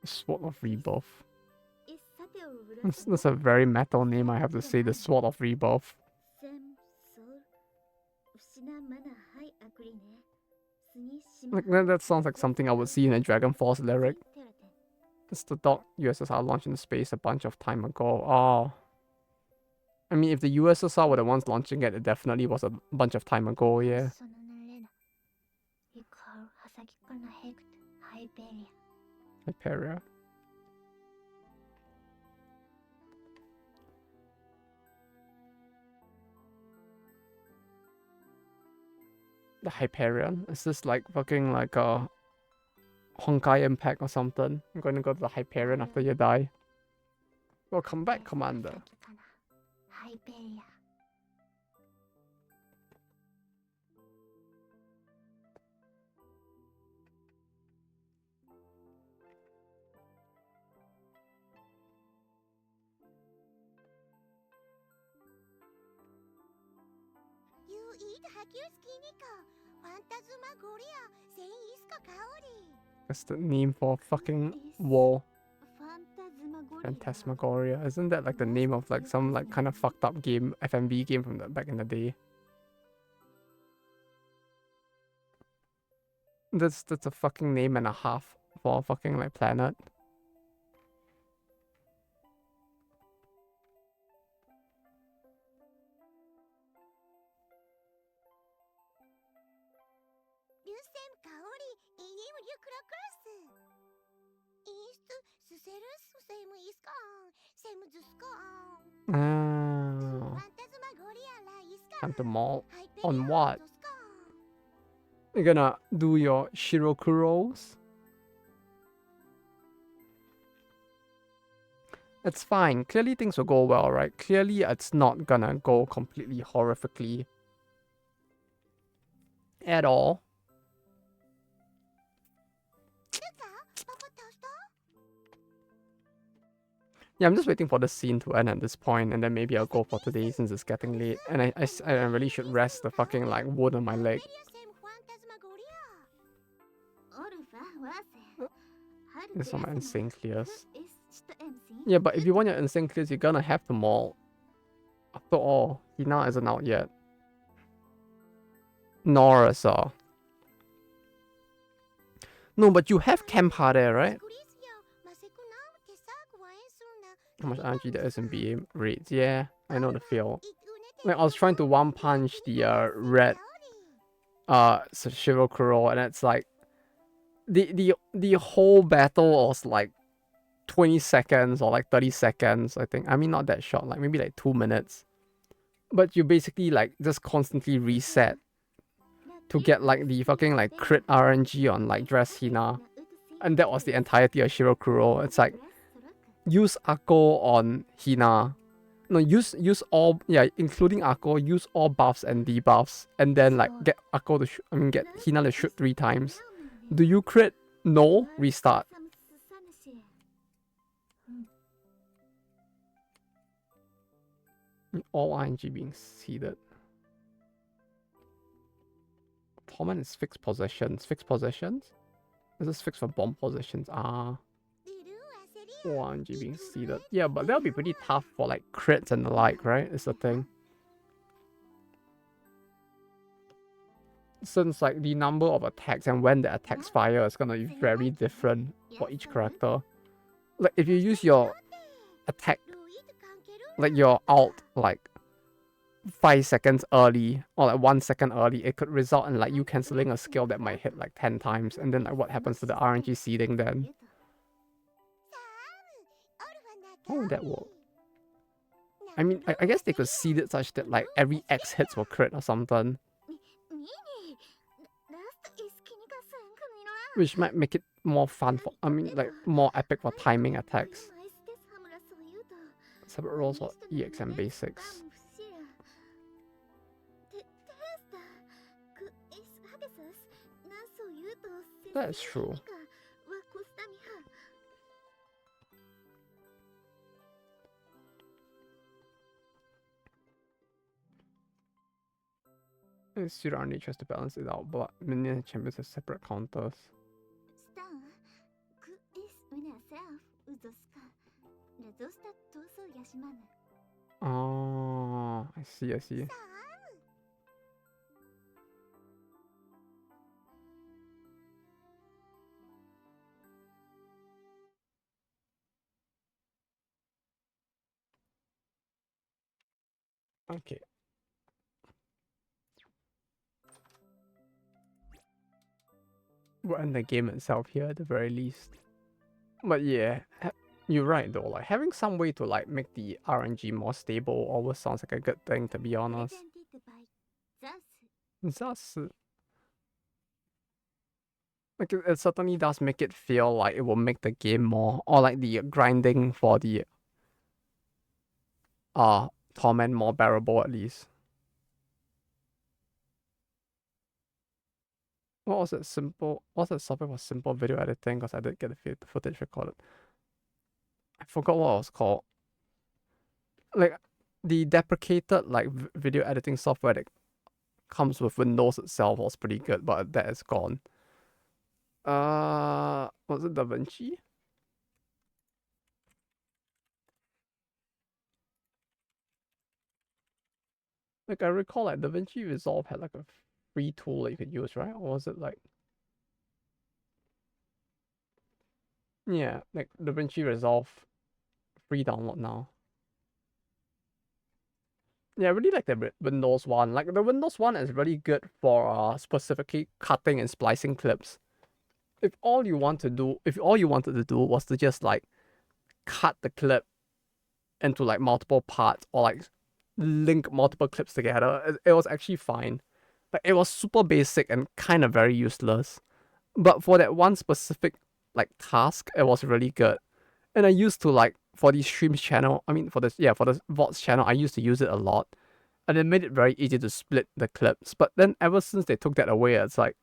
Sword of Rebirth. That's a very metal name, I have to say, the Sword of Rebirth. Like, that sounds like something I would see in a Dragon Force lyric. It's the dog USSR launched into space a bunch of time ago. Oh. I mean, if the USSR were the ones launching it, it definitely was a bunch of time ago, yeah. Hyperia. The Hyperion? Is this like fucking like a Honkai Impact or something? I'm going to go to the Hyperion after you die. Welcome back, Commander. That's the name for fucking wall. Phantasmagoria. Isn't that like the name of like some like kind of fucked up game, FMV game from the back in the day? That's a fucking name and a half for a fucking like planet. Oh. Time to mall. On what? You're gonna do your Shirokuros? It's fine. Clearly things will go well, right? Clearly it's not gonna go completely horrifically at all. Yeah, I'm just waiting for the scene to end at this point, and then maybe I'll go for today since it's getting late. And I really should rest the fucking like wound on my leg. This is my insane clears. Yeah, but if you want your insane clears, you're gonna have them all. After all, Hina isn't out yet. Nor is No, but you have Kempa there, right? How much energy there is in BA raids? Yeah, I know the feel. Like I was trying to one punch the red Shirokuro, and it's like the whole battle was like 20 seconds or like 30 seconds, I think. I mean, not that short, like maybe like 2 minutes. But you basically like just constantly reset to get like the fucking like crit RNG on like Dress Hina. And that was the entirety of Shirokuro. It's like use Akko on Hina. No, use all, yeah, including Akko, use all buffs and debuffs, and then like get Akko to get Hina to shoot 3 times. Do you crit? No, restart. All RNG being seeded. Torment is fixed possessions. Fixed possessions? This is fixed for bomb positions. All RNG being seeded. Yeah, but that'll be pretty tough for like crits and the like, right? Is the thing. Since like the number of attacks and when the attacks fire is gonna be very different for each character. Like if you use your attack, like your ult, like 5 seconds early or like 1 second early, it could result in like you cancelling a skill that might hit like 10 times, and then like what happens to the RNG seeding then? How would that work? I mean, I guess they could seed it such that like every X hits will crit or something, which might make it more fun for, I mean, like more epic for timing attacks. Separate roles for EX and basics. That is true. It's your only just to balance it out, but minion and champions have separate counters. Oh, I see. Okay. We'll end the game itself here at the very least. But yeah, you're right though. Like having some way to like make the RNG more stable always sounds like a good thing, to be honest. Zasu. Like it certainly does make it feel like it will make the game more, or like the grinding for the torment more bearable at least. What's that software for simple video editing? Because I did get the footage recorded. I forgot what it was called. Like the deprecated like video editing software that comes with Windows itself was pretty good, but that is gone. Was it DaVinci? Like I recall, like DaVinci Resolve had like a free tool that you could use, right? Or was it like, yeah, like DaVinci Resolve free download now. Yeah, I really like the Windows one. Like the Windows one is really good for specifically cutting and splicing clips. If all you wanted to do was to just like cut the clip into like multiple parts or like link multiple clips together, it was actually fine. Like it was super basic and kind of very useless. But for that one specific like task, it was really good. And I used to like for the streams channel, I mean for the VODs channel, I used to use it a lot, and it made it very easy to split the clips. But then ever since they took that away, it's like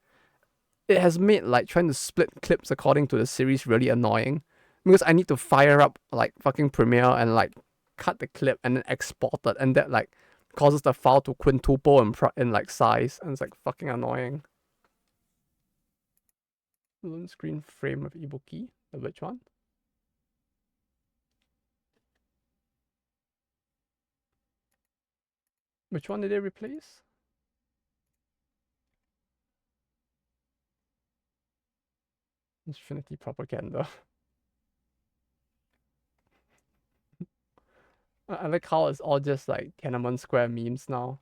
it has made like trying to split clips according to the series really annoying, because I need to fire up like fucking Premiere and like cut the clip and then export it, and that like causes the file to quintuple in like size, and it's like fucking annoying. Balloon screen frame of Ibuki. Which one? Which one did they replace? Infinity propaganda. I like how it's all just like Tiananmen Square memes now.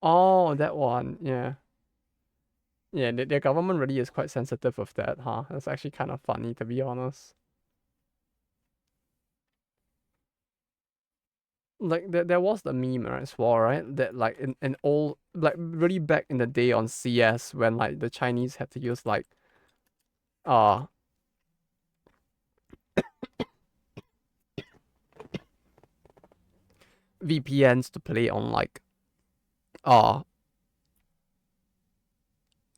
Oh, that one. Yeah. Yeah, their government really is quite sensitive with that, huh? That's actually kind of funny, to be honest. Like, there was the meme as well, right? That, like, in old, like, really back in the day on CS, when, like, the Chinese had to use, like, uh, VPNs to play on, like, uh,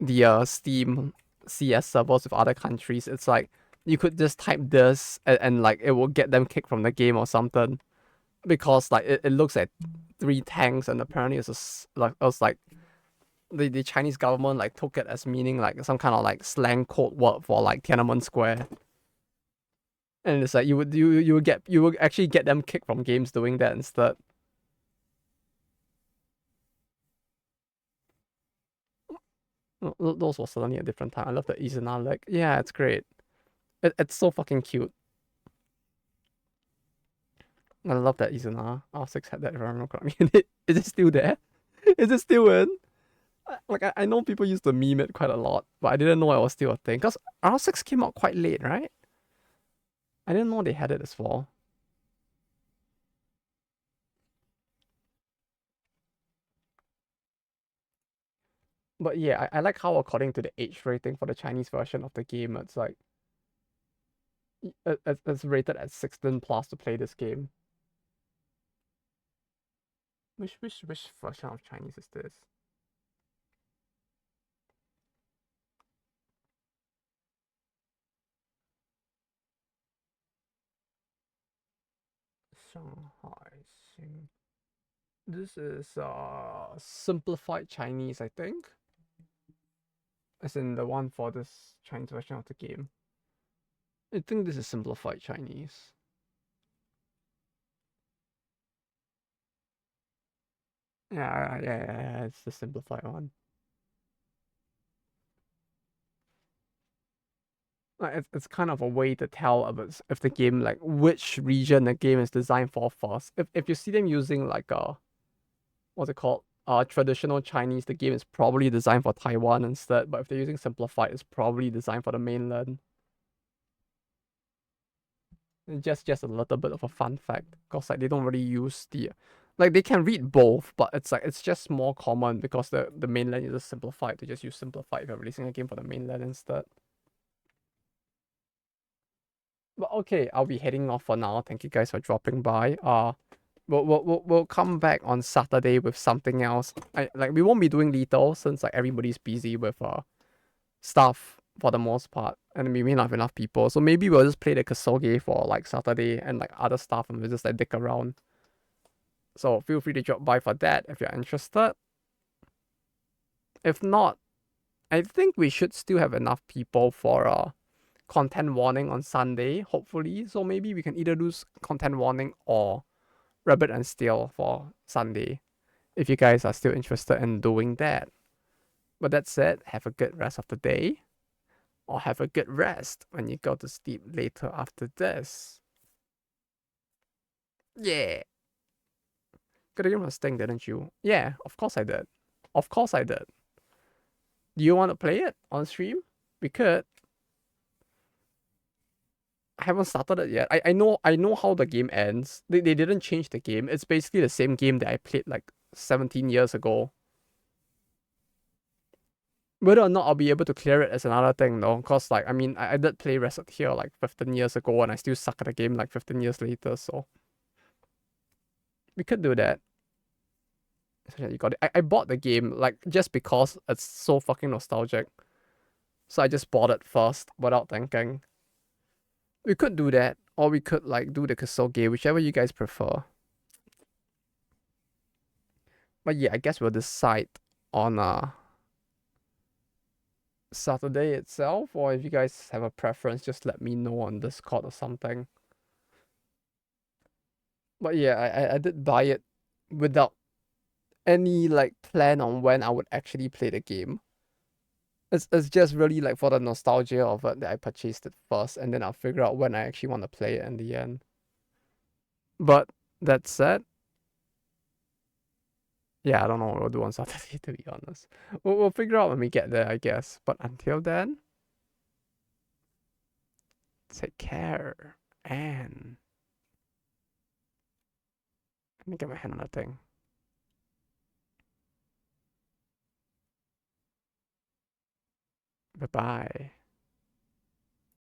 the Steam CS servers with other countries. It's like, you could just type this, and like, it will get them kicked from the game or something. Because, like, it looks at 3 tanks, and apparently like, it was like, the Chinese government like took it as meaning like some kind of like slang code word for like Tiananmen Square, and it's like you would actually get them kicked from games doing that instead. Those were certainly a different time. I love the Izuna leg. Yeah, it's great. It's so fucking cute. I love that Izuna. R6 had that, if I remember correctly. Is it still there? Is it still in? Like, I know people used to meme it quite a lot, but I didn't know it was still a thing. Because R6 came out quite late, right? I didn't know they had it as well. But yeah, I like how according to the age rating for the Chinese version of the game, it's like it's rated at 16 plus to play this game. Which version of Chinese is this? Shanghai Xing. This is simplified Chinese, I think. As in the one for this Chinese version of the game. I think this is simplified Chinese. Yeah, it's the simplified one. Like, it's kind of a way to tell about if the game, like, which region the game is designed for first. If you see them using like what's it called? Traditional Chinese, the game is probably designed for Taiwan instead. But if they're using simplified, it's probably designed for the mainland. And just a little bit of a fun fact, because like they don't really use the, like, they can read both, but it's like it's just more common because the mainland uses simplified to just use simplified if you're releasing a game for the mainland instead. But okay, I'll be heading off for now. Thank you guys for dropping by. We'll come back on Saturday with something else. We won't be doing lethal since like everybody's busy with stuff for the most part, and we may not have enough people. So maybe we'll just play the Kasoge for like Saturday and like other stuff, and we'll just like dick around. So feel free to drop by for that if you're interested. If not, I think we should still have enough people for content warning on Sunday, hopefully. So maybe we can either do content warning or Rabbit and Steel for Sunday, if you guys are still interested in doing that. But that said, have a good rest of the day, or have a good rest when you go to sleep later after this. Yeah. Got a game of Sting, didn't you? Yeah, of course I did. Of course I did. Do you want to play it on stream? We could. I haven't started it yet. I know how the game ends. They didn't change the game. It's basically the same game that I played like 17 years ago. Whether or not I'll be able to clear it is another thing though, because like I mean I did play Reset here like 15 years ago and I still suck at the game like 15 years later, so we could do that. You got it. I bought the game like just because it's so fucking nostalgic. So I just bought it first without thinking. We could do that, or we could like do the Kasuge, whichever you guys prefer. But yeah, I guess we'll decide on Saturday itself, or if you guys have a preference, just let me know on Discord or something. But yeah, I did buy it without any like plan on when I would actually play the game. It's just really like for the nostalgia of it that I purchased it first, and then I'll figure out when I actually want to play it in the end. But that said, yeah, I don't know what we'll do on Saturday to be honest. We'll figure out when we get there, I guess. But until then, take care and let me get my hand on that thing. Bye bye.